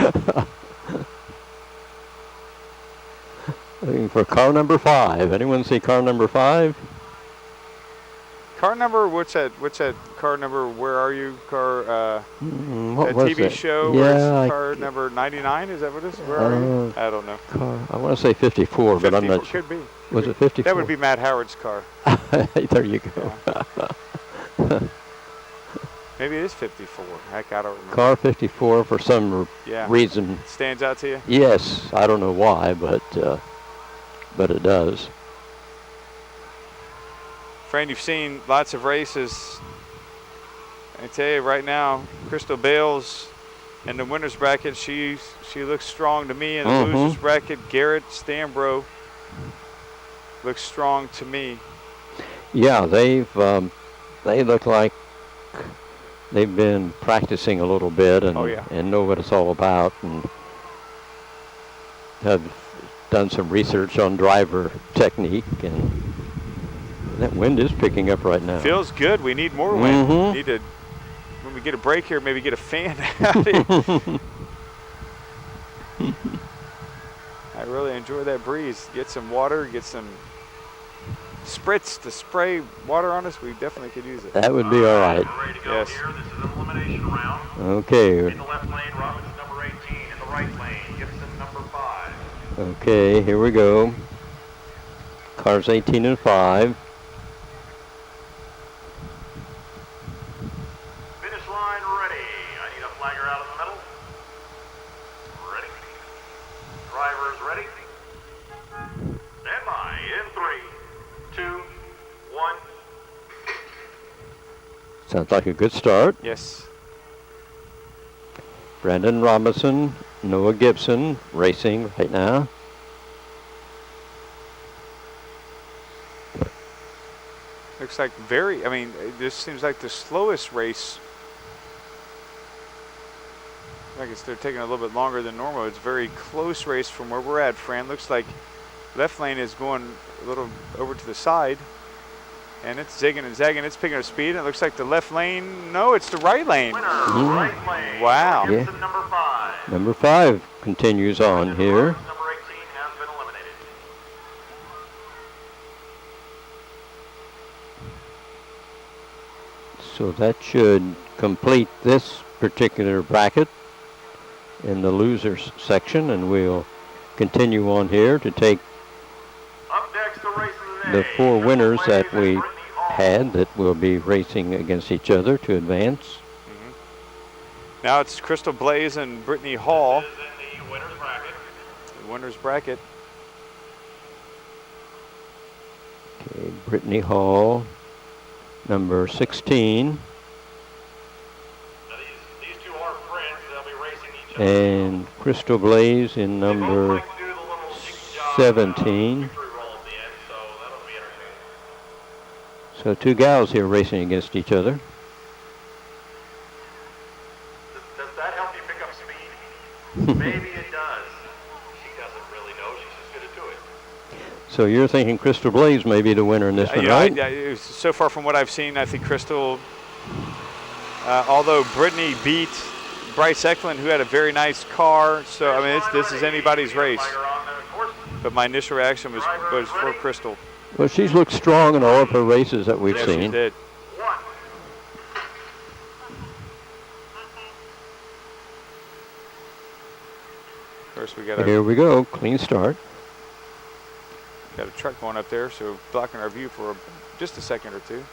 Looking for car number 5. Anyone see car number 5? Car number, what's that car number, where are you? Car, What that was TV it? show where Yeah, it's car number 99, is that what it is? Where are you? I don't know. I want to say 54, but I'm not 54 sure. could be. Was it 54? That would be Matt Howard's car. There you go. Maybe it is 54. Heck, I don't remember. Car 54 for some Yeah. reason. Stands out to you? Yes, I don't know why, but it does. Fran, you've seen lots of races. I tell you right now, Crystal Bales in the winner's bracket, she looks strong to me. In the loser's bracket, Garrett Stambro looks strong to me. Yeah, they look like they've been practicing a little bit and and know what it's all about, and have done some research on driver technique, and that wind is picking up right now. Feels good. We need more wind. Need to, when we get a break here, maybe get a fan out here. I really enjoy that breeze. Get some water, get some spritz to spray water on us. We definitely could use it. That would be all right. We're ready to go Yes. here. This is an elimination round. Okay. In the left lane, Robinson number 18. In the right lane, Gibson number 5. Okay, here we go. Cars 18 and 5. Finish line ready. I need a flagger out in the middle. Ready. Drivers ready. Stand by in 3, 2, 1. Sounds like a good start. Yes. Brandon Robinson, Noah Gibson racing right now. Looks like this seems like the slowest race. They're taking a little bit longer than normal. It's a very close race from where we're at, Fran. Looks like left lane is going a little over to the side. And it's zigging and zagging. It's picking up speed. And it looks like the left lane. No, it's the right lane. Winner, right lane. Wow. Gibson number 5. Number 5 continues on here. Number 18 has been eliminated. So that should complete this particular bracket in the losers section, and we'll continue on here to take Up next, the race of the day. 4 winners Triple that Blaze we and Brittany Hall. had that will be racing against each other to advance. Now it's Crystal Blaze and Brittany Hall. This is in the winner's bracket. The winner's bracket. Okay, Brittany Hall, number 16, Now these two are friends. They'll be racing each other. and Crystal Blaze in They both number like to do the little jiggy jog, 17. victory roll at the end, so that'll be entertaining. So 2 gals here racing against each other. Does that help you pick up speed? Maybe it does. She doesn't really know. She's just going to do it. So you're thinking Crystal Blaze may be the winner in this one, right? So far from what I've seen, I think Crystal, although Brittany beat Bryce Eklund, who had a very nice car. So, I mean, this is anybody's race. Flagger on the course. But my initial reaction was for Crystal. Well, she's looked strong in all of her races that we've Yes, seen. she did. 1. First, we got Here we go, clean start. a truck going up there, so blocking our view for just a second or two.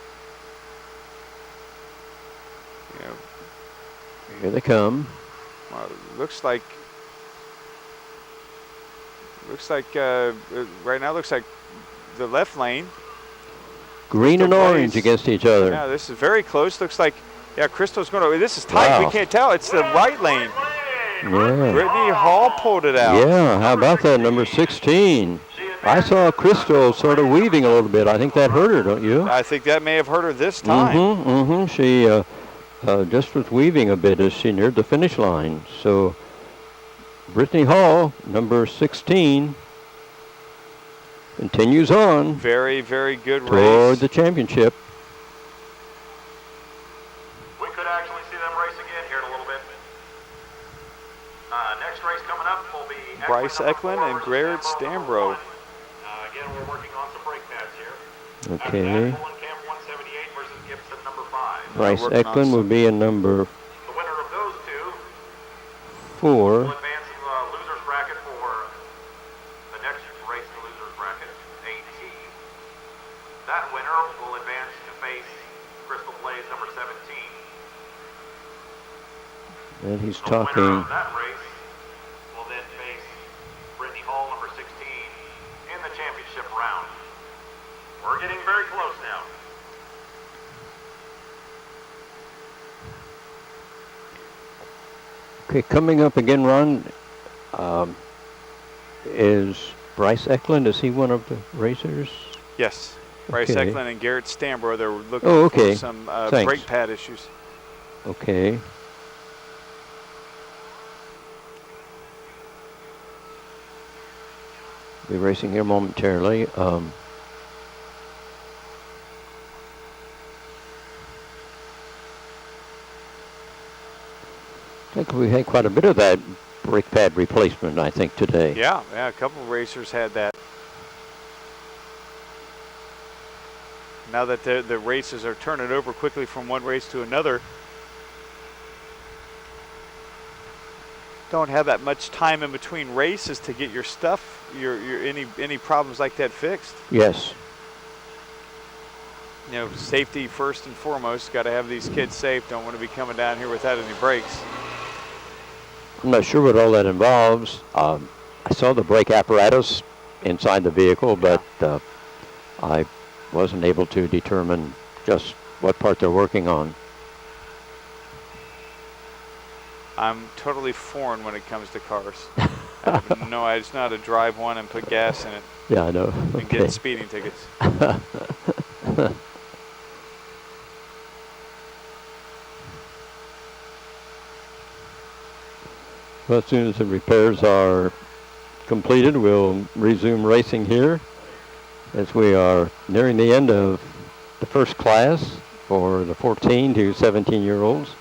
You know, Here they come. well, looks like right now looks like the left lane. Green and Crystal orange Blaze. against each other. Yeah, this is very close. Looks like, yeah, Crystal's going to. This is tight. Wow. We can't tell. It's the right lane. Yeah. Brittany Hall pulled it out. Yeah, how about that, number 16? I saw Crystal sort of weaving a little bit. I think that hurt her, don't you? I think that may have hurt her this time. Mm-hmm. She just was weaving a bit as she neared the finish line. So Brittany Hall, number 16, continues on Very, very good toward race. the championship. We could actually see them race again here in a little bit. Next race coming up will be Bryce number Eklund 4 and versus Garrett Stambro number Stambro. 1. Again, we're working on some brake pads here. Okay. Camp 178 versus Gibson number 5. Bryce working on Eklund will some- be in number The winner of those two 4. will advance in the loser's bracket for the next race in the loser's bracket, 8. And he's The winner talking. of that race will then face Brittany Hall, number 16, in the championship round. We're getting very close now. Okay, coming up again, Ron, is Bryce Eklund. Is he one of the racers? Yes. Bryce Okay. Eklund and Garrett Stambro, they're looking Oh, okay. for some Thanks. brake pad issues. Okay. Be racing here momentarily. I think we had quite a bit of that brake pad replacement, I think, today. Yeah, a couple of racers had that. Now that the races are turning over quickly from one race to another, don't have that much time in between races to get your stuff, your any problems like that fixed. Yes. You know, safety first and foremost. Got to have these kids safe. Don't want to be coming down here without any brakes. I'm not sure what all that involves. I saw the brake apparatus inside the vehicle, but I wasn't able to determine just what part they're working on. I'm totally foreign when it comes to cars. I have no, I just know how to drive one and put gas in it Yeah, I know. and get speeding tickets. Well, as soon as the repairs are completed, we'll resume racing here as we are nearing the end of the first class for the 14 to 17-year-olds.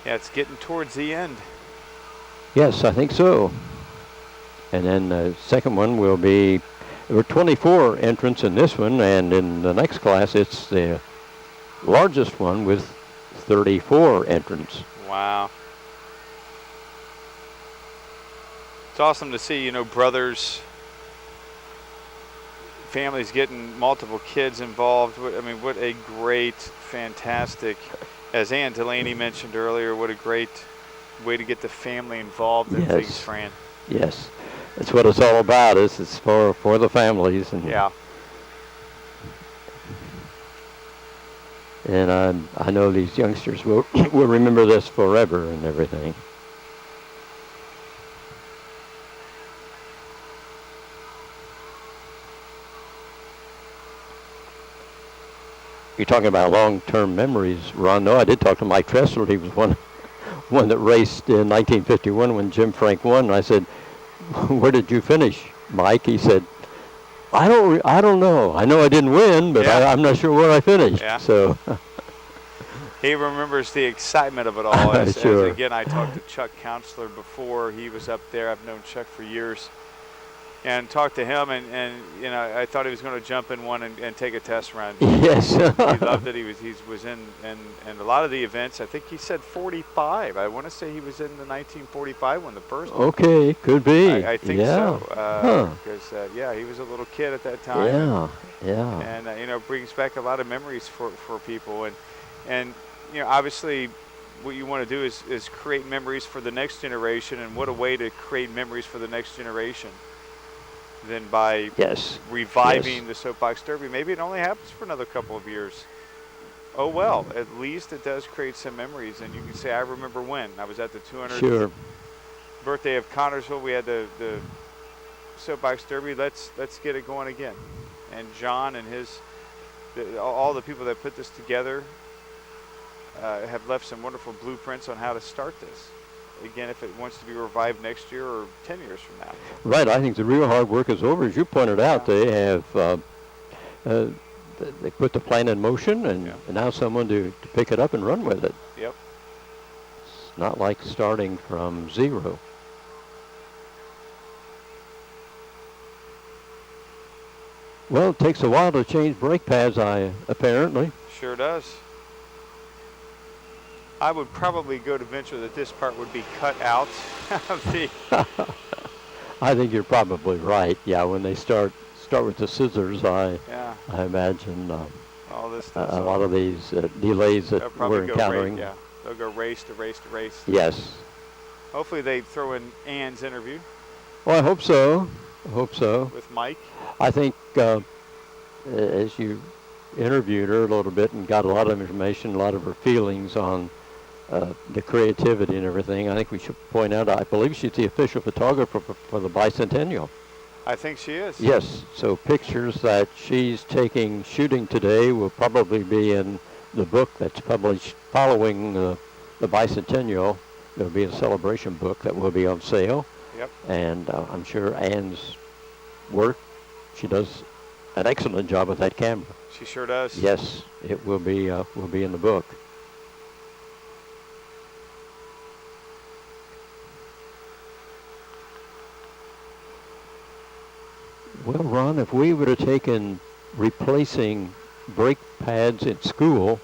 Yeah, it's getting towards the end. Yes, I think so. And then the second one will be, there were 24 entrants in this one, and in the next class it's the largest one with 34 entrants. Wow. It's awesome to see, you know, brothers, families getting multiple kids involved. I mean, what a great, fantastic, as Ann Delaney mentioned earlier, what a great way to get the family involved in things, Fran. Yes, that's what it's all about. It's for the families. And yeah. And I know these youngsters will will remember this forever and everything. You're talking about long-term memories, Ron. No, I did talk to Mike Tressler. He was one that raced in 1951 when Jim Frank won. And I said, "Where did you finish, Mike?" He said, I don't know. I know I didn't win, but I'm not sure where I finished." Yeah. So he remembers the excitement of it all. As Sure. again, I talked to Chuck Counselor before. He was up there. I've known Chuck for years. And talked to him, and you know, I thought he was going to jump in one and take a test run. Yes. He loved it. He was in a lot of the events. I think he said 45. I want to say he was in the 1945 one, the first one. Okay, could be. I think so. Because he was a little kid at that time. Yeah. And you know, brings back a lot of memories for people, and you know, obviously, what you want to do is create memories for the next generation, and what a way to create memories for the next generation than by reviving the Soapbox Derby. Maybe it only happens for another couple of years. Oh well, at least it does create some memories, and you can say, I remember when I was at the 200th birthday of Connersville. We had the Soapbox Derby. Let's get it going again. And John and all the people that put this together have left some wonderful blueprints on how to start this. Again, if it wants to be revived next year or 10 years from now. Right. I think the real hard work is over. As you pointed out, they have they put the plan in motion, and now someone to pick it up and run with it. Yep. It's not like starting from zero. Well, it takes a while to change brake pads, apparently. Sure does. I would probably go to venture that this part would be cut out of the... I think you're probably right. Yeah, when they start with the scissors, I imagine all this stuff. a lot of these delays that They'll probably we're go encountering. yeah, they'll go race to race to race. Yes. Hopefully they throw in Ann's interview Well, I hope so. I hope so. with Mike. I think as you interviewed her a little bit and got a lot of information, a lot of her feelings on the creativity and everything, I think we should point out, I believe she's the official photographer for the bicentennial. I think she is. Yes, so pictures that she's shooting today will probably be in the book that's published following the bicentennial. There'll be a celebration book that will be on sale. Yep. And I'm sure Ann's work, she does an excellent job with that camera. She sure does. Yes, it will be in the book. Well, Ron, if we would have taken replacing brake pads in school,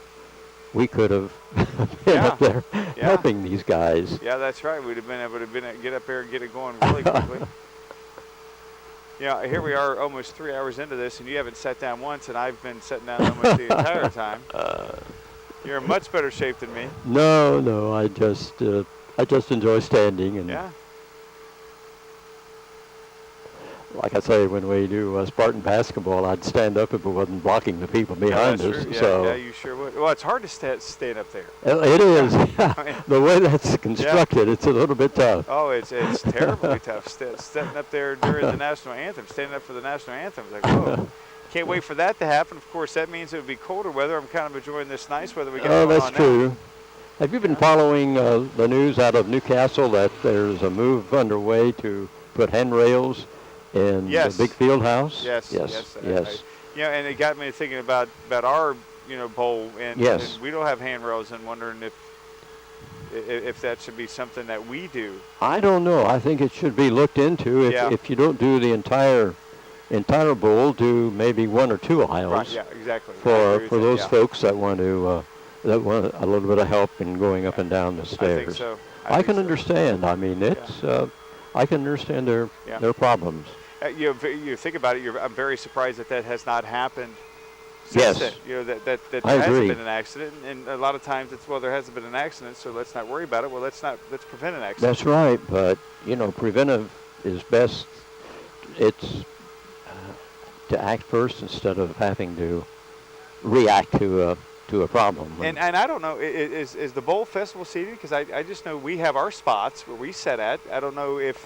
we could have been Yeah. up there Yeah. helping these guys. Yeah, that's right. We'd have been able to get up there and get it going really quickly. Here we are almost 3 hours into this, and you haven't sat down once, and I've been sitting down almost the entire time. You're in much better shape than me. No, I just enjoy standing, and Yeah. like I say, when we do Spartan basketball, I'd stand up if it wasn't blocking the people behind that's us. true. Yeah, So yeah, you sure would. Well, it's hard to stand up there. it is. mean- The way that's constructed, it's a little bit tough. Oh, it's terribly tough. Standing up there during the national anthem, standing up for the national anthem. It's like, whoa. Can't wait for that to happen. Of course, that means it would be colder weather. I'm kind of enjoying this nice weather we got Oh, going that's on true. now. Have you been following the news out of Newcastle that there's a move underway to put handrails in Yes. the big field house? Yes. Yes. And it got me thinking about our bowl, and, Yes. and we don't have handrails, and wondering if that should be something that we do. I don't know. I think it should be looked into. If you don't do the entire bowl, do maybe one or two aisles. Right. Yeah. Exactly. I For agree with that, those yeah. folks that want a little bit of help in going up and down the stairs. I think so. I think can so. understand. I mean, it's I can understand Yeah. their problems. You think about it. I'm very surprised that has not happened. Yes. Since then. That there I hasn't agree. been an accident, and a lot of times it's there hasn't been an accident, so let's not worry about it. Well, let's prevent an accident. That's right, but preventive is best. It's to act first instead of having to react to a problem. And I don't know, is the bowl festival seating? Because I just know we have our spots where we set at. I don't know if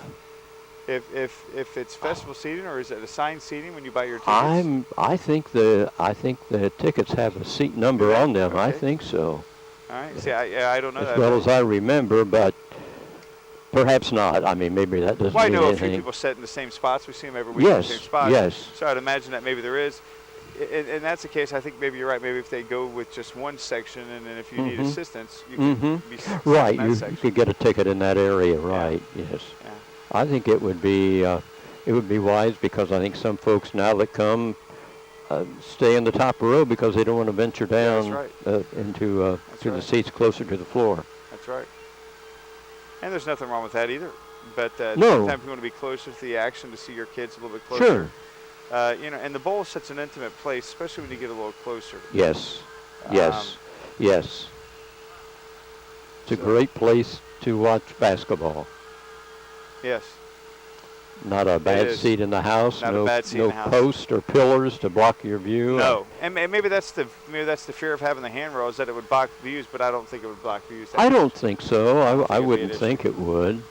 it's festival seating or is it assigned seating when you buy your tickets? I think the tickets have a seat number Yeah, on them. I okay. think so. All right. See, I don't know As that. well as I remember, but perhaps not. I mean, maybe that doesn't Well, I mean know a few anything. people sit in the same spots. We see them every week in the Yes, same spots. yes. So I'd imagine that maybe there is. And that's the case. I think maybe you're right. Maybe if they go with just one section, and then if you need assistance, you can be sent Right, in that you section. could get a ticket in that area. Right. Yes. Yeah. I think it would be wise because I think some folks now that come stay in the top row because they don't want to venture down that's into to the right. seats closer to the floor. That's right. And there's nothing wrong with that either. But No. sometimes you want to be closer to the action to see your kids a little bit closer. Sure. And the bowl is such an intimate place, especially when you get a little closer. Yes. Yes. Yes. It's a great place to watch basketball. Yes. Not a bad is. seat in the house. Not a no bad seat no in the house. post or pillars to block your view. No. And maybe that's the fear of having the handrails, that it would block views, but I don't think it would block views. I don't think so. I it'd be an wouldn't issue. think it would.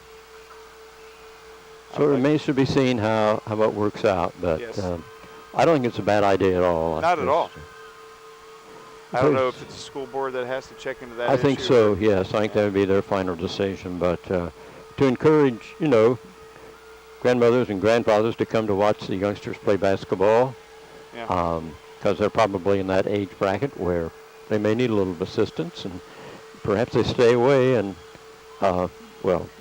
So it Okay. remains to be seen how it works out. But Yes. I don't think it's a bad idea at all. Not at all. I don't know So if it's a school board that has to check into that I think issue so, or- yes. I think that would be their final decision. But to encourage, grandmothers and grandfathers to come to watch the youngsters play basketball, Yeah. because they're probably in that age bracket where they may need a little assistance, and perhaps they stay away. And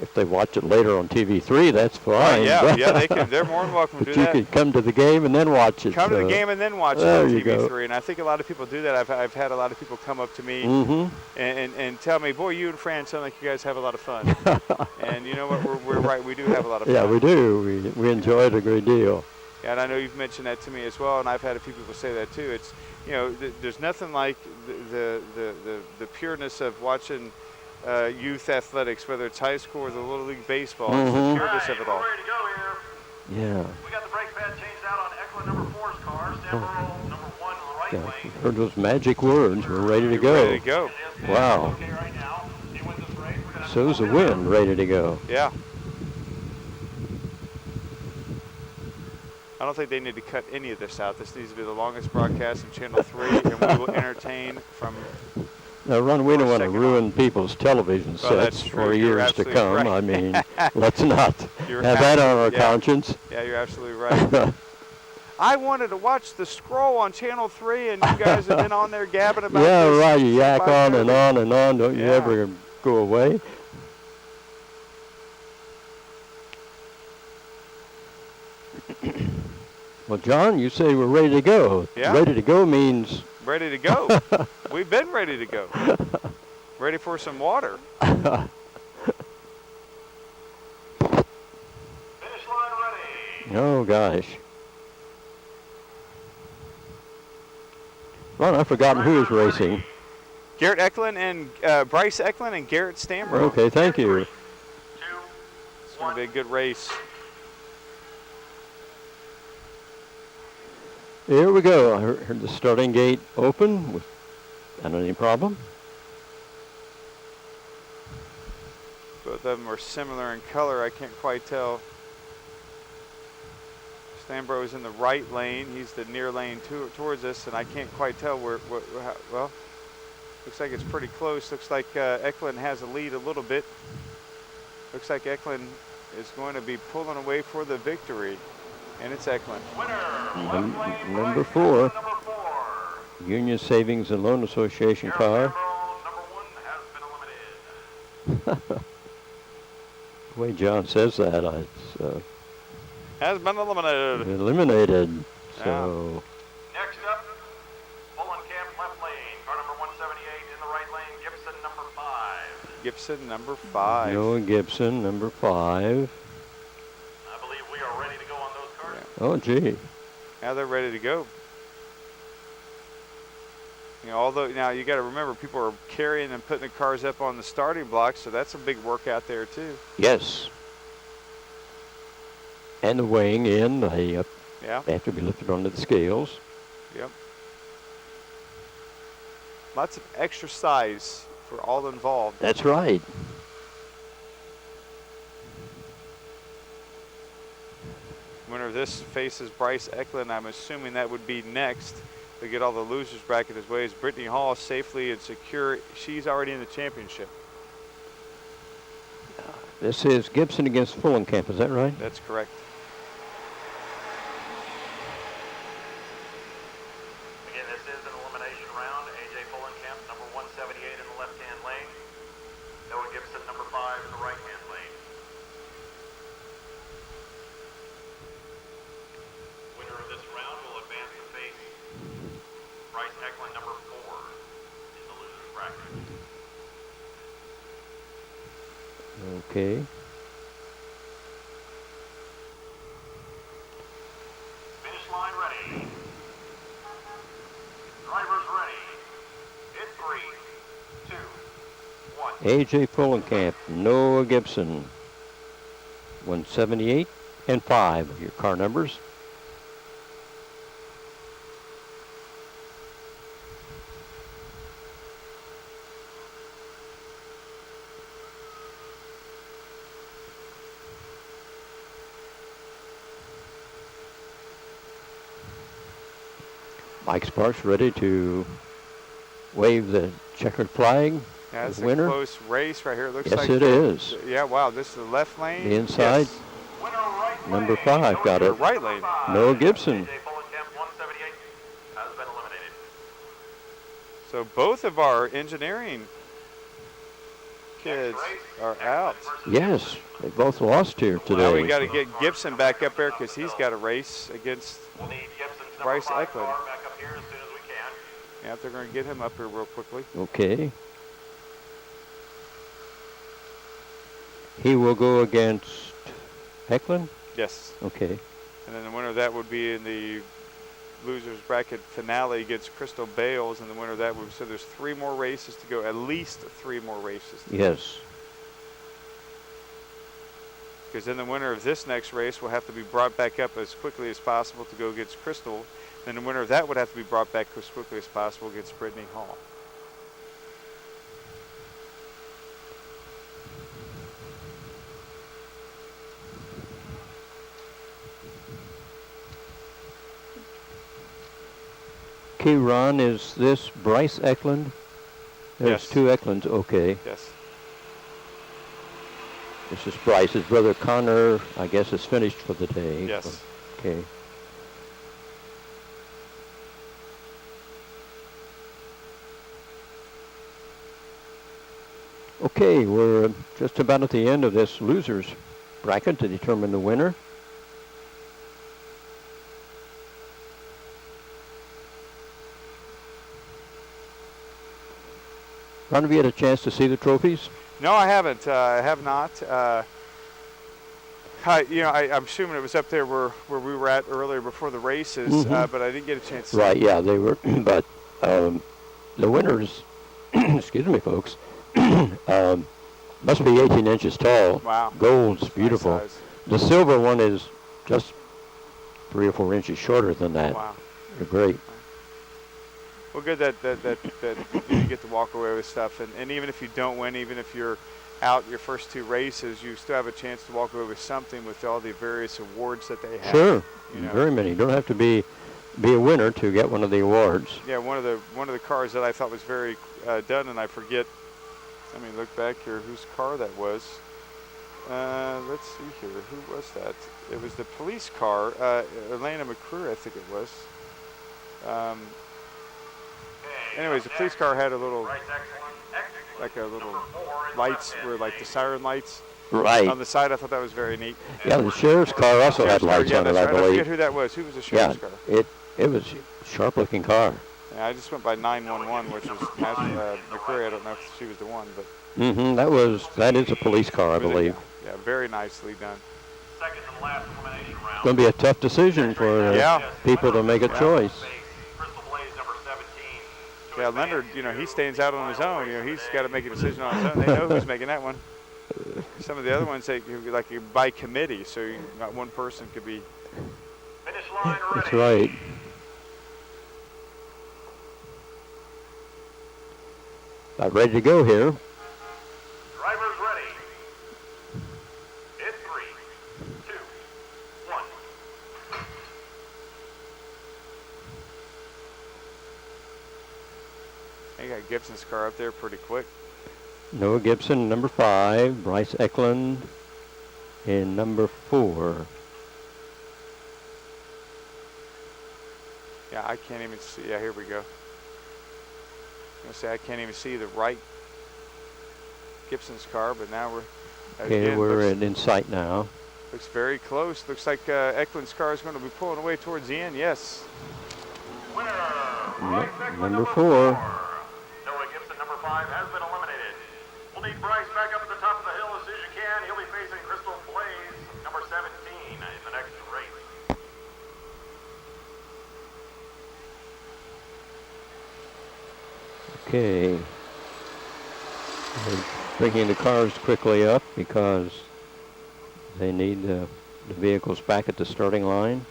if they watch it later on TV3, that's fine. They're more than welcome to But do you that. could come to the game and then watch it. Come to the game and then watch it there on you TV3. go. And I think a lot of people do that. I've had a lot of people come up to me Mm-hmm. and tell me, boy, you and Fran sound like you guys have a lot of fun. And you know what? We're right. We do have a lot of fun. Yeah, we do. We enjoy it a great deal. Yeah, and I know you've mentioned that to me as well, and I've had a few people say that too. It's, you know, there's nothing like the pureness of watching youth athletics, whether it's high school or the Little League baseball. It's the pureness of it all. We're ready to go here. Yeah. We got the brake pad changed out on Eklund number 4's car. Stanborough number 1 in the right Yeah. lane. Heard those magic words. We're ready to You're go. ready to go. Wow. Okay right now. He wins this race. We're gonna So's the wind ready to go. Yeah. I don't think they need to cut any of this out. This needs to be the longest broadcast in Channel 3, and we will entertain from. Now, Ron, we don't want to Second ruin people's television Well, that's sets true. for You're years to absolutely come. right. I mean, let's not You're have that on our absolutely- yeah. conscience. Yeah, you're absolutely right. I wanted to watch the scroll on Channel 3, and you guys have been on there gabbing about Yeah, this. right. You yak by on and Thursday. on and on. Don't you Yeah. ever go away. Well, John, you say we're ready to go. Yeah. Ready to go means Ready to go. We've been ready to go. Ready for some water. finish line ready. oh gosh. Ron, I've forgotten who is racing. Garrett Eklund and Bryce Eklund and Garrett Stanborough. Okay, thank you. 2, It's going to be a good race. Here we go. I heard the starting gate open without any problem. Both of them are similar in color. I can't quite tell. Stanborough is in the right lane. He's the near lane towards us, and I can't quite tell well, looks like it's pretty close. Looks like Eklund has a lead a little bit. Looks like Eklund is going to be pulling away for the victory, and it's Eklund. winner. Number 4, Number 4. Union Savings and Loan Association car. Number 1 has been eliminated. The way John says that, it's Has been eliminated. eliminated. So, Next up, Bullenkamp left lane. Car number 178 in the right lane. Gibson number 5. Gibson, number 5. Noah Gibson, number 5. I believe we are ready to go on those cars. Oh, gee. Now they're ready to go. You know, although now you got to remember, people are carrying and putting the cars up on the starting block, so that's a big workout there too. Yes. And the weighing in, they Yeah. have to be lifted onto the scales. Yep. Lots of exercise for all involved. That's right. Winner of this faces Bryce Eklund. I'm assuming that would be next. To get all the losers bracket his way is Brittany Hall safely and secure. She's already in the championship. This is Gibson against Fullenkamp, is that right? That's correct. Again, this is an elimination round. AJ Bullenkamp, number 178 in the left-hand lane. Noah Gibson, number 5 in the right-hand lane. Winner of this round will advance to face Bryce Eklund, number 4 in the loser's bracket. Okay. Finish line ready. Drivers ready. In 3, 2, 1. AJ Fullenkamp, Noah Gibson. 178 and 5 are your car numbers. Mike Sparks ready to wave the checkered flag. Yeah, it's as a winner. close race right here. It looks Yes, like it is. Yeah, wow, this is the left lane. The inside, Yes. Winner right number lane. 5 got The it. right lane. Noah Gibson. AJ Bullenkamp, 178, has been eliminated. So both of our engineering kids are out. Yes, they both lost here Now we today. got to get Gibson back up there because he's got a race against. We'll need Gibson's number Bryce 5 Eklund. car back up here as soon as we can. Yeah, they're going to get him up here real quickly. Okay. He will go against Eklund? Yes. Okay. And then the winner of that would be in the losers bracket finale against Crystal Bales, and the winner of that would. So there's 3 more races to go. At least 3 more races. Yes. Because then the winner of this next race will have to be brought back up as quickly as possible to go against Crystal. Then the winner of that would have to be brought back as quickly as possible against Brittany Hall. Okay, Ron, is this Bryce Eklund? There's Yes. 2 Eklunds, okay. Yes. This is Bryce. His brother Connor, I guess, is finished for the day. Yes. Okay. Okay, we're just about at the end of this losers bracket to determine the winner. Ron, have you had a chance to see the trophies? No, I haven't. I have not. I'm assuming it was up there where we were at earlier before the races, but I didn't get a chance to Right, see. yeah, they were. But the winners, excuse me, folks, must be 18 inches tall. Wow. Gold's Nice beautiful. size. The silver one is just 3 or 4 inches shorter than that. Wow. They're great. Well, good that you get to walk away with stuff, and even if you don't win, even if you're out your first 2 races, you still have a chance to walk away with something with all the various awards that they have. Sure, you know. very many. You don't have to be a winner to get one of the awards. Yeah, one of the cars that I thought was very done, and I forget. Let me look back here. Whose car that was? Let's see here. Who was that? It was the police car. Elena McCrew, I think it was. Anyways, the police car had a little, like a little lights, were like the siren lights Right. on the side. I thought that was very neat. Yeah, the sheriff's car also had Sheriff's car, lights yeah, on it, that's I right. I believe. forget who that was. Who was the Yeah, sheriff's car? it was a sharp-looking car. Yeah, I just went by 911, which was McCreary. I don't know if she was the one, but That is a police car, I believe. Yeah, very nicely done. Second and last elimination round. It's going to be a tough decision for Yeah. people to make a choice. Crystal Blaze number 17. Yeah, Leonard, he stands out on his own. He's got to make a decision on his own. They know who's making that one. Some of the other ones, like by committee, so not one person could be. Finish line ready. That's right. About ready to go here. Drivers ready. In 3, 2, 1. They got Gibson's car up there pretty quick. Noah Gibson, number 5. Bryce Eklund in number 4. Yeah, I can't even see. Yeah, here we go. I'm gonna say I can't even see the right Gibson's car, but now we're. Okay, again, we're looks, in sight now. looks very close. Looks like Eklund's car is going to be pulling away towards the end. Yes. Winner, Bryce Eklund, Number 4. Noah Gibson, number 5, has been eliminated. We'll need Bryce back up at the top of the hill as soon as you can. He'll be facing Crystal Blaze, number 17, in the next race. Okay. We're bringing the cars quickly up because they need the vehicles back at the starting line.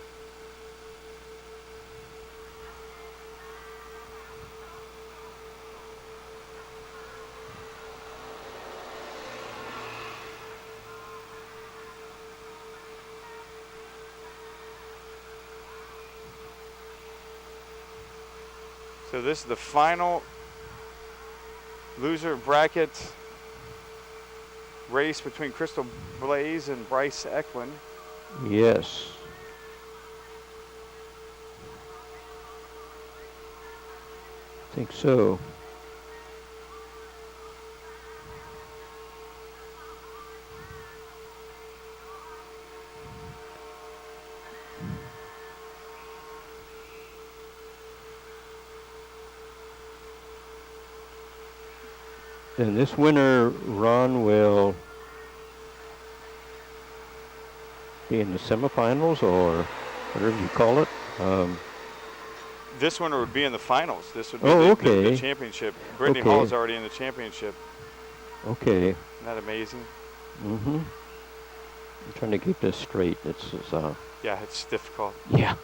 So this is the final loser bracket race between Crystal Blaze and Bryce Eklund. Yes. I think so. And this winner, Ron, will be in the semifinals, or whatever you call it. This one would be in the finals. This would be Oh, the okay. championship. Brittany Okay. Hall's already in the championship. Okay. Isn't that amazing? Mm-hmm. I'm trying to keep this straight. It's Yeah, it's difficult. yeah.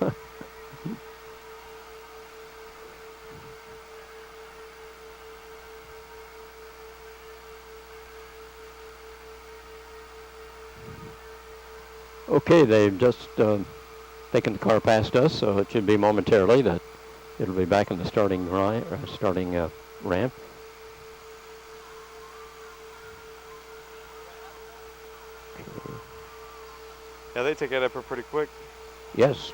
Okay, they've just taken the car past us, so it should be momentarily that it'll be back in the starting ramp. Okay. Yeah, they take it up pretty quick. Yes.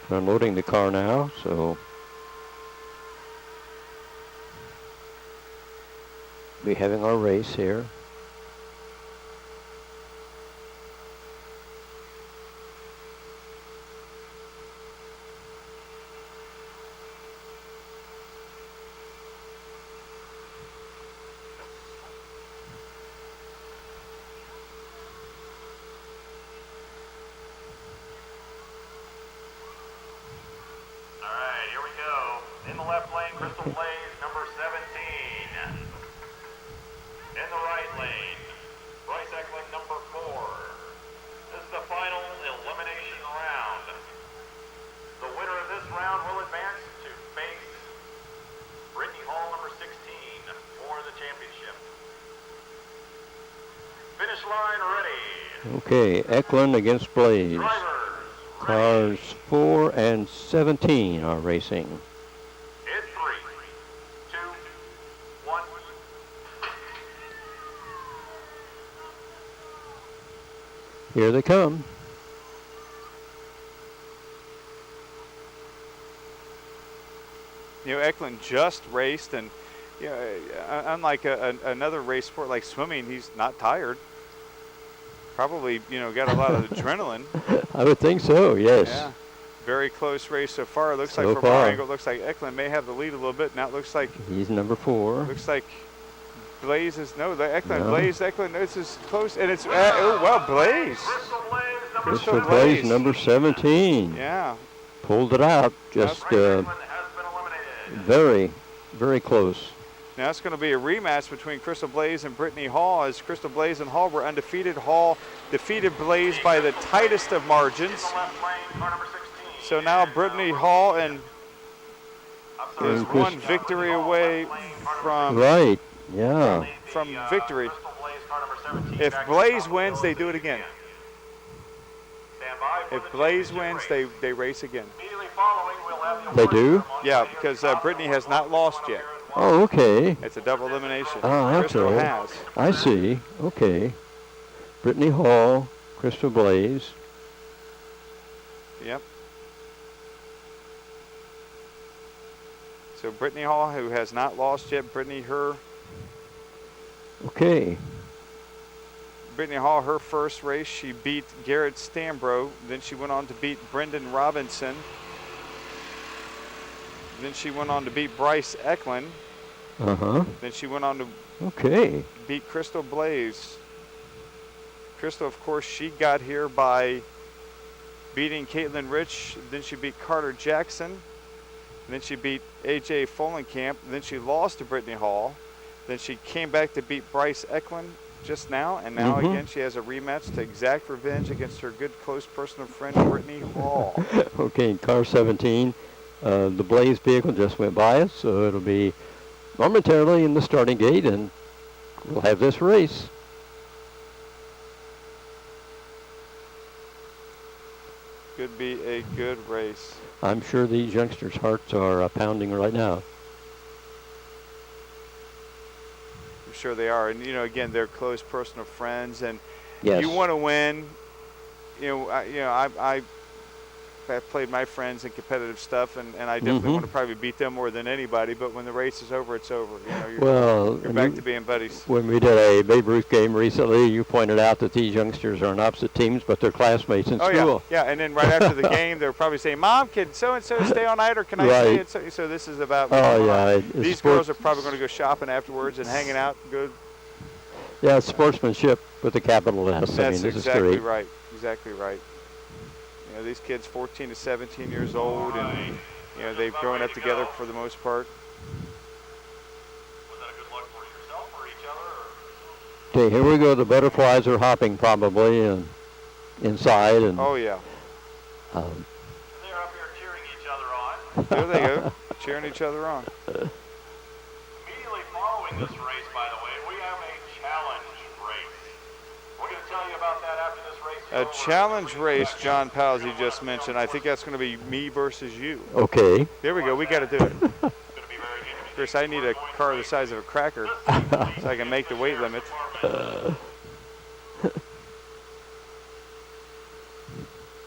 We're unloading the car now, so we'll be having our race here. All right, here we go. In the left lane, Crystal Blaze, number 17. In the right lane, Bryce Eklund, number 4. This is the final elimination round. The winner of this round will advance to face Brittany Hall, number 16, for the championship. Finish line ready. Okay, Eklund against Blaze. Drivers, Cars 4 and 17 are racing. in 3, 2, 1. Here they come. You know, Eklund just raced, and you know, unlike another race sport like swimming, he's not tired. Probably, you know, got a lot of adrenaline. I would think so, yes. Yeah. Very close race so far. It looks So like from far. our angle, it looks like Eklund may have the lead a little bit. Now it looks like He's number 4. Blaze is the Eklund. No. Blaze Eklund. This is close, and it's oh well, Blaze. Crystal Blaze, number Crystal Blaze. Blaze number 17. Yeah. Pulled it out. Just Bryce Eklund has been eliminated. very, very close. Now it's going to be a rematch between Crystal Blaze and Brittany Hall, as Crystal Blaze and Hall were undefeated. Hall defeated Blaze by the tightest of margins. In the left lane, car number 16. So now Brittany Hall is And one victory away from Right, yeah. victory. Crystal Blaze, car number 17, If back to Blaze top wins, of they the do it field again. Stand by for If the Blaze championship wins, race. they race again. Immediately following, we'll have the They award do? ceremony Yeah, here because at the Brittany top. has not lost yet. Oh, okay. It's a double elimination. Ah, Crystal okay. has. I see. Okay. Brittany Hall, Crystal Blaze. Yep. So Brittany Hall, who has not lost yet, Brittany Okay. Hall, her first race, she beat Garrett Stambro. Then she went on to beat Brendan Robinson. Then she went on to beat Bryce Eklund. Uh-huh. Then she went on to Okay. beat Crystal Blaze. Crystal, of course, she got here by beating Caitlin Rich. Then she beat Carter Jackson. Then she beat AJ Folenkamp. Then she lost to Brittany Hall. Then she came back to beat Bryce Eklund just now. And now Mhm. again, she has a rematch to exact revenge against her good close personal friend, Brittany Hall. Okay, car 17. The Blaze vehicle just went by us, so it'll be momentarily in the starting gate, and we'll have this race. Could be a good race. I'm sure these youngsters' hearts are pounding right now. I'm sure they are. And, you know, again, they're close personal friends. And Yes. you want to win. You know, I've played my friends in competitive stuff, and I definitely want to probably beat them more than anybody. But when the race is over, it's over. You're back to being buddies. When we did a Babe Ruth game recently, you pointed out that these youngsters are on opposite teams, but they're classmates in school. Yeah, and then right after the game, they're probably saying, "Mom, can so-and-so stay all night, or can I stay?" And so this is about. These girls are probably going to go shopping afterwards and hanging out. Good. Yeah, sportsmanship with a capital S. That's this exactly is great. right. Exactly right. These kids, 14 to 17 years old, and they've grown up together for the most part. Was that a good look for yourself or each other? Okay, here we go. The butterflies are hopping probably inside, and oh yeah. They're up here cheering each other on. There they go, cheering each other on. Immediately following this race, by the way, we have a challenge race. We're going to tell you about that after this race is A over. challenge race, John Palsy just mentioned. I think that's going to be me versus you. okay. There we go. We got to do it. It's going to be very interesting. Chris, I need a car the size of a cracker so I can make the weight limit.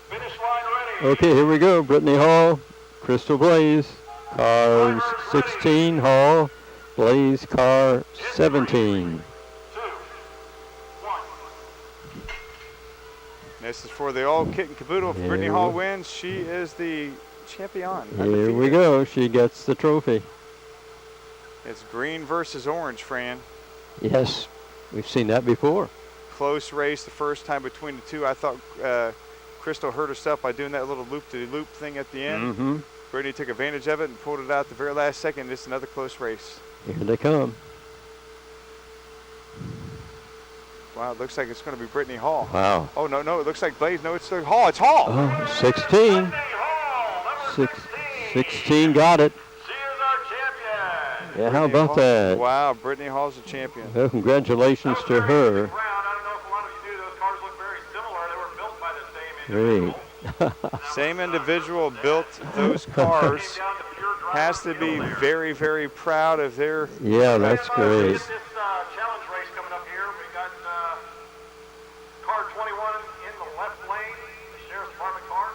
Finish line ready. Okay, here we go. Brittany Hall, Crystal Blaze, car 16, Hall, Blaze, car 17. 2, 1. This is for the all kit and caboodle. If Brittany Hall wins, she is the champion. Here we go. She gets the trophy. It's green versus orange, Fran. Yes, we've seen that before. Close race the first time between the two. I thought Crystal hurt herself by doing that little loop-de-loop thing at the end. Brittany took advantage of it and pulled it out the very last second. This is another close race. Here they come. Wow, it looks like it's going to be Brittany Hall. Wow. Oh, no, it looks like Blaze. No, it's the Hall. It's Hall. 16. 16 got it. She is our champion. Yeah, how about that? Wow, Brittany Hall's a champion. Well, congratulations to her. I don't know if a lot of you knew those cars look very similar. They were built by the same individual. Great. Same individual built those cars. Has to be very, very proud of their. Yeah, that's great. This challenge race coming up here. We got car 21 in the left lane, the sheriff's department car.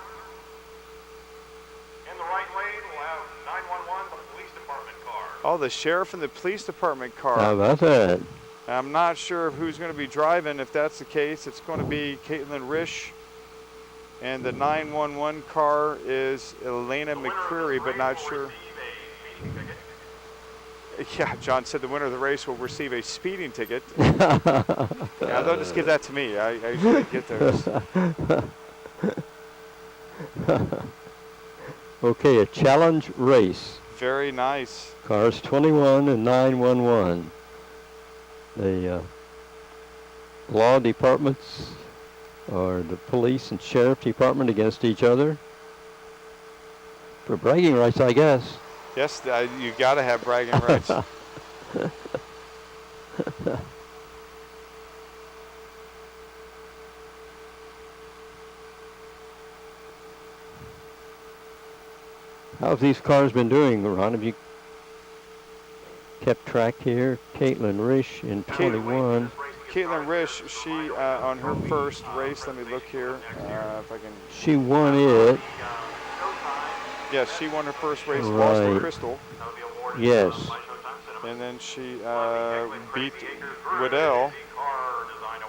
In the right lane, we'll have 911, the police department car. Oh, the sheriff and the police department car. How about that? I'm not sure who's going to be driving. If that's the case, it's going to be Caitlin Risch. And the 911 car is Elena McCreary, but not sure. Yeah, John said the winner of the race will receive a speeding ticket. Yeah, they'll just give that to me. I usually get those. Okay, a challenge race. Very nice. Cars 21 and 911. The law departments, or the police and sheriff department, against each other. For bragging rights, I guess. Yes, you got to have bragging rights. How have these cars been doing, Ron? Have you kept track here? Caitlin Risch in 21. Caitlin Risch, she on her first race, let me look here if I can. She won it. Yes, she won her first race, Right. lost to Crystal. Yes. And then she beat Waddell,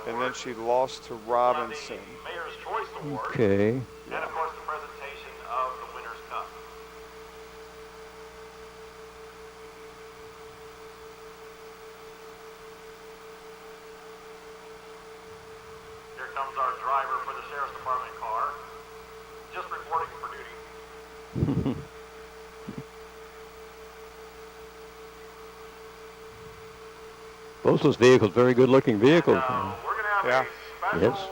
and then she lost to Robinson. Mayor's Choice Award. Okay. And of course the presentation of the Winner's Cup. Here comes our driver for the Sheriff's Department car. Just reporting for duty. Both those vehicles, very good looking vehicles. We're going to have Yeah. a special Yes.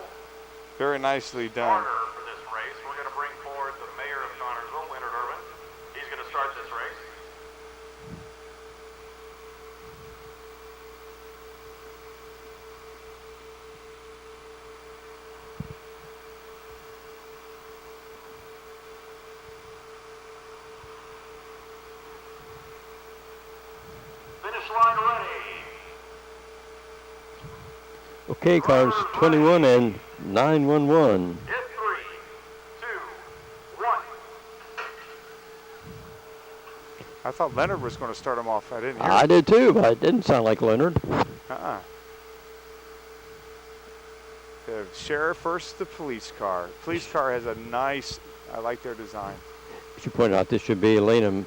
Very nicely done. starter for this race. We're going to bring forward the mayor of Connersville, Leonard Urban. He's going to start this race. Finish line ready. Okay, cars 21 and 911. Hit 3, 2, 1. I thought Leonard was going to start them off. I didn't hear I it. did too, but it didn't sound like Leonard. Uh-uh. The sheriff versus the police car. Police car has a nice, I like their design. You should point out this should be Elena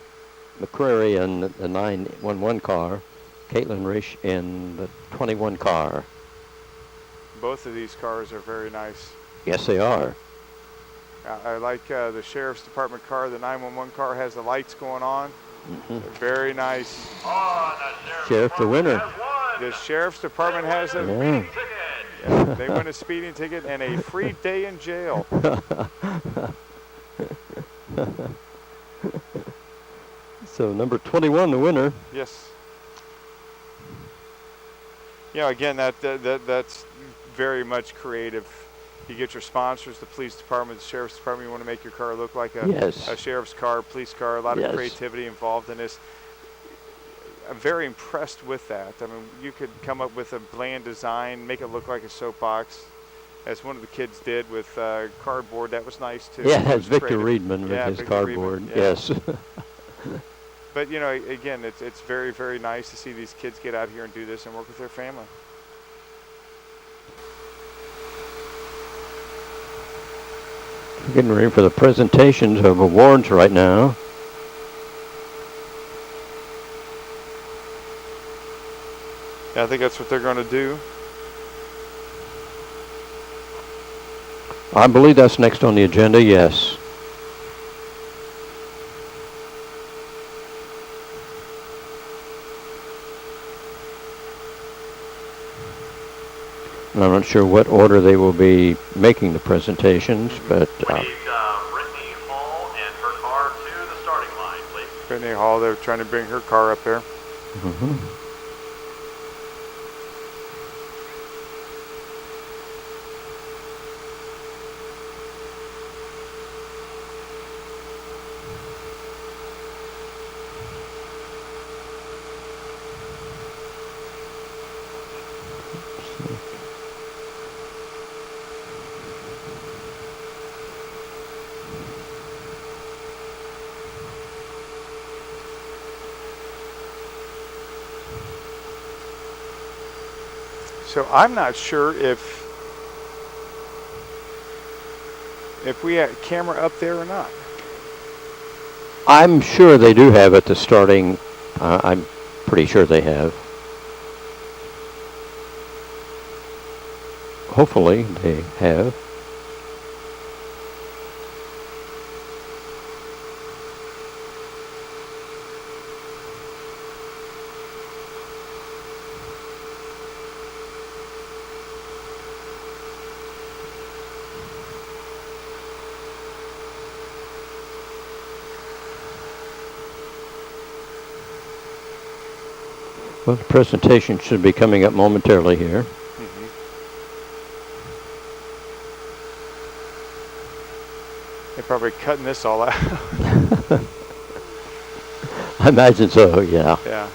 McCrary in the 911 car, Caitlin Risch in the 21 car. Both of these cars are very nice. Yes, they are. I like the sheriff's department car. The 911 car has the lights going on. They're very nice. Sheriff the winner. The sheriff's department has a Yeah. yeah, they win a speeding ticket and a free day in jail. So number 21, the winner. Yes. Yeah, again, that's very much creative. You get your sponsors, the police department, the sheriff's department. You want to make your car look like a, Yes. a sheriff's car, police car. A lot Yes. of creativity involved in this. I'm very impressed with that. I mean, you could come up with a bland design, make it look like a soapbox, as one of the kids did with cardboard. That was nice too. Yeah, It it's was Victor creative. Reedman with Yeah, his Victor cardboard. Reedman, yeah. Yes. But you know, again, it's very, very nice to see these kids get out here and do this and work with their family. We're getting ready for the presentations of awards right now. Yeah, I think that's what they're going to do. I believe that's next on the agenda, yes. And I'm not sure what order they will be making the presentations, but We need Brittany Hall and her car to the starting line, please. Brittany Hall, they're trying to bring her car up there. So I'm not sure if we had a camera up there or not. I'm sure they do have at the starting. I'm pretty sure they have. Hopefully they have. Well, the presentation should be coming up momentarily here. They're probably cutting this all out. I imagine so, yeah. Yeah.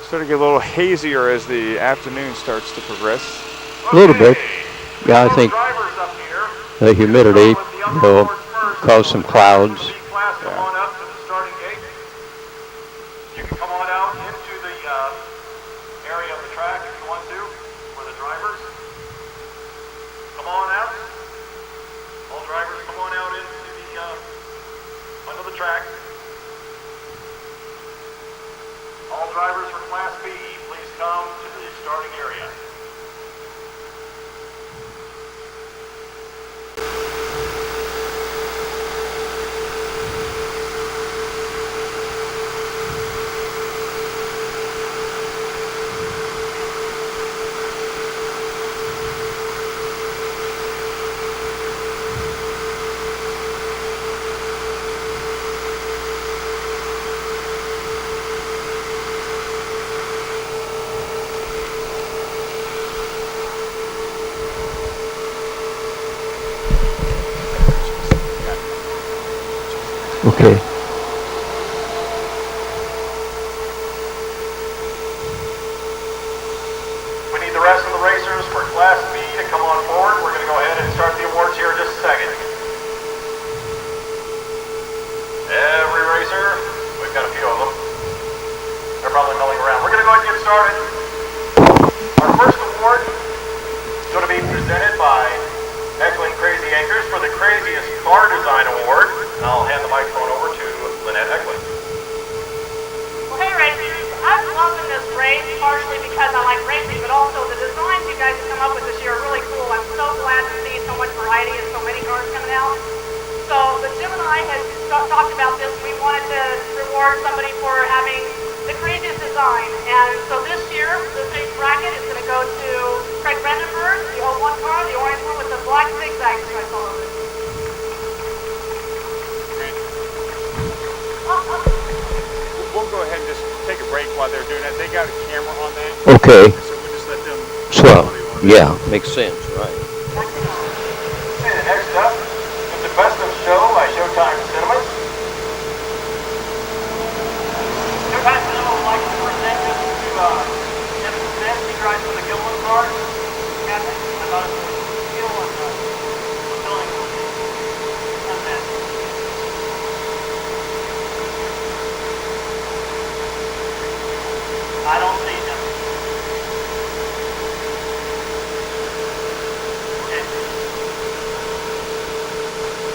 Starting to get a little hazier as the afternoon starts to progress. A little bit. Yeah, I Those think drivers up here. the humidity With the upper will boards first. cause some clouds. Class, come on up to the starting gate. You can come on out into the area of the track if you want to, for the drivers. Come on out. All drivers, come on out into the onto the track. All drivers for Class B, please come to the starting area. Okay. We need the rest of the racers for Class B to come on forward. We're going to go ahead and start the awards here in just a second. Every racer, we've got a few of them. They're probably milling around. We're going to go ahead and get started. Our first award is going to be presented by Eklund Crazy Acres for the Craziest Car Design Award. And I'll hand the microphone over to Lynette Eklund. Well, hey racers, I'm loving this race partially because I like racing, but also the designs you guys have come up with this year are really cool. I'm so glad to see so much variety and so many cars coming out. So the Jim and I had talked about this. We wanted to reward somebody for having the craziest design. And so this year, the big bracket is going to go to Craig Brandenburg, the 01 car, the orange one with the black zigzag stripes all over it. We'll go ahead and just take a break while they're doing that. They got a camera on that, Okay. so we'll just let them. Swell. Yeah, makes sense, right. Okay, next up is the Best of Show by Showtime Cinemas. Showtime Cinema would like to present this to Jim Smith. He drives for the Gilman car. Captain, I thought it was Gil and fulfilling content. I don't see him. Okay.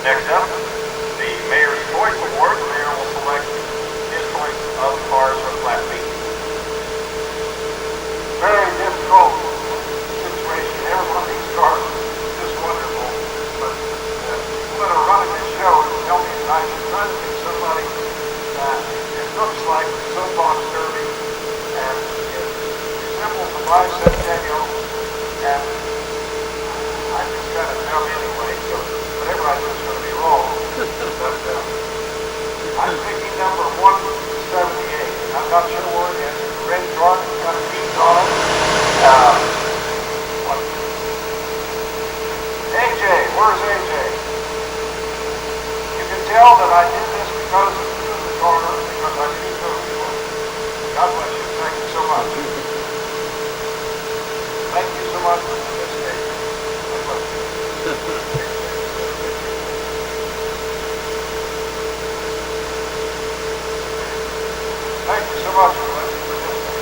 Next up, the Mayor's Choice Award. The mayor will select his choice of cars from Class B. Very difficult situation. Everyone thinks cars are just wonderful. But people that are running this show tell me that I should try to pick somebody that it looks like the Soapbox Derby and it resembles the bicentennial, and I just got to know anyway, so whatever I do is going to be wrong. But I'm picking number 178. I'm not sure where it is. It's a red car, it's got a piece on it. AJ, where's AJ? You can tell that I did this because of the car, because I didn't know who it was. God bless you. Thank you so much. Thank you so much for participating. God bless you. Thank you so much for letting me participate.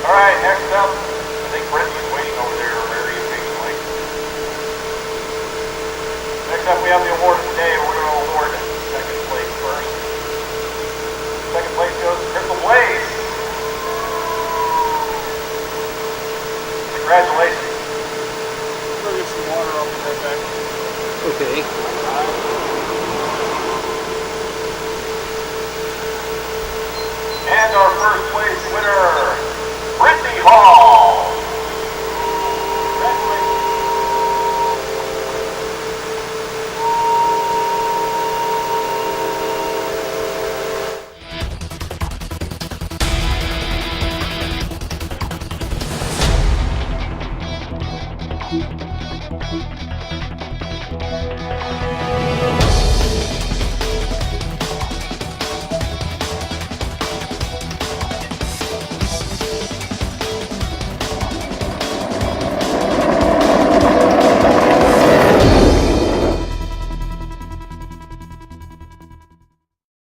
All right, next up, I think Brittany's waiting over there very impatiently. Next up, we have the award of the day. We're going to award second place first. Second place goes to Crystal Blaze. Congratulations. Go get some water. I'll be right back. Okay. And our first place winner, Brittany Hall.